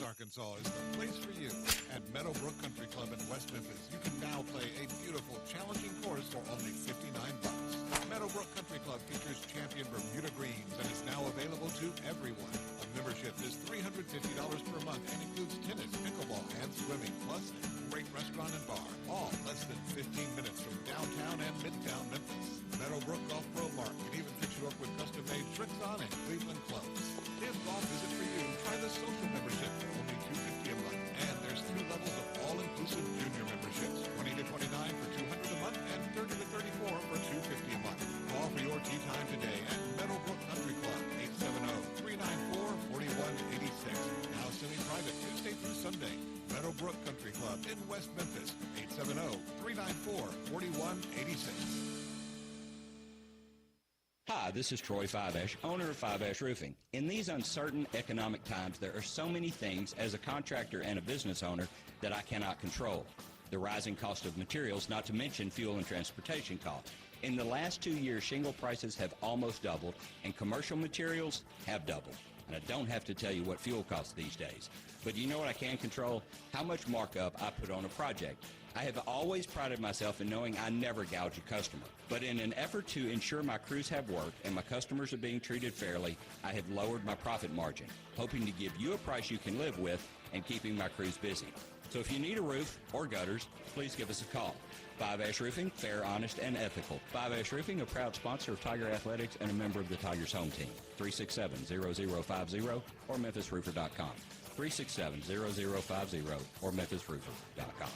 Arkansas is the place for you. At Meadowbrook Country Club in West Memphis, you can now play a beautiful, challenging course for only $59. Meadowbrook Country Club features champion Bermuda greens and is now available to everyone. A membership is $350 per month and includes tennis, pickleball, and swimming, plus a great restaurant and bar, all less than 15 minutes from downtown and midtown Memphis. Meadowbrook Golf Pro Mark can even fix you up with custom-made tricks on and Cleveland clubs. If golf isn't for you, try the social membership for only $250 a month. And there's 2 levels of all-inclusive junior memberships, $20 to $29 for $200 a month and $30 to $34 for $250 a month. Call for your tee time today at Meadowbrook Country Club, 870-394-4186. Now semi-private Tuesday through Sunday. Meadowbrook Country Club in West Memphis, 870-394-4186. Hi, this is Troy Fiveash, owner of Fiveash Roofing. In these uncertain economic times, there are so many things as a contractor and a business owner that I cannot control. The rising cost of materials, not to mention fuel and transportation costs. In the last 2 years, shingle prices have almost doubled, and commercial materials have doubled. And I don't have to tell you what fuel costs these days. But you know what I can control? How much markup I put on a project. I have always prided myself in knowing I never gouge a customer. But in an effort to ensure my crews have work and my customers are being treated fairly, I have lowered my profit margin, hoping to give you a price you can live with and keeping my crews busy. So if you need a roof or gutters, please give us a call. Fiveash Roofing, fair, honest, and ethical. Fiveash Roofing, a proud sponsor of Tiger Athletics and a member of the Tigers home team. 367-0050 or memphisroofer.com. 367-0050 or memphisroofer.com.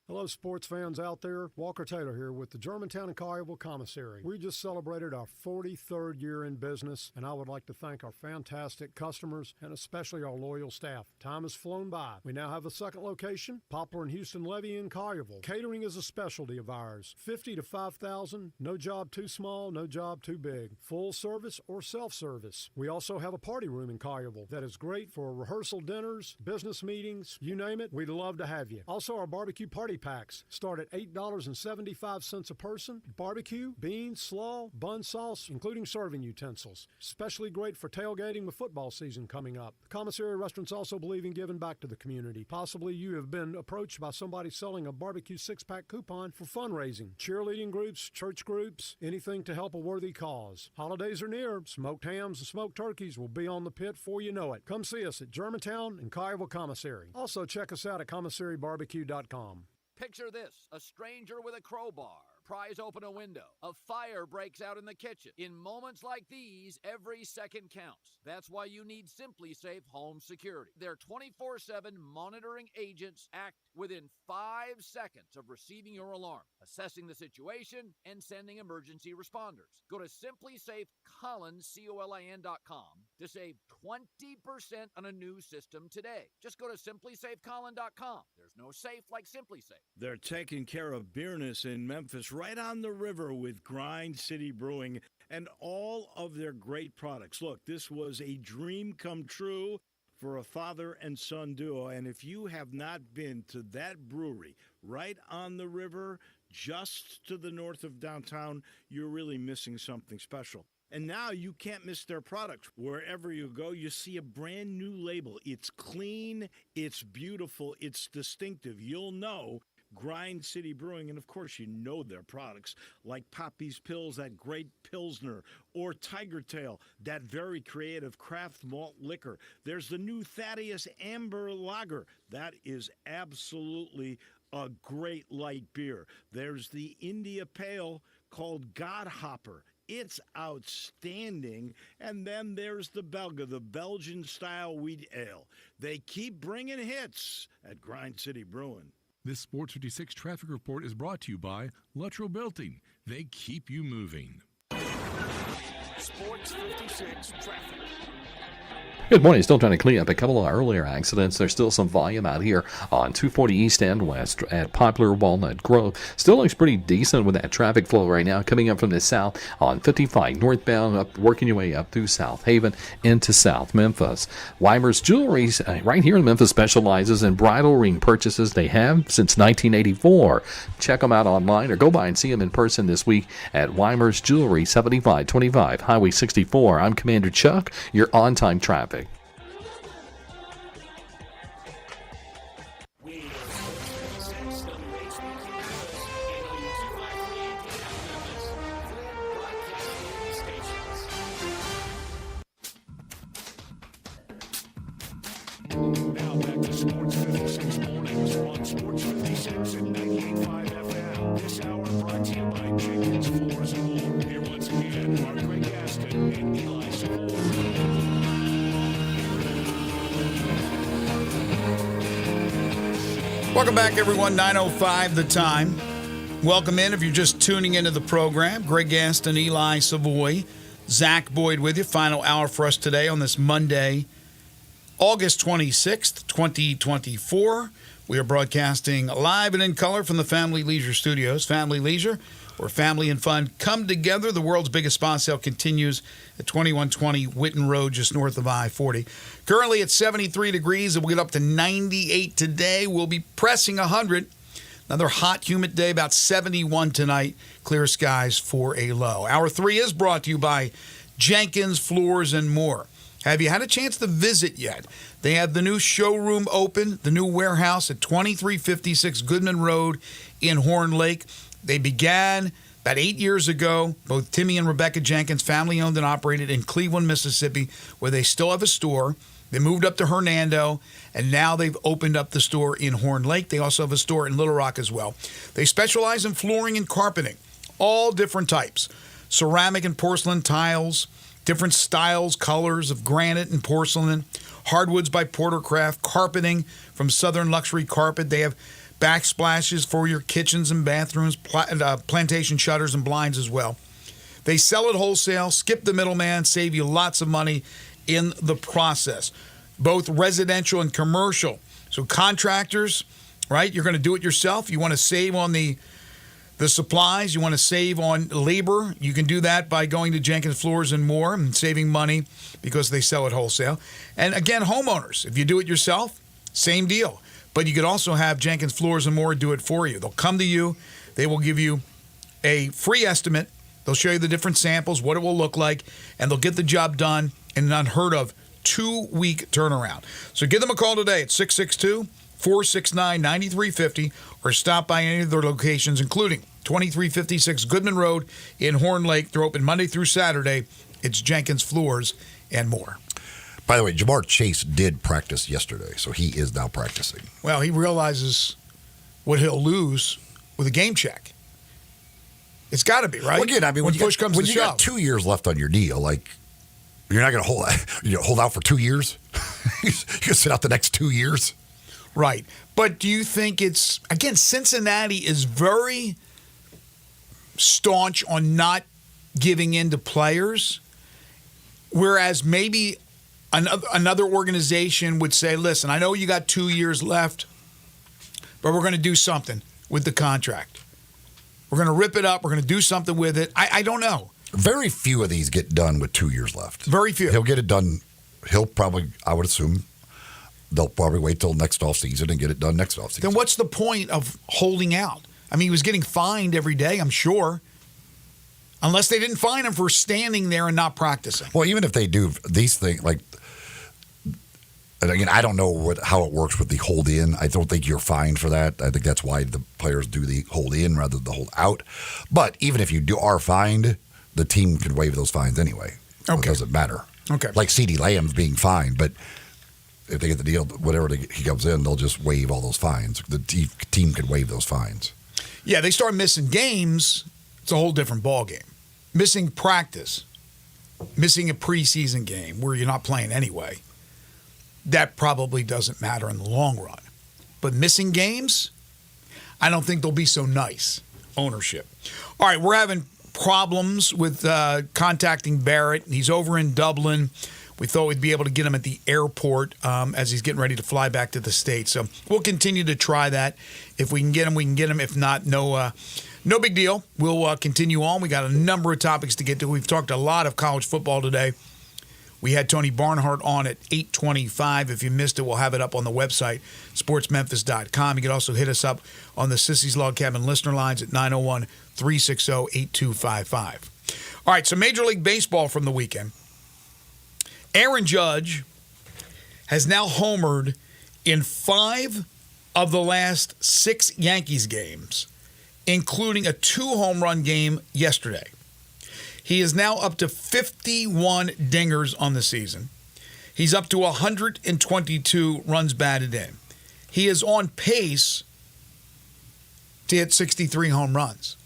Hello, sports fans out there. Walker Taylor here with the Germantown and Collierville Commissary. We just celebrated our 43rd year in business, and I would like to thank our fantastic customers and especially our loyal staff. Time has flown by. We now have a second location, Poplar and Houston Levy in Collierville. Catering is a specialty of ours. 50 to 5,000, no job too small, no job too big. Full service or self-service. We also have a party room in Collierville that is great for rehearsal dinners, business meetings, you name it, we'd love to have you. Also, our barbecue party packs start at $8.75 a person. Barbecue, beans, slaw, bun sauce, including serving utensils. Especially great for tailgating with football season coming up. The commissary restaurants also believe in giving back to the community. Possibly you have been approached by somebody selling a barbecue 6-pack coupon for fundraising. Cheerleading groups, church groups, anything to help a worthy cause. Holidays are near. Smoked hams and smoked turkeys will be on the pit before you know it. Come see us at Germantown and Collierville Commissary. Also check us out at commissarybarbecue.com. Picture this, a stranger with a crowbar. Pries open a window. A fire breaks out in the kitchen. In moments like these, every second counts. That's why you need SimpliSafe Home Security. Their 24/7 monitoring agents act within 5 seconds of receiving your alarm, assessing the situation, and sending emergency responders. Go to SimpliSafeCollins.com to save 20% on a new system today. Just go to SimpliSafeCollins.com. There's no safe like SimpliSafe. They're taking care of beerness in Memphis, right on the river with Grind City Brewing and all of their great products. Look, this was a dream come true for a father and son duo. And if you have not been to that brewery right on the river, just to the north of downtown, you're really missing something special. And now you can't miss their products. Wherever you go, you see a brand new label. It's clean, it's beautiful, it's distinctive. You'll know Grind City Brewing, and of course you know their products like Poppy's Pills, that great Pilsner, or Tiger Tail, that very creative craft malt liquor. There's the new Thaddeus Amber Lager. That is absolutely a great light beer. There's the India Pale called Godhopper. It's outstanding. And then there's the Belga, the Belgian-style wheat ale. They keep bringing hits at Grind City Brewing. This Sports 56 traffic report is brought to you by Luttrell Belting. They keep you moving. Sports 56 traffic. Good morning. Still trying to clean up a couple of earlier accidents. There's still some volume out here on 240 East and West at Poplar Walnut Grove. Still looks pretty decent with that traffic flow right now coming up from the south on 55 northbound, up working your way up through South Haven into South Memphis. Weimer's Jewelry right here in Memphis specializes in bridal ring purchases. They have since 1984. Check them out online or go by and see them in person this week at Weimer's Jewelry, 7525 Highway 64. I'm Commander Chuck. Your on-time traffic. Now back to Sports 56 mornings on Sports 56 and 98.5 FM. This hour brought to you by Jenkins Floors and More. Here once again are Greg Gaston and Eli Savoy. Welcome back, everyone. 9:05 the time. Welcome in if you're just tuning into the program. Greg Gaston, Eli Savoy, Zach Boyd with you. Final hour for us today on this Monday, August 26th, 2024. We are broadcasting live and in color from the Family Leisure Studios. Family Leisure, where family and fun come together. The world's biggest spa sale continues at 2120 Whitten Road, just north of I-40. Currently at 73 degrees, and we'll get up to 98 today. We'll be pressing 100. Another hot, humid day, about 71 tonight. Clear skies for a low. Hour 3 is brought to you by Jenkins Floors and More. Have you had a chance to visit yet? They have the new showroom open, the new warehouse at 2356 Goodman Road in Horn Lake. They began about 8 years ago. Both Timmy and Rebecca Jenkins, family owned and operated in Cleveland, Mississippi, where they still have a store. They moved up to Hernando, and now they've opened up the store in Horn Lake. They also have a store in Little Rock as well. They specialize in flooring and carpeting, all different types. ceramic and porcelain tiles, different styles, colors of granite and porcelain, hardwoods by Portercraft, carpeting from Southern Luxury Carpet. They have backsplashes for your kitchens and bathrooms, plantation shutters and blinds as well. They sell it wholesale, skip the middleman, save you lots of money in the process, both residential and commercial. So contractors, right, you're going to do it yourself. You want to save on the supplies. You want to save on labor. You can do that by going to Jenkins Floors and More and saving money because they sell it wholesale. And again, homeowners, if you do it yourself, same deal. But you could also have Jenkins Floors and More do it for you. They'll come to you. They will give you a free estimate. They'll show you the different samples, what it will look like, and they'll get the job done in an unheard of 2-week turnaround. So give them a call today at 662-469-9350 or stop by any of their locations, including 2356 Goodman Road in Horn Lake. They're open Monday through Saturday. It's Jenkins Floors and More. By the way, Jamar Chase did practice yesterday, so he is now practicing. Well, he realizes what he'll lose with a game check. It's got to be, right? Well, again, I mean, when push comes to shove. When you got 2 years left on your deal, like, you're not going to hold out for 2 years? You can sit out the next 2 years? Right. But do you think it's, again, Cincinnati is very staunch on not giving in to players, whereas maybe another organization would say, listen, I know you got 2 years left, but we're going to do something with the contract. We're going to rip it up. We're going to do something with it. I don't know. Very few of these get done with 2 years left. Very few. He'll get it done. He'll probably, I would assume, they'll probably wait till next offseason and get it done next offseason. Then what's the point of holding out? I mean, he was getting fined every day, I'm sure. Unless they didn't fine him for standing there and not practicing. Well, even if they do these things, like, and again, I don't know how it works with the hold in. I don't think you're fined for that. I think that's why the players do the hold in rather than the hold out. But even if you are fined, the team can waive those fines anyway. Okay. It doesn't matter. Okay. Like CeeDee Lamb's being fined, but if they get the deal, whatever he comes in, they'll just waive all those fines. The team can waive those fines. Yeah, they start missing games, it's a whole different ballgame. Missing practice, missing a preseason game where you're not playing anyway, that probably doesn't matter in the long run. But missing games, I don't think they'll be so nice. Ownership. All right, we're having problems with contacting Barrett. He's over in Dublin. We thought we'd be able to get him at the airport as he's getting ready to fly back to the States. So we'll continue to try that. If we can get him, we can get him. If not, no big deal. We'll continue on. We got a number of topics to get to. We've talked a lot of college football today. We had Tony Barnhart on at 8:25. If you missed it, we'll have it up on the website, sportsmemphis.com. You can also hit us up on the Sissy's Log Cabin listener lines at 901-360-8255. All right, so Major League Baseball from the weekend. Aaron Judge has now homered in 5 of the last 6 Yankees games, including a 2-home run game yesterday. He is now up to 51 dingers on the season. He's up to 122 runs batted in. He is on pace to hit 63 home runs,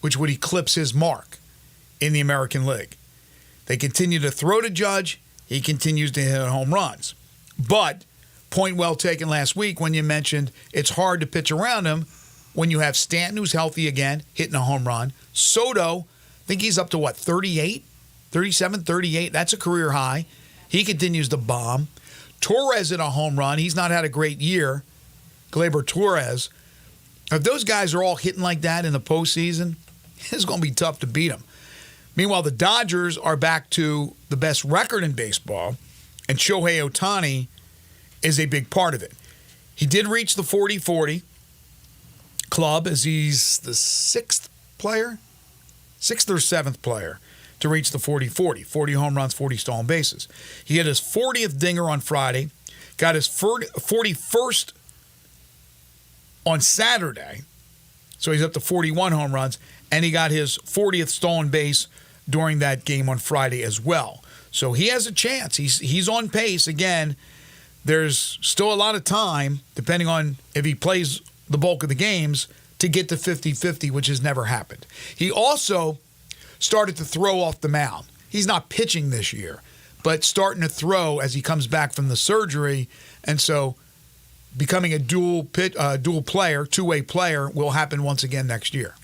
which would eclipse his mark in the American League. They continue to throw to Judge. He continues to hit home runs. But, point well taken last week when you mentioned it's hard to pitch around him when you have Stanton, who's healthy again, hitting a home run. Soto, I think he's up to, 38? 37, 38. That's a career high. He continues to bomb. Torres in a home run. He's not had a great year. Gleyber Torres. If those guys are all hitting like that in the postseason, it's going to be tough to beat them. Meanwhile, the Dodgers are back to the best record in baseball, and Shohei Ohtani is a big part of it. He did reach the 40-40 club as he's the 6th or 7th player to reach the 40-40, 40 home runs, 40 stolen bases. He had his 40th dinger on Friday, got his 41st on Saturday, so he's up to 41 home runs, and he got his 40th stolen base during that game on Friday as well. So he has a chance. He's on pace. Again, there's still a lot of time, depending on if he plays the bulk of the games, to get to 50-50, which has never happened. He also started to throw off the mound. He's not pitching this year, but starting to throw as he comes back from the surgery. And so becoming a dual player, two-way player will happen once again next year.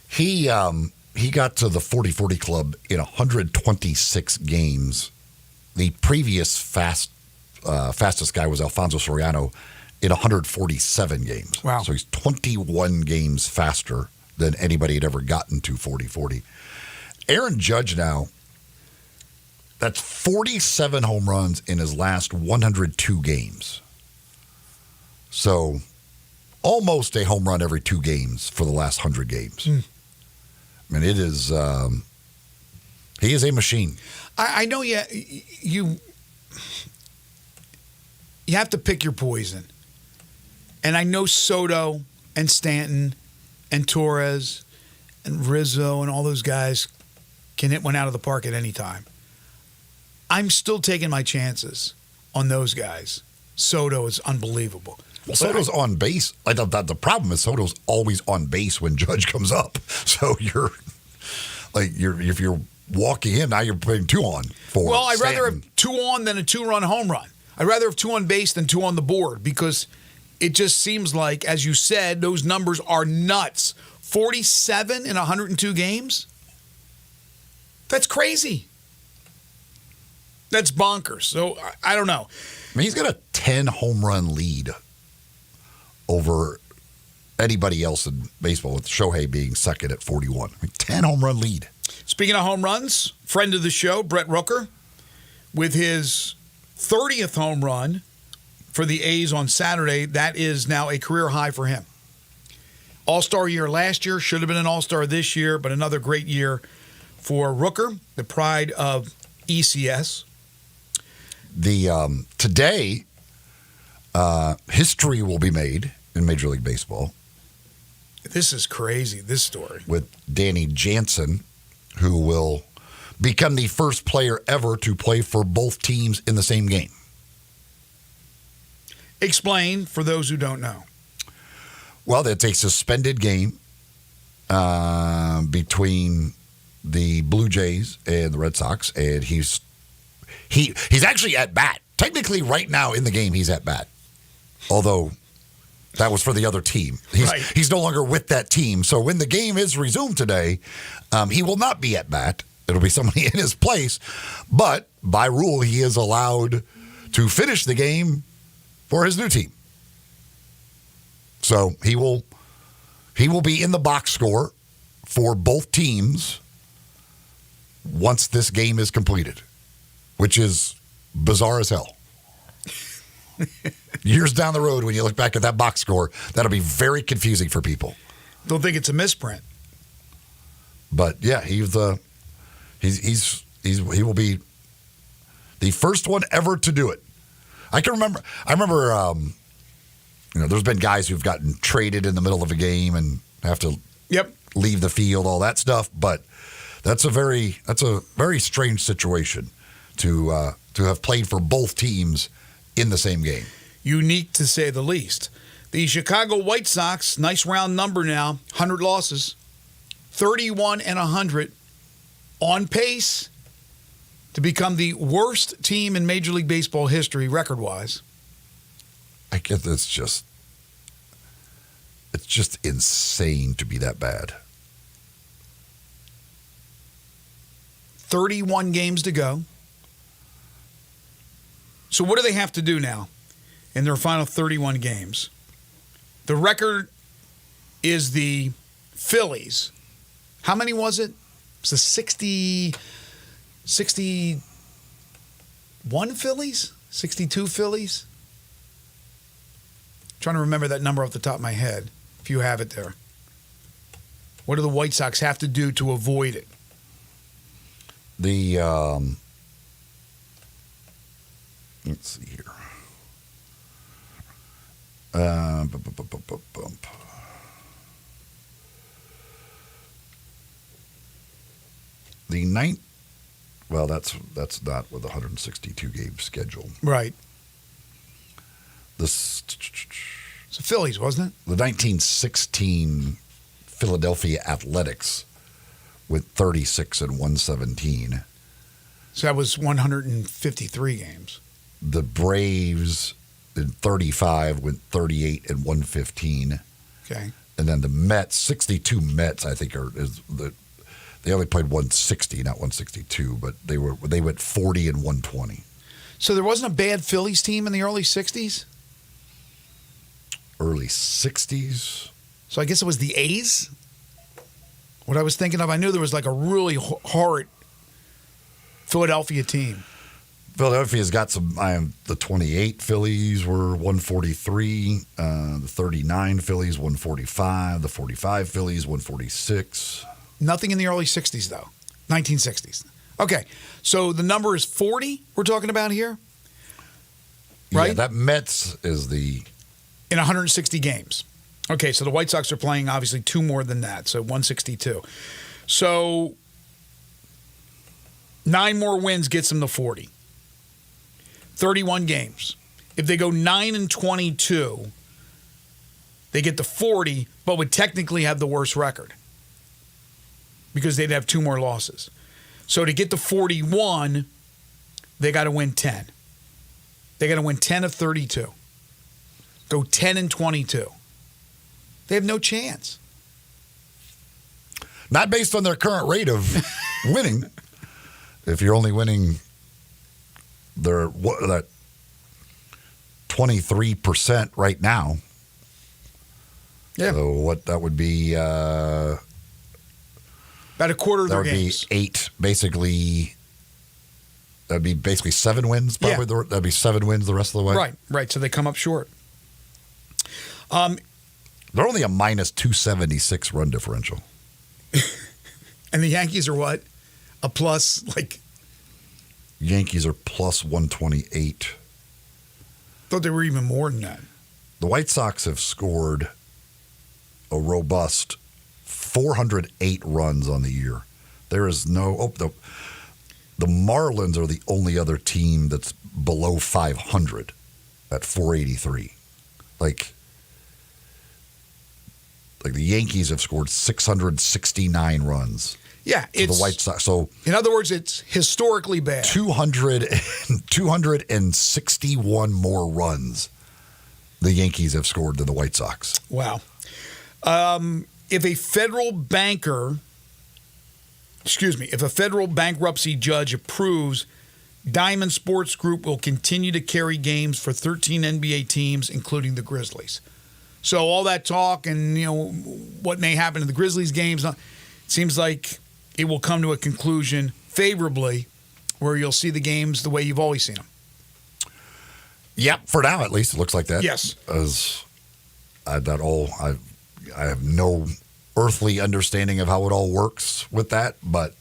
He got to the 40-40 club in 126 games. The previous fastest guy was Alfonso Soriano in 147 games. Wow. So he's 21 games faster than anybody had ever gotten to 40-40. Aaron Judge now, that's 47 home runs in his last 102 games. So almost a home run every 2 games for the last 100 games. I mean, it is, he is a machine. I know you have to pick your poison. And I know Soto and Stanton and Torres and Rizzo and all those guys can hit one out of the park at any time. I'm still taking my chances on those guys. Soto is unbelievable. Well, Soto's on base. Like the problem is Soto's always on base when Judge comes up. So if you're walking in, now you're putting 2 on for Well, I'd Stanton. rather have 2 on than a 2-run home run. I'd rather have 2 on base than 2 on the board because it just seems like, as you said, those numbers are nuts. 47 in 102 games? That's crazy. That's bonkers. So, I don't know. I mean, he's got a 10 home run lead over anybody else in baseball, with Shohei being second at 41. I mean, 10 home run lead. Speaking of home runs, friend of the show, Brett Rooker, with his 30th home run for the A's on Saturday, that is now a career high for him. All-Star year last year, should have been an All-Star this year, but another great year for Rooker, the pride of ECS. Today, history will be made in Major League Baseball. This is crazy, this story. With Danny Jansen, who will become the first player ever to play for both teams in the same game. Explain for those who don't know. Well, that's a suspended game between the Blue Jays and the Red Sox, and he's actually at bat. Technically, right now in the game, he's at bat. Although that was for the other team. He's no longer with that team. So when the game is resumed today, he will not be at bat. It'll be somebody in his place. But by rule, he is allowed to finish the game for his new team. So he will be in the box score for both teams once this game is completed, which is bizarre as hell. Years down the road, when you look back at that box score, that'll be very confusing for people. Don't think it's a misprint. But yeah, he will be the first one ever to do it. I remember there's been guys who've gotten traded in the middle of a game and have to leave the field, all that stuff. But that's a very strange situation to have played for both teams in the same game. Unique to say the least. The Chicago White Sox, nice round number now, 100 losses, 31-100, on pace to become the worst team in Major League Baseball history record-wise. I guess it's just insane to be that bad. 31 games to go. So what do they have to do now in their final 31 games? The record is the Phillies. How many was it? It was 61 Phillies? 62 Phillies? I'm trying to remember that number off the top of my head, if you have it there. What do the White Sox have to do to avoid it? Let's see here. Well, that's not with a 162 game schedule. Right. It's the Phillies, wasn't it? The 1916 Philadelphia Athletics went 36 and 117. So that was 153 games. The Braves in 35 went 38 and 115. Okay. And then the Mets, 62 Mets, I think they only played 160, not 162, but they went 40 and 120. So there wasn't a bad Phillies team in the early 60s? Early 60s? So I guess it was the A's? What I was thinking of, I knew there was like a really hard Philadelphia team. Philadelphia's got some. The 28 Phillies were 143. The 39 Phillies 145. The 45 Phillies 146. Nothing in the early 60s, though. 1960s. Okay, so the number is 40 we're talking about here? Right? Yeah, that Mets is the... In 160 games. Okay, so the White Sox are playing, obviously, 2 more than that, so 162. So 9 more wins gets them to 40. 31 games. If they go 9 and 22, they get to 40, but would technically have the worst record because they'd have 2 more losses. So to get to 41, they got to win 10. They got to win 10 of 32. Go 10 and 22. They have no chance. Not based on their current rate of winning. If you're only winning that 23% right now. Yeah. So what that would be about a quarter of their games. That would be 8, basically. That'd be basically 7 wins, probably. Yeah. That'd be 7 wins the rest of the way. Right. So they come up short. They're only a minus 276 run differential. And the Yankees are what? A plus, like... Yankees are plus 128. Thought they were even more than that. The White Sox have scored a robust 408 runs on the year. There is no... the Marlins are the only other team that's below 500 at 483. Like the Yankees have scored 669 runs. Yeah, it's the White Sox. So in other words, it's historically bad. 261 more runs the Yankees have scored than the White Sox. Wow. If a federal bankruptcy judge approves, Diamond Sports Group will continue to carry games for 13 NBA teams, including the Grizzlies. So all that talk and what may happen to the Grizzlies games, it seems like it will come to a conclusion favorably where you'll see the games the way you've always seen them. Yeah, for now at least it looks like that. Yes. I have no earthly understanding of how it all works with that, but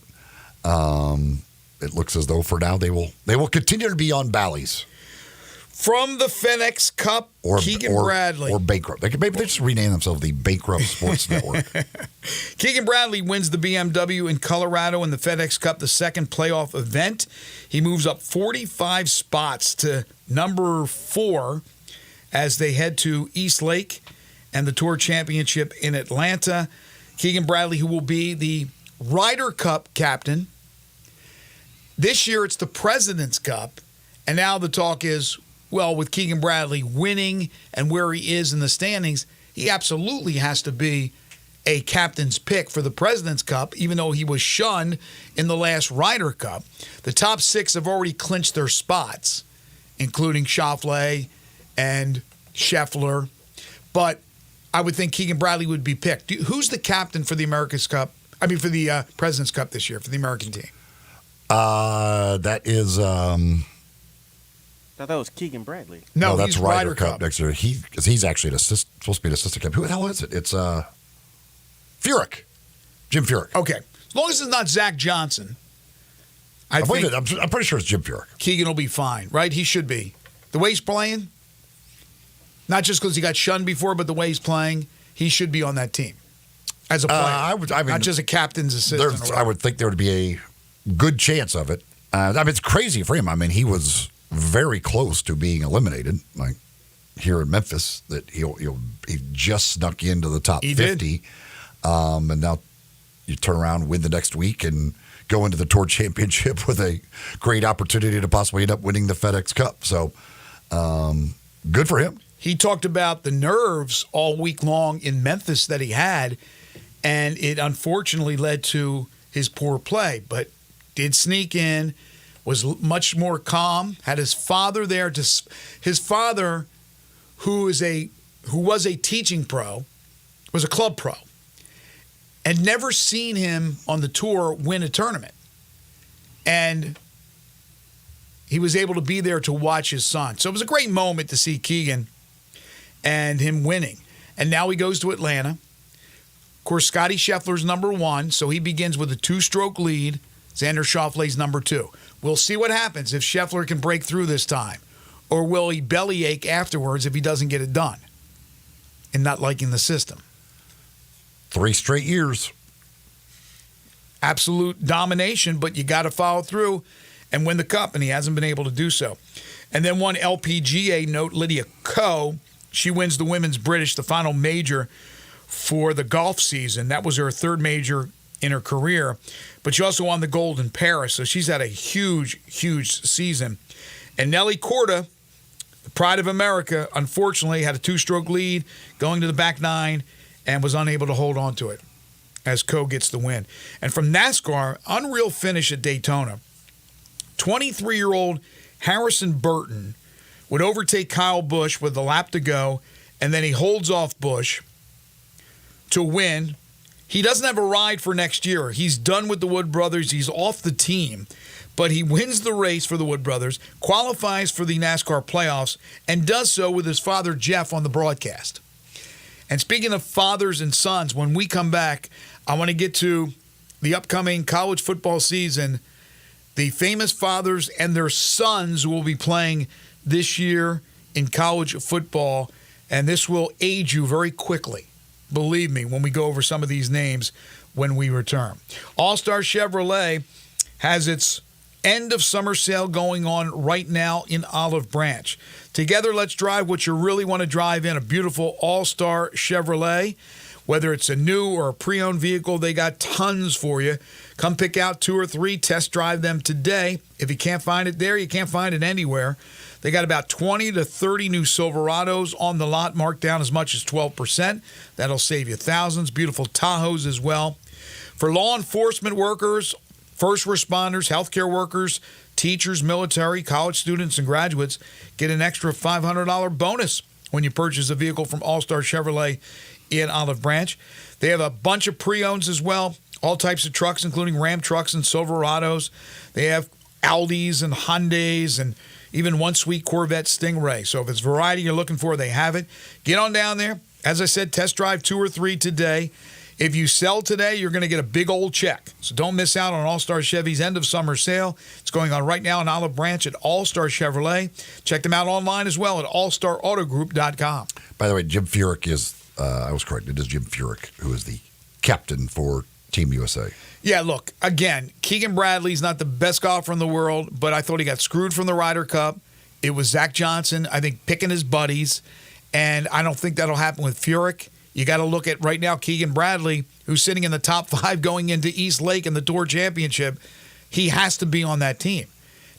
it looks as though for now they will continue to be on Bally's. From the FedEx Cup, Keegan Bradley. Or bankrupt. Maybe they just rename themselves the Bankrupt Sports Network. Keegan Bradley wins the BMW in Colorado in the FedEx Cup, the second playoff event. He moves up 45 spots to number 4 as they head to East Lake and the Tour Championship in Atlanta. Keegan Bradley, who will be the Ryder Cup captain. This year it's the President's Cup, and now the talk is, well, with Keegan Bradley winning and where he is in the standings, he absolutely has to be a captain's pick for the President's Cup, even though he was shunned in the last Ryder Cup. The top 6 have already clinched their spots, including Schauffele and Scheffler. But I would think Keegan Bradley would be picked. Who's the captain for the America's Cup? I mean, for the President's Cup this year, for the American team? That is... I thought that was Keegan Bradley. No, that's Ryder Cup next year. He's actually supposed to be an assistant captain. Who the hell is it? It's Furyk. Jim Furyk. Okay. As long as it's not Zach Johnson. I'm pretty sure it's Jim Furyk. Keegan will be fine, right? He should be. The way he's playing, not just because he got shunned before, but the way he's playing, he should be on that team as a player. Not just a captain's assistant. I would think there would be a good chance of it. It's crazy for him. I mean, he was very close to being eliminated, like here in Memphis, that he just snuck into the top 50. And now you turn around, win the next week, and go into the Tour Championship with a great opportunity to possibly end up winning the FedEx Cup. So good for him. He talked about the nerves all week long in Memphis that he had, and it unfortunately led to his poor play, but did sneak in, was much more calm, had his father there. His father, who was a teaching pro, was a club pro, and never seen him on the tour win a tournament. And he was able to be there to watch his son. So it was a great moment to see Keegan and him winning. And now he goes to Atlanta. Of course, Scotty Scheffler's number 1, so he begins with a 2-stroke lead. Xander Schauffele's number 2. We'll see what happens if Scheffler can break through this time. Or will he bellyache afterwards if he doesn't get it done and not liking the system? 3 straight years. Absolute domination, but you got to follow through and win the Cup, and he hasn't been able to do so. And then one LPGA note, Lydia Ko, she wins the Women's British, the final major for the golf season. That was her 3rd major in her career, but she also won the gold in Paris, so she's had a huge, huge season. And Nelly Korda, the pride of America, unfortunately had a 2-stroke lead going to the back 9 and was unable to hold on to it as Ko gets the win. And from NASCAR, unreal finish at Daytona. 23-year-old Harrison Burton would overtake Kyle Busch with a lap to go, and then he holds off Busch to win. He doesn't have a ride for next year. He's done with the Wood Brothers. He's off the team. But he wins the race for the Wood Brothers, qualifies for the NASCAR playoffs, and does so with his father, Jeff, on the broadcast. And speaking of fathers and sons, when we come back, I want to get to the upcoming college football season. The famous fathers and their sons will be playing this year in college football, and this will age you very quickly. Believe me, when we go over some of these names when we return. All-Star Chevrolet has its end of summer sale going on right now in Olive Branch. Together, let's drive what you really want to drive in, a beautiful All-Star Chevrolet. Whether it's a new or a pre-owned vehicle, they got tons for you. Come pick out 2 or 3, test drive them today. If you can't find it there, you can't find it anywhere. They got about 20 to 30 new Silverados on the lot, marked down as much as 12%. That'll save you thousands. Beautiful Tahoes as well. For law enforcement workers, first responders, healthcare workers, teachers, military, college students, and graduates, get an extra $500 bonus when you purchase a vehicle from All-Star Chevrolet in Olive Branch. They have a bunch of pre-owns as well, all types of trucks, including Ram trucks and Silverados. They have Audis and Hyundais and even one sweet Corvette Stingray. So if it's variety you're looking for, they have it. Get on down there. As I said, test drive 2 or 3 today. If you sell today, you're going to get a big old check. So don't miss out on All-Star Chevy's end of summer sale. It's going on right now in Olive Branch at All-Star Chevrolet. Check them out online as well at allstarautogroup.com. By the way, Jim Furyk is, I was correct, it is Jim Furyk who is the captain for Team USA. Yeah, look, again, Keegan Bradley's not the best golfer in the world, but I thought he got screwed from the Ryder Cup. It was Zach Johnson, I think, picking his buddies, and I don't think that'll happen with Furyk. You got to look at right now Keegan Bradley, who's sitting in the top 5 going into East Lake in the Tour Championship. He has to be on that team,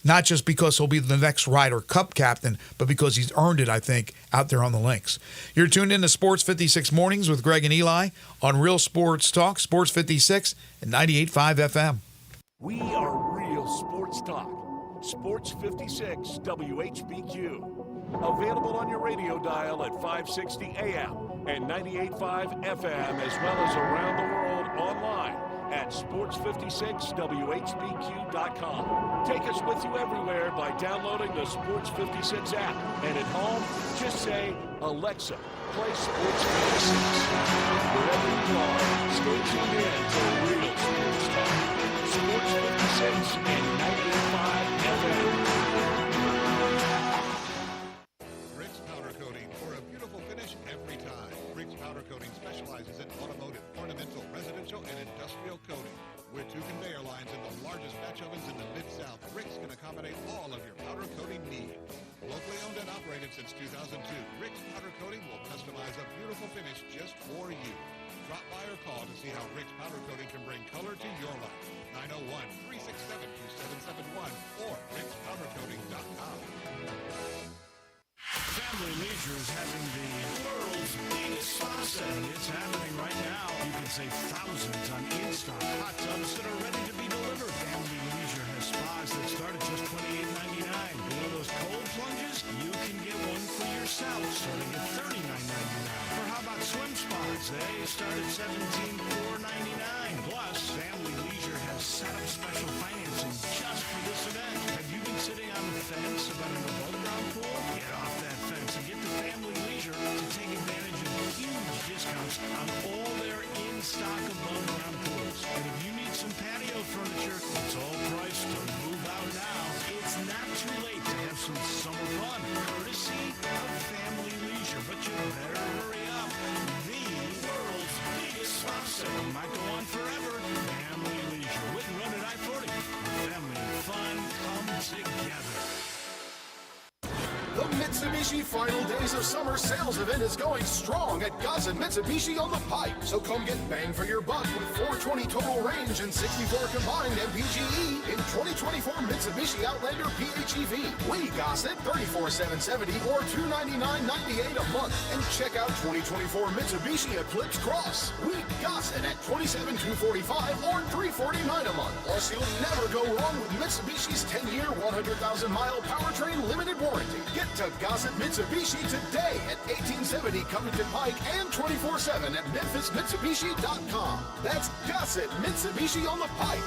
not just because he'll be the next Ryder Cup captain, but because he's earned it, I think, out there on the links. You're tuned in to Sports 56 Mornings with Greg and Eli on Real Sports Talk, Sports 56 and 98.5 FM. We are Real Sports Talk. Sports 56 WHBQ. Available on your radio dial at 560 AM and 98.5 FM, as well as around the world online at sports56whbq.com. Take us with you everywhere by downloading the Sports 56 app. And at home, just say, Alexa, play Sports 56. Wherever you are, stay tuned in to Real Sports Talk. Sports 56 and 98.5 FM. Rick's Powder Coating for a beautiful finish every time. Rick's Powder Coating specializes in automotive, ornamental, residential, and industrial coating. With 2 conveyor lines and the largest batch ovens in the Mid-South, Rick's can accommodate all of your powder coating needs. Locally owned and operated since 2002, Rick's Powder Coating will customize a beautiful finish just for you. Drop by or call to see how Rick's Powder Coating can bring color to your life. 901-367-2771 or rickspowdercoating.com. Family Leisure is having the world's biggest spa set. It's happening right now. You can save thousands on in-stock hot tubs that are ready to be delivered. Family Leisure has spas that start at just $28.99. You know those cold plunges? You can get one for yourself starting at $39.99. Or how about swim spas? They start at $17,499. Plus, Family Leisure has set up special financing just for this event. Have you been sitting on the fence about an above-ground pool? Get off that fence and get to Family Leisure to take advantage of huge discounts on all their in-stock above-ground pools. And if you need some patio furniture, it's all priced to move out now. It's not too late to have some summer fun, courtesy of Family Leisure. But you better hurry up. The world's biggest spa sale might go on forever. Family Leisure. Wit and Run at I-40. Family and fun come together. The Mitsubishi Final Days of Summer sales event is going strong at Gossett Mitsubishi on the Pike. So come get bang for your buck with 420 total range and 64 combined MPGE in 2024 Mitsubishi Outlander PHEV. We Gossett $34,770 or $299.98 a month. And check out 2024 Mitsubishi Eclipse Cross. We Gossett at $27,245 or $349 a month. Plus, you'll never go wrong with Mitsubishi's 10-year, 100,000-mile powertrain limited warranty. Get to Gossett Mitsubishi today at 1870 Covington Pike and 24/7 at MemphisMitsubishi.com. That's Gossett Mitsubishi on the Pike.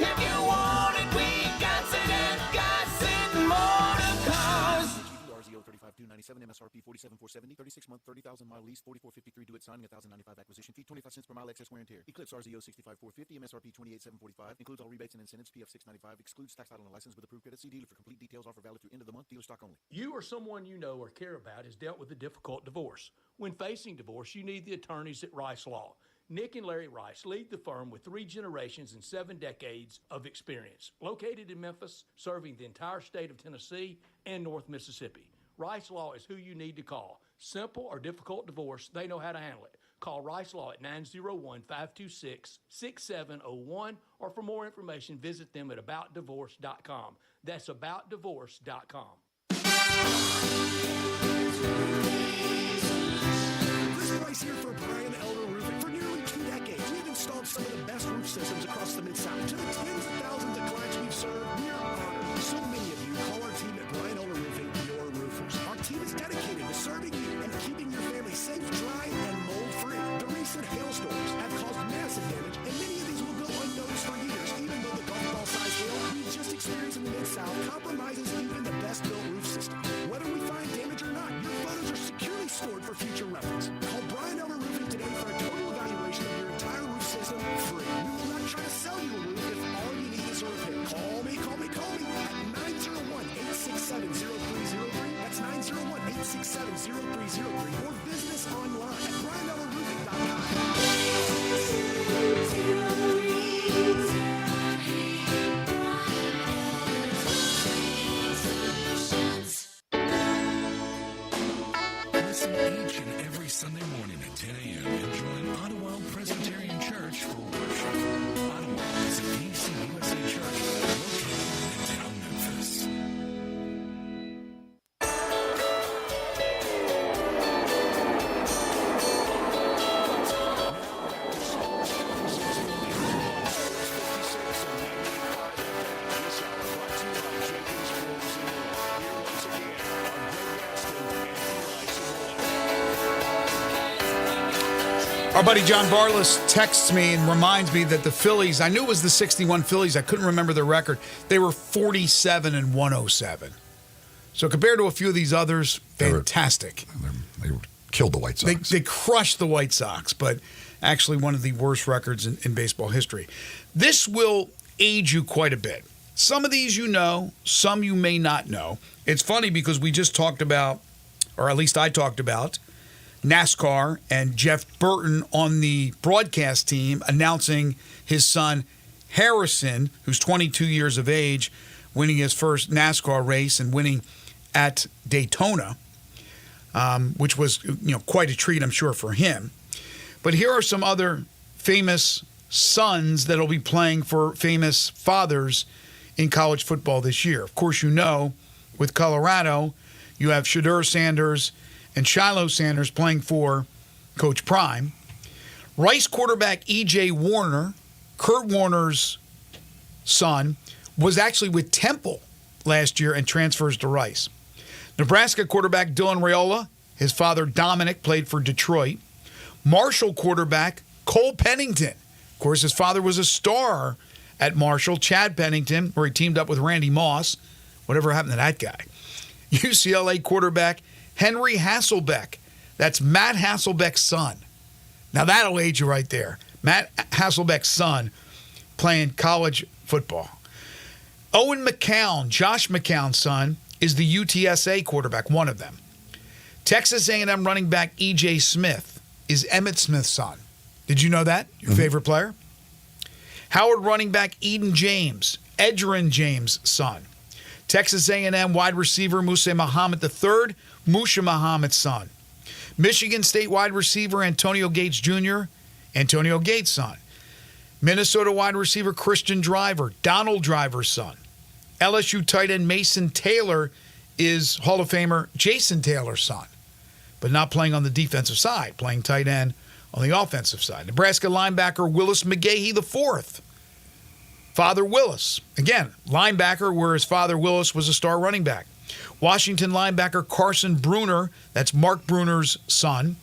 If you want it, we got it at Gossett Motor Cars. RZO 35,297 MSRP 47,470 36-month 30,000-mile lease 44,53 due at signing 1,095 acquisition fee 25 cents per mile excess wear and tear. Eclipse RZO 65,450 MSRP 28,745 includes all rebates and incentives. PF 695 excludes tax title and license with approved credit. See dealer for complete details. Offer valid through end of the month. Dealer stock only. You or someone you know or care about has dealt with a difficult divorce. When facing divorce, you need the attorneys at Rice Law. Nick and Larry Rice lead the firm with 3 generations and 7 decades of experience. Located in Memphis, serving the entire state of Tennessee and North Mississippi. Rice Law is who you need to call. Simple or difficult divorce, they know how to handle it. Call Rice Law at 901-526-6701, or for more information, visit them at aboutdivorce.com. That's aboutdivorce.com. Chris Price here for Brian Elder Roofing. For nearly 2 decades, we've installed some of the best roof systems across the Mid-South. To the tens of thousands of clients we've served, we are honored. So many of you call our team at Brian Elder Roofing your roofers. Our team is dedicated to serving you and keeping your family safe, dry, and mold-free. The recent hailstorms have caused massive damage, and many of these will go unnoticed for years, even though the golf ball-sized hail we just experienced in the Mid-South compromises even the best-built roof system. Whether we find damage or not, your photos are securely stored for future reference. Call Brian Elder Roofing today for a total evaluation of your entire roof system free. We will not try to sell you a roof if all you need is a repair. Call me at 901-867-0303. That's 901-867-0303. Or visit us online at brianelderroofing.com. Listen each and every Sunday morning at 10 a.m. and join Ottawa Presbyterian Church for worship. Ottawa is a PCUSA church located in Midtown Memphis. Our buddy John Barlas texts me and reminds me that the Phillies, I knew it was the 61 Phillies, I couldn't remember their record. They were 47-107. So compared to a few of these others, fantastic. They killed the White Sox. They crushed the White Sox, but actually one of the worst records in baseball history. This will age you quite a bit. Some of these you know, some you may not know. It's funny because we just talked about, or at least I talked about, NASCAR and Jeff Burton on the broadcast team announcing his son Harrison, who's 22 years of age, winning his first NASCAR race and winning at Daytona, which was quite a treat, I'm sure, for him. But here are some other famous sons that will be playing for famous fathers in college football this year. Of course, you know, with Colorado, you have Shedeur Sanders and Shiloh Sanders playing for Coach Prime. Rice quarterback E.J. Warner, Kurt Warner's son, was actually with Temple last year and transfers to Rice. Nebraska quarterback Dylan Raiola, his father Dominic played for Detroit. Marshall quarterback Cole Pennington. Of course, his father was a star at Marshall, Chad Pennington, where he teamed up with Randy Moss. Whatever happened to that guy? UCLA quarterback Henry Hasselbeck. That's Matt Hasselbeck's son. Now, that'll age you right there. Matt Hasselbeck's son playing college football. Owen McCown, Josh McCown's son, is the UTSA quarterback, one of them. Texas A&M running back E.J. Smith is Emmitt Smith's son. Did you know that? Your favorite player? Howard running back Eden James, Edgerrin James' son. Texas A&M wide receiver Musa Muhammad III, Musha Muhammad's son. Michigan State wide receiver Antonio Gates Jr., Antonio Gates' son. Minnesota wide receiver Christian Driver, Donald Driver's son. LSU tight end Mason Taylor is Hall of Famer Jason Taylor's son, but not playing on the defensive side, playing tight end on the offensive side. Nebraska linebacker Willis McGahee IV. Father Willis, again, linebacker where his father Willis was a star running back. Washington linebacker Carson Bruner, that's Mark Bruner's son.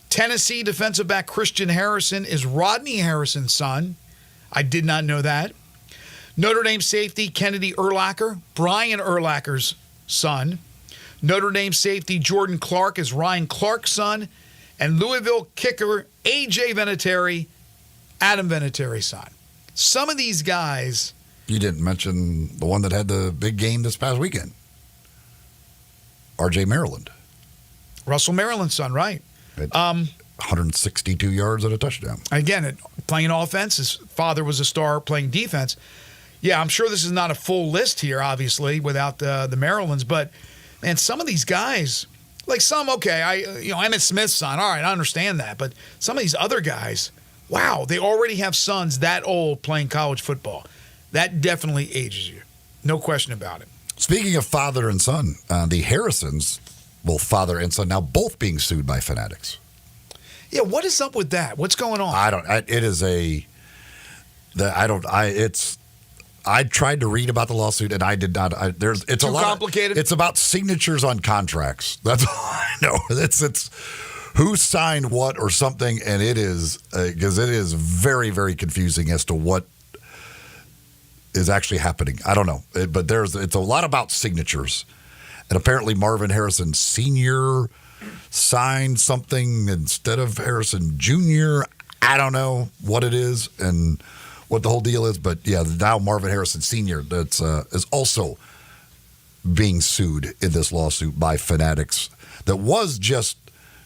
Tennessee defensive back Christian Harrison is Rodney Harrison's son. I did not know that. Notre Dame safety Kennedy Urlacher, Brian Urlacher's son. Notre Dame safety Jordan Clark is Ryan Clark's son. And Louisville kicker A.J. Vinatieri, Adam Vinatieri's son. Some of these guys... You didn't mention the one that had the big game this past weekend. R.J. Maryland. Russell Maryland's son, right. 162 yards and a touchdown. Again, playing offense. His father was a star playing defense. Yeah, I'm sure this is not a full list here, obviously, without the Marylands. But, man, some of these guys, like some, okay, Emmitt Smith's son, all right, I understand that. But some of these other guys, wow, they already have sons that old playing college football. That definitely ages you. No question about it. Speaking of father and son, the Harrisons, both father and son, now both being sued by Fanatics. Yeah, what is up with that? What's going on? I tried to read about the lawsuit and I did not. It's too complicated. It's about signatures on contracts. That's all I know. It's who signed what or something, and it is because it is very, very confusing as to what is actually happening. I don't know, but it's a lot about signatures, and apparently Marvin Harrison Sr. signed something instead of Harrison Jr. I don't know what it is and what the whole deal is, but yeah, now Marvin Harrison Sr. is also being sued in this lawsuit by Fanatics. That was just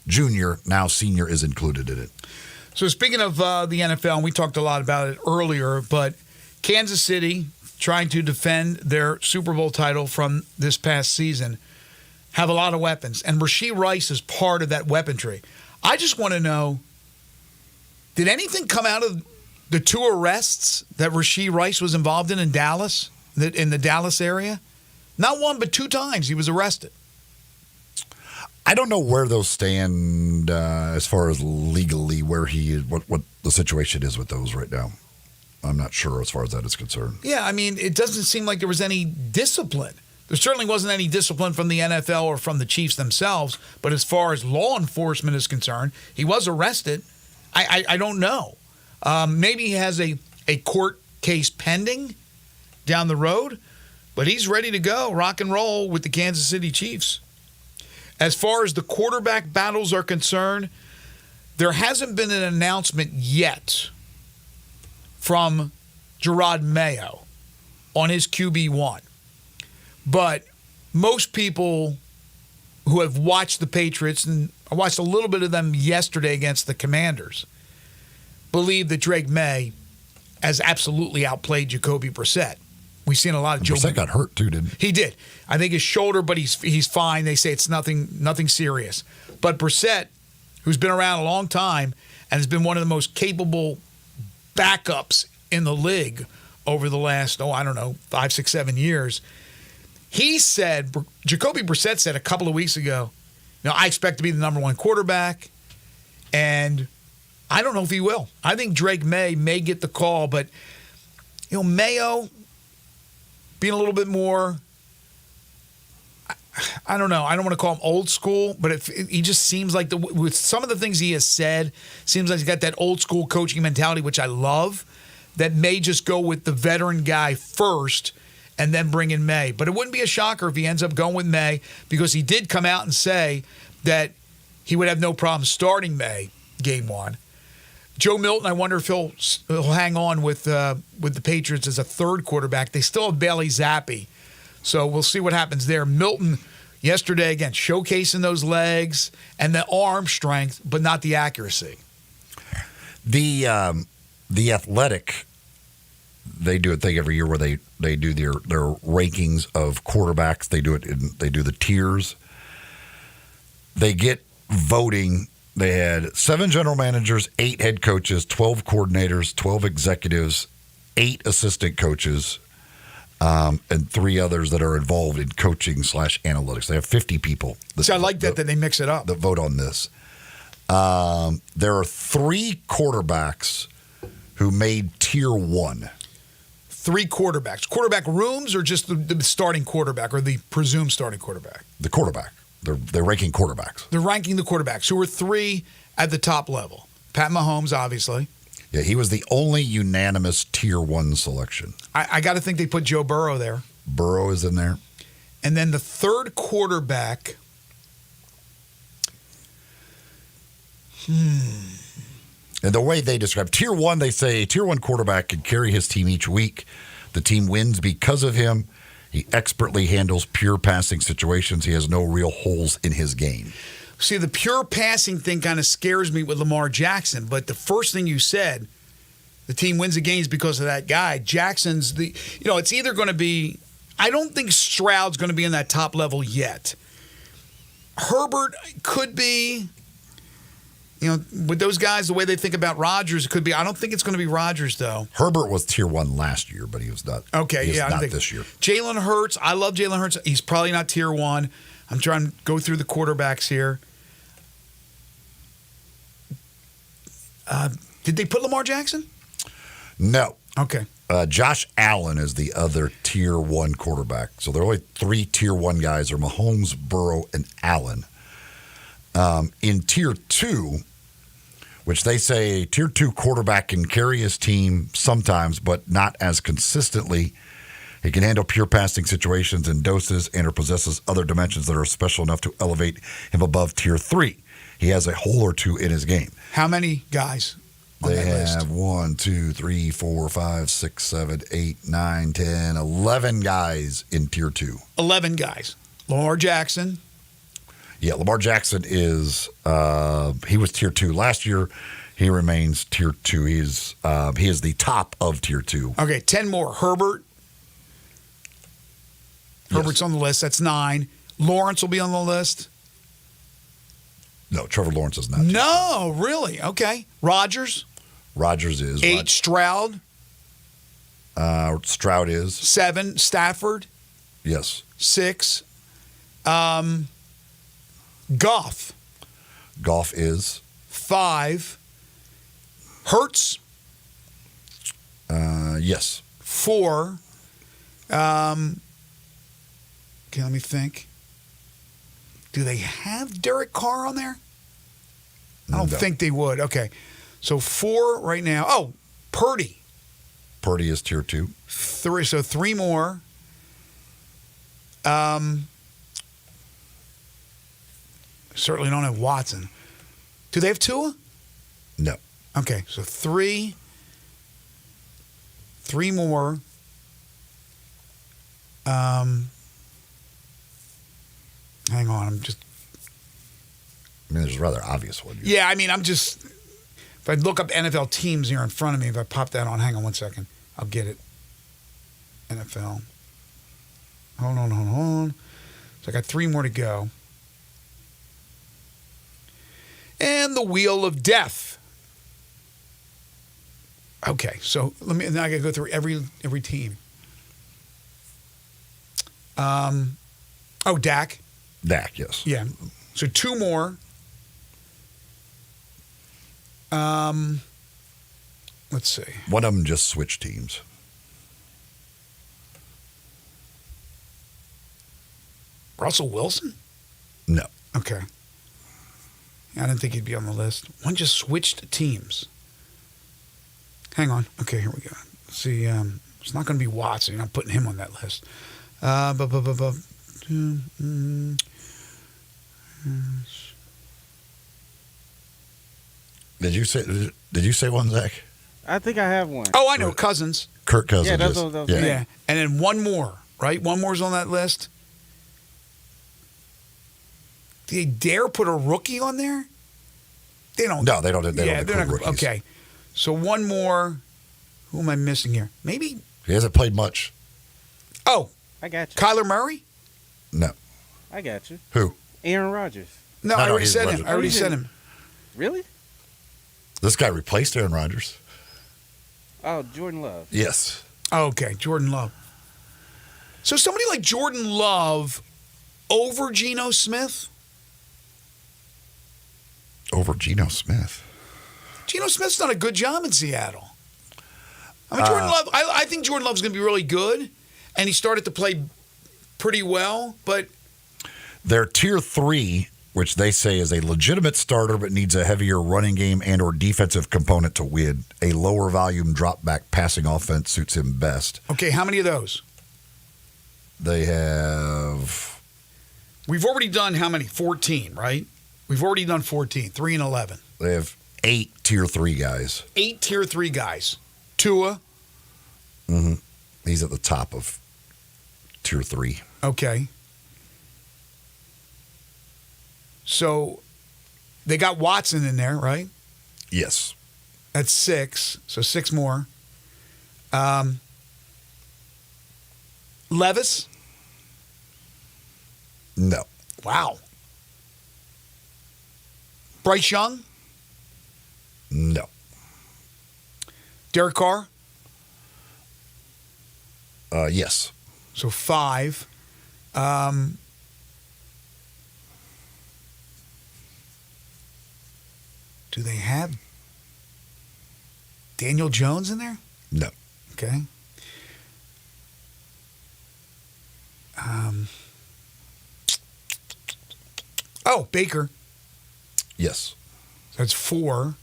Junior, now Senior is included in it. So speaking of the NFL, and we talked a lot about it earlier, but Kansas City trying to defend their Super Bowl title from this past season have a lot of weapons, and Rashee Rice is part of that weaponry. I just want to know, did anything come out of the two arrests that Rashee Rice was involved in Dallas, in the Dallas area? Not one, but two times he was arrested. I don't know where those stand as far as legally, where he is, what the situation is with those right now. I'm not sure as far as that is concerned. Yeah, I mean, it doesn't seem like there was any discipline. There certainly wasn't any discipline from the NFL or from the Chiefs themselves, but as far as law enforcement is concerned, he was arrested. I don't know. Maybe he has a court case pending down the road, but he's ready to go, rock and roll with the Kansas City Chiefs. As far as the quarterback battles are concerned, there hasn't been an announcement yet from Gerard Mayo on his QB1. But most people who have watched the Patriots, and I watched a little bit of them yesterday against the Commanders, believe that Drake May has absolutely outplayed Jacoby Brissett. We've seen a lot of Joe. Brissett got hurt too, didn't he? He did. I think his shoulder, but he's fine. They say it's nothing serious. But Brissett, who's been around a long time and has been one of the most capable backups in the league over the last, 5, 6, 7 years. He said, Jacoby Brissett said a couple of weeks ago, I expect to be the number one quarterback, and I don't know if he will. I think Drake may get the call, but, Mayo being a little bit more, I don't know. I don't want to call him old school, but he just seems like with some of the things he has said, seems like he's got that old school coaching mentality, which I love, that may just go with the veteran guy first and then bring in May. But it wouldn't be a shocker if he ends up going with May, because he did come out and say that he would have no problem starting May game one. Joe Milton, I wonder if he'll hang on with the Patriots as a third quarterback. They still have Bailey Zappi, so we'll see what happens there. Milton, yesterday, again, showcasing those legs and the arm strength, but not the accuracy. The Athletic, they do a thing every year where they do their rankings of quarterbacks. They do the tiers. They get voting. They had 7 general managers, 8 head coaches, 12 coordinators, 12 executives, 8 assistant coaches, and 3 others that are involved in coaching / analytics. They have 50 people. I like that they mix it up. That vote on this. There are 3 quarterbacks who made tier 1. 3 quarterbacks. Quarterback rooms, or just the starting quarterback, or the presumed starting quarterback? The quarterback. They're ranking quarterbacks. They're ranking the quarterbacks, who are 3 at the top level. Pat Mahomes, obviously. Yeah, he was the only unanimous tier 1 selection. I got to think they put Joe Burrow there. Burrow is in there. And then the third quarterback. And the way they describe tier 1, they say tier 1 quarterback can carry his team each week. The team wins because of him. He expertly handles pure passing situations. He has no real holes in his game. See, the pure passing thing kind of scares me with Lamar Jackson, but the first thing you said, the team wins the games because of that guy. Jackson's it's either going to be, I don't think Stroud's going to be in that top level yet. Herbert could be, with those guys, the way they think about Rodgers, it could be. I don't think it's going to be Rodgers, though. Herbert was tier 1 last year, but he was not. Okay, he is not this year. Jalen Hurts, I love Jalen Hurts. He's probably not tier 1. I'm trying to go through the quarterbacks here. Did they put Lamar Jackson? No. Okay. Josh Allen is the other tier 1 quarterback. So there are only 3 tier 1 guys: are Mahomes, Burrow, and Allen. In tier 2, which they say tier 2 quarterback can carry his team sometimes, but not as consistently. He can handle pure passing situations in doses and or possesses other dimensions that are special enough to elevate him above tier 3. He has a hole or 2 in his game. How many guys on they that list? have 1, 2, 3, 4, 5, 6, 7, 8, 9, 10, 11 guys in tier 2. 11 guys. Lamar Jackson. Yeah, Lamar Jackson is he was tier 2 last year. He remains tier 2. He is the top of tier 2. Okay, 10 more. Herbert. Yes. Herbert's on the list. That's 9. Lawrence will be on the list. No, Trevor Lawrence is not. No, really? Okay. Rodgers. Rodgers is. 8. Stroud. Stroud is. 7. Stafford. Yes. 6. Goff. Goff is. 5. Hurts. Yes. 4. Okay, let me think. Do they have Derek Carr on there? I don't think they would. Okay. So 4 right now. Oh, Purdy. Purdy is tier 2. 3. So 3 more. Certainly don't have Watson. Do they have Tua? No. Okay. So 3. 3 more. Hang on. There's a rather obvious one. Yeah, I'm just. If I look up NFL teams here in front of me, if I pop that on, hang on one second. I'll get it. NFL. Hold on. So I got 3 more to go. And the Wheel of Death Okay, so now I got to go through every team. Dak. Dak, yes. Yeah. So 2 more. Let's see. One of them just switched teams. Russell Wilson? No. Okay. I didn't think he'd be on the list. One just switched teams. Hang on. Okay, here we go. See, it's not going to be Watson. I'm putting him on that list. Did you say one, Zach? I think I have one. Oh, I know. Cousins. Kirk Cousins. Yeah, that's what I was saying. Yeah. And then one more, right? One more's on that list. Do they dare put a rookie on there? They don't. No, they don't. They don't they're not. rookies. Okay. So one more. Who am I missing here? Maybe. He hasn't played much. Oh. I got you. Kyler Murray? No. I got you. Who? Aaron Rodgers. No, I already said him. I already said him. Really? This guy replaced Aaron Rodgers. Oh, Jordan Love. Yes. Oh, okay, Jordan Love. So somebody like Jordan Love over Geno Smith? Over Geno Smith. Geno Smith's done a good job in Seattle. I mean, Jordan Love, I think Jordan Love's going to be really good, and he started to play pretty well, but... They're tier 3, which they say is a legitimate starter but needs a heavier running game and or defensive component to win. A lower volume drop back passing offense suits him best. Okay, how many of those? They have... We've already done how many? 14, right? We've already done 14, 3 and 11. They have 8 tier 3 guys. 8 tier 3 guys. Tua. Mm-hmm. He's at the top of tier 3. Okay. So they got Watson in there, right? Yes. That's 6. So 6 more. Levis? No. Wow. Bryce Young? No. Derek Carr? Yes. So 5. Do they have Daniel Jones in there? No. Okay. Oh, Baker. Yes. That's 4.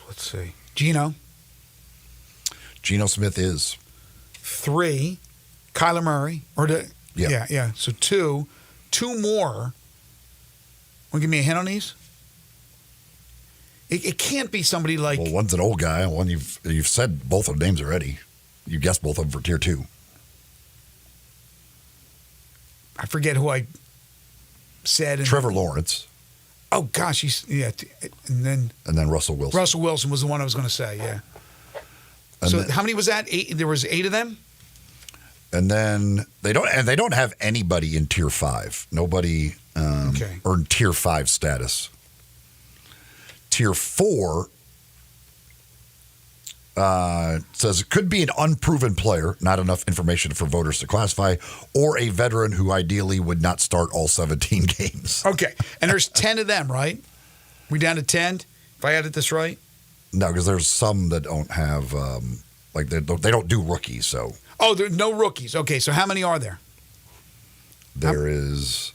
Let's see. Geno. Geno Smith is 3. Kyler Murray. Yeah. So 2. 2 more. Want to give me a hint on these? It can't be somebody like... Well, one's an old guy. One you've said both of the names already. You guessed both of them for tier 2. I forget who I said. Trevor Lawrence. Oh, gosh. And then Russell Wilson. Russell Wilson was the one I was going to say, yeah. So how many was that? 8? There was 8 of them? And then they don't have anybody in tier 5. Nobody earned tier 5 status. Tier 4 says it could be an unproven player, not enough information for voters to classify, or a veteran who ideally would not start all 17 games. Okay. And there's 10 of them, right? We down to 10? If I added this right? No, because there's some that don't have, they don't do rookies, so. Oh, there are no rookies. Okay, so how many are there? There is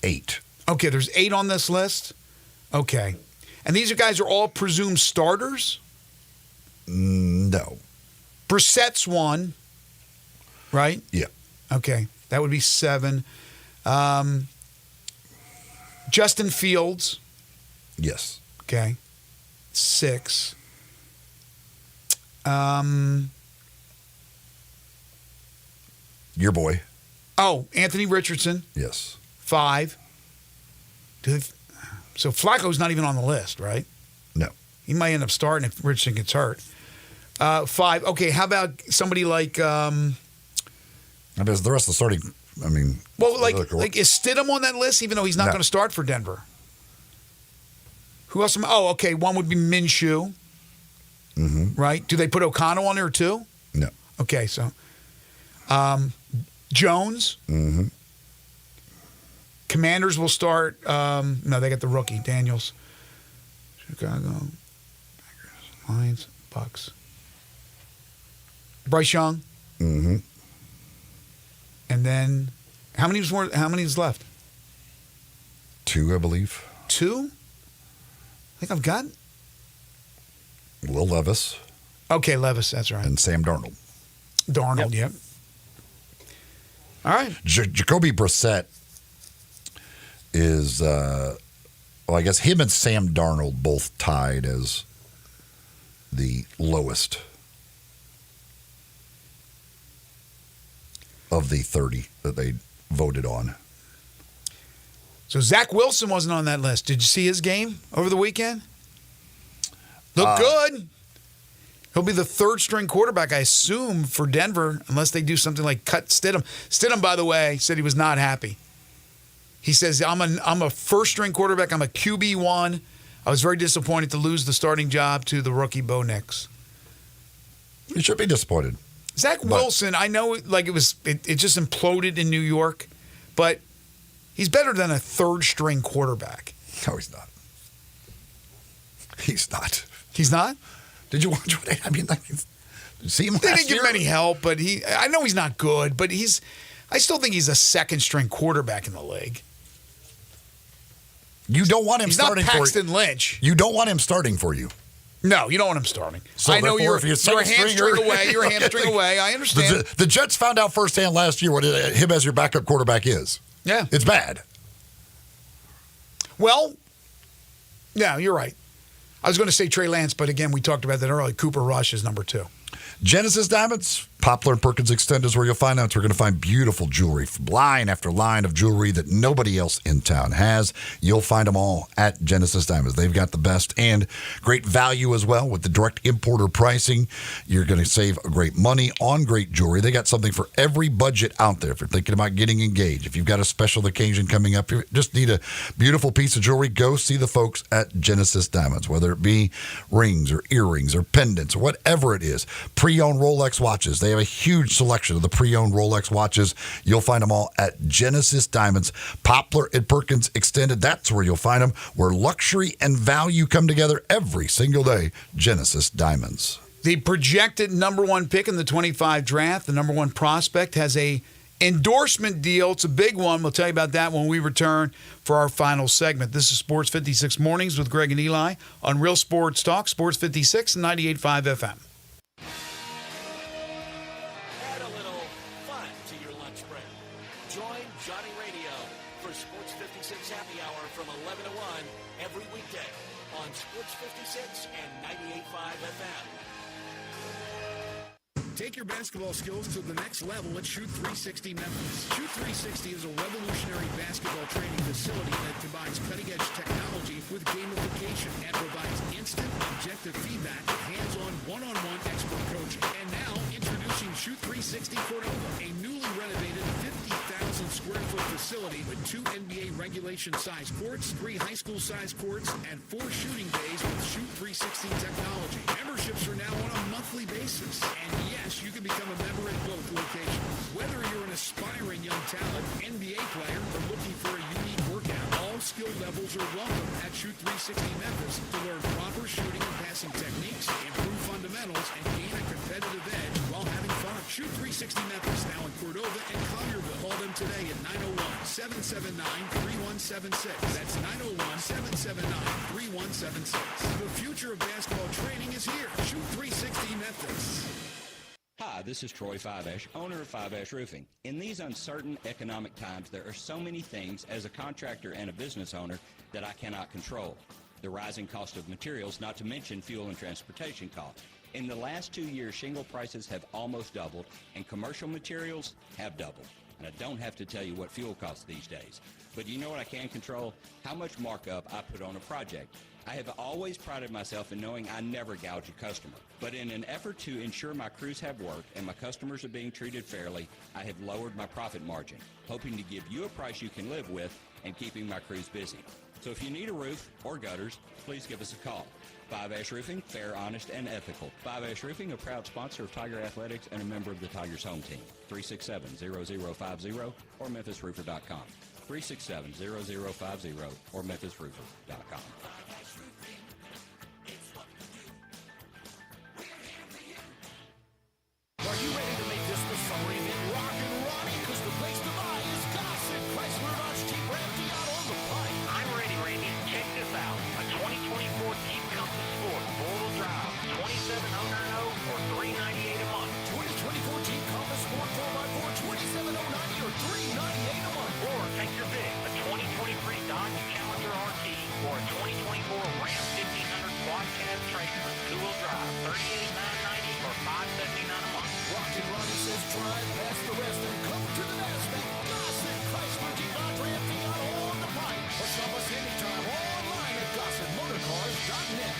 8. Okay, there's 8 on this list? Okay. And these guys are all presumed starters? No. Brissett's 1, right? Yeah. Okay, that would be 7. Justin Fields. Yes. Okay. 6. Your boy. Oh, Anthony Richardson. Yes. 5. So Flacco's not even on the list, right? No. He might end up starting if Richardson gets hurt. 5. Okay, how about somebody like... I mean, the rest of the starting... I mean... Well, like is Stidham on that list, even though he's not going to start for Denver? Who else? Oh, okay. One would be Minshew. Mm-hmm. Right? Do they put O'Connell on there too? No. Okay, so Jones. Mm-hmm. Commanders will start. No, they got the rookie, Daniels. Chicago. Lions, Bucks. Bryce Young. Mm-hmm. And then, how many is left? 2, I believe. 2? I think I've got. Will Levis. Okay, Levis, that's right. And Sam Darnold. Darnold, yep. All right. Jacoby Brissett is, I guess him and Sam Darnold both tied as the lowest of the 30 that they voted on. So Zach Wilson wasn't on that list. Did you see his game over the weekend? Looked good. He'll be the third-string quarterback, I assume, for Denver, unless they do something like cut Stidham. Stidham, by the way, said he was not happy. He says, I'm a first-string quarterback. I'm a QB1. I was very disappointed to lose the starting job to the rookie Bo Nix. You should be disappointed. Zach Wilson, I know like it just imploded in New York, but he's better than a third-string quarterback. No, he's not. He's not. He's not? Did you watch what? I mean, see him last They didn't give year? him any help, but I know he's not good, but I still think he's a second-string quarterback in the league. You don't want him starting for you. He's not Paxton Lynch. You don't want him starting for you. No, you don't want him starting. So I know you're a second hamstring stringer- away. You're a hamstring away. I understand. The Jets found out firsthand last year what him as your backup quarterback is. Yeah. It's bad. Well, yeah, you're right. I was going to say Trey Lance, but again, we talked about that earlier. Cooper Rush is number 2. Genesis Diamonds, Poplar and Perkins Extend is where you'll find out. We're going to find beautiful jewelry, line after line of jewelry that nobody else in town has. You'll find them all at Genesis Diamonds. They've got the best and great value as well with the direct importer pricing. You're going to save great money on great jewelry. They got something for every budget out there. If you're thinking about getting engaged, if you've got a special occasion coming up, you just need a beautiful piece of jewelry, go see the folks at Genesis Diamonds, whether it be rings or earrings or pendants or whatever it is. Pre-owned Rolex watches. They have a huge selection of the pre-owned Rolex watches. You'll find them all at Genesis Diamonds. Poplar and Perkins Extended. That's where you'll find them, where luxury and value come together every single day. Genesis Diamonds. The projected number 1 pick in the 25 draft, the number 1 prospect, has a endorsement deal. It's a big one. We'll tell you about that when we return for our final segment. This is Sports 56 Mornings with Greg and Eli on Real Sports Talk, Sports 56 and 98.5 FM. Add a little fun to your lunch break. Join Johnny Radio for Sports 56 Happy Hour from 11 to 1 every weekday on Sports 56 and 98.5 FM. Take your basketball skills to the next level at Shoot 360 Memphis. Shoot 360 is a revolutionary basketball training facility that combines cutting-edge technology with gamification and provides instant, objective feedback, hands-on, one-on-one expert coaching. And now, introducing Shoot 360 Cordova, a newly renovated 50,000 square foot facility with 2 NBA regulation-size courts, 3 high school-size courts, and 4 shooting bays with Shoot 360 technology. Memberships are now on a monthly basis. And yes, you can become a member at both locations. Whether you're an aspiring young talent, NBA player, or looking for a unique workout, all skill levels are welcome at Shoot 360 Memphis to learn proper shooting and passing techniques, improve fundamentals, and gain a competitive edge while having fun. Shoot 360 Memphis now in Cordova and Collierville. Call them today at 901-779-3176. That's 901-779-3176. The future of basketball training is here. Shoot 360 Memphis. Hi, this is Troy Fiveash, owner of Fiveash Roofing. In these uncertain economic times, there are so many things as a contractor and a business owner that I cannot control. The rising cost of materials, not to mention fuel and transportation costs. In the last 2 years, shingle prices have almost doubled, and commercial materials have doubled. And I don't have to tell you what fuel costs these days. But you know what I can control? How much markup I put on a project. I have always prided myself in knowing I never gouge a customer. But in an effort to ensure my crews have work and my customers are being treated fairly, I have lowered my profit margin, hoping to give you a price you can live with and keeping my crews busy. So if you need a roof or gutters, please give us a call. 5 Roofing, fair, honest, and ethical. 5 Roofing, a proud sponsor of Tiger Athletics and a member of the Tigers home team. 367-0050 or memphisroofer.com. 367-0050 or memphisroofer.com. Are you ready to make this the summer event rock and Ronnie? Because the place to buy is Gossett Chrysler Dodge Jeep Ram Fiat on the Pike. I'm ready, Randy. Check this out. A 2024 Jeep Compass Sport four-wheel drive, $2,700 or $398 a month. 2024 Jeep Compass Sport 4x4, $2,790 or $398 a month. Or take your pick. A 2023 Dodge Challenger RT or a 2024 Ram 1500 Quad Cab Tradesman two-wheel drive, $38,990 or $579 a month. Rock and Ronnie says drive past the rest and come to the NASDAQ. Gossett Chrysler Jeep Dodge Ram Fiat on the Pike. Or shop us anytime online at GossettMotorCars.net.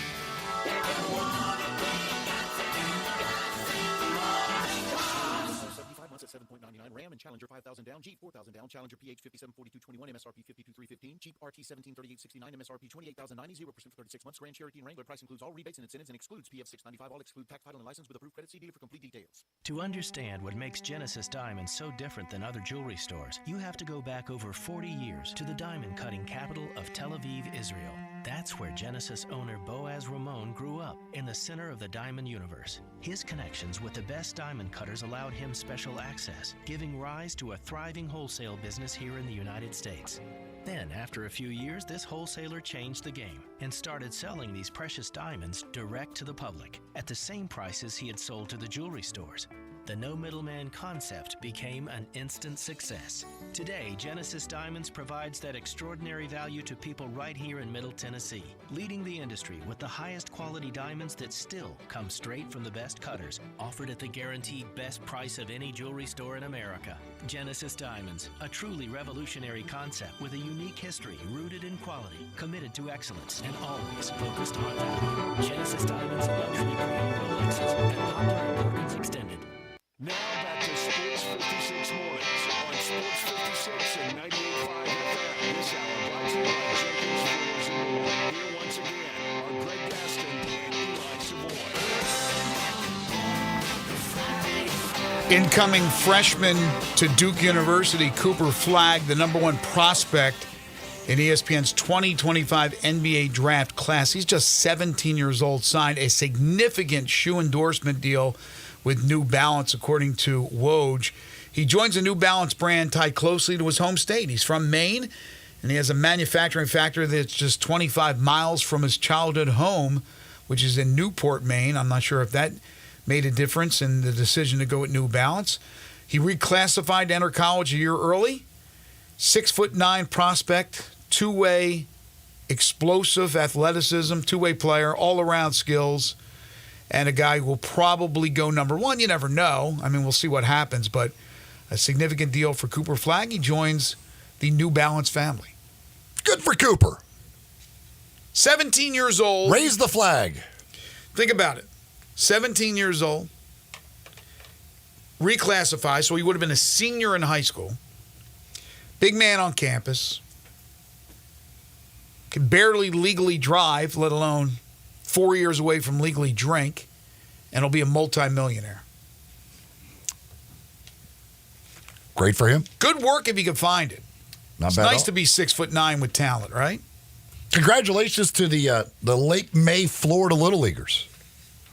75 months at 7.99. Ram and Challenger 5,000 down. Jeep 4,000 down. Challenger PH 574221. MSRP 52,315. Jeep RT 173869. MSRP 28,090. 0% for 36 months. Grand Cherokee and Wrangler price includes all rebates and incentives and excludes PF 695. All exclude tax, title, and license with approved credit. See dealer for complete details. To understand what makes Genesis Diamonds so different than other jewelry stores, you have to go back over 40 years to the diamond cutting capital of Tel Aviv, Israel. That's where Genesis owner Boaz Ramon grew up, in the center of the diamond universe. His connections with the best diamond cutters allowed him special access, giving rise to a thriving wholesale business here in the United States. Then, after a few years, this wholesaler changed the game and started selling these precious diamonds direct to the public at the same prices he had sold to the jewelry stores. The no middleman concept became an instant success. Today, Genesis Diamonds provides that extraordinary value to people right here in Middle Tennessee, leading the industry with the highest quality diamonds that still come straight from the best cutters, offered at the guaranteed best price of any jewelry store in America. Genesis Diamonds, a truly revolutionary concept with a unique history rooted in quality, committed to excellence, and always focused on value. Genesis Diamonds, luxury green Rolexes, and popular importance extended. Now back to Sports 56 Mornings on Sports 56 and 98.5 FM. This hour brought to you by Jenkins Jewelers and More. Here once again are Greg Gaston and Eli Savoy. Incoming freshman to Duke University, Cooper Flagg, the number one prospect in ESPN's 2025 NBA draft class. He's just 17 years old, signed a significant shoe endorsement deal with New Balance, according to Woj. He joins a New Balance brand tied closely to his home state. He's from Maine, and he has a manufacturing factory that's just 25 miles from his childhood home, which is in Newport, Maine. I'm not sure if that made a difference in the decision to go with New Balance. He reclassified to enter college a year early. 6'9" prospect, two-way, explosive athleticism, two-way player, all-around skills, and a guy who will probably go number one. You never know. I mean, we'll see what happens, but a significant deal for Cooper Flagg. He joins the New Balance family. Good for Cooper. 17 years old. Raise the flag. Think about it. 17 years old. Reclassified, so he would have been a senior in high school. Big man on campus. Can barely legally drive, let alone 4 years away from legally drink, and he'll be a multimillionaire. Great for him. Good work if he can find it. Not it's bad. nice to be 6'9" with talent, right? Congratulations to the Lake May Florida Little Leaguers.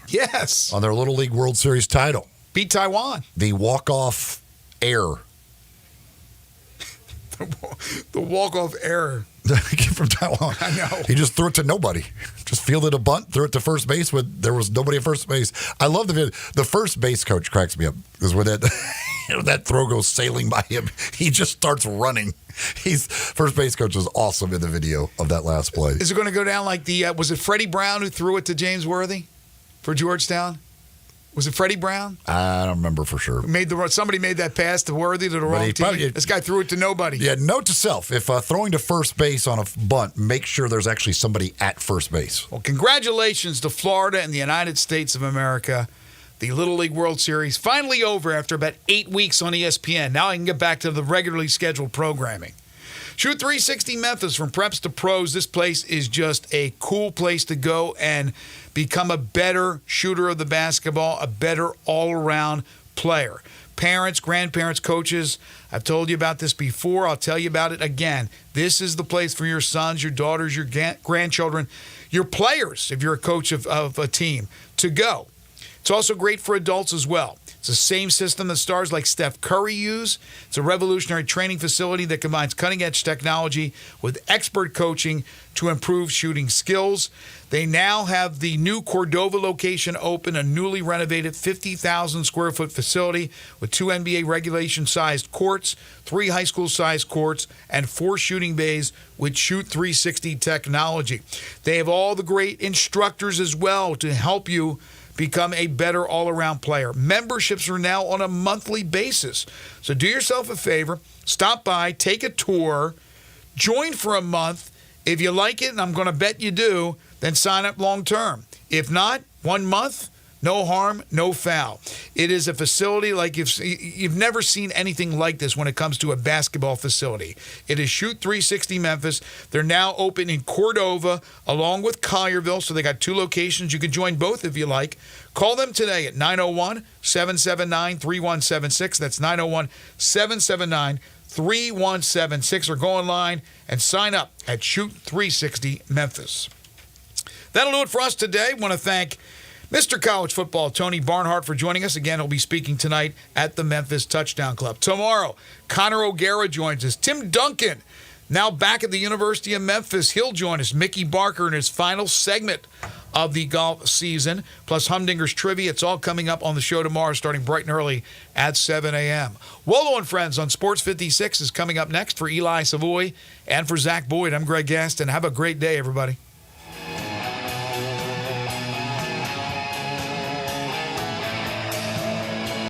Yes. On their Little League World Series title. Beat Taiwan. The walk-off error. The walk-off error. From Taiwan. I know. He just threw it to nobody. Just fielded a bunt, threw it to first base when there was nobody at first base. I love the video. The first base coach cracks me up because when that throw goes sailing by him, he just starts running. First base coach is awesome in the video of that last play. Is it going to go down like was it Freddie Brown who threw it to James Worthy for Georgetown? Was it Freddie Brown? I don't remember for sure. Somebody made that pass to Worthy to the wrong team. This guy threw it to nobody. Yeah, note to self, if throwing to first base on a bunt, make sure there's actually somebody at first base. Well, congratulations to Florida and the United States of America. The Little League World Series finally over after about 8 weeks on ESPN. Now I can get back to the regularly scheduled programming. Shoot 360 Memphis, from preps to pros. This place is just a cool place to go and become a better shooter of the basketball, a better all-around player. Parents, grandparents, coaches, I've told you about this before. I'll tell you about it again. This is the place for your sons, your daughters, your grandchildren, your players, if you're a coach of a team, to go. It's also great for adults as well. It's the same system that stars like Steph Curry use. It's a revolutionary training facility that combines cutting-edge technology with expert coaching to improve shooting skills. They now have the new Cordova location open, a newly renovated 50,000-square-foot facility with 2 NBA regulation-sized courts, 3 high school-sized courts, and 4 shooting bays with Shoot 360 technology. They have all the great instructors as well to help you become a better all-around player. Memberships are now on a monthly basis. So do yourself a favor, stop by, take a tour, join for a month. If you like it, and I'm going to bet you do, then sign up long-term. If not, 1 month, no harm, no foul. It is a facility like you've never seen anything like this when it comes to a basketball facility. It is Shoot 360 Memphis. They're now open in Cordova along with Collierville, so they got 2 locations. You can join both if you like. Call them today at 901-779-3176. That's 901-779-3176, or go online and sign up at Shoot 360 Memphis. That'll do it for us today. I want to thank Mr. College Football, Tony Barnhart, for joining us. Again, he'll be speaking tonight at the Memphis Touchdown Club. Tomorrow, Connor O'Gara joins us. Tim Duncan, now back at the University of Memphis, he'll join us. Mickey Barker in his final segment of the golf season, plus Humdinger's Trivia. It's all coming up on the show tomorrow, starting bright and early at 7 a.m. Wolo and Friends on Sports 56 is coming up next for Eli Savoy and for Zach Boyd. I'm Greg Gaston. Have a great day, everybody.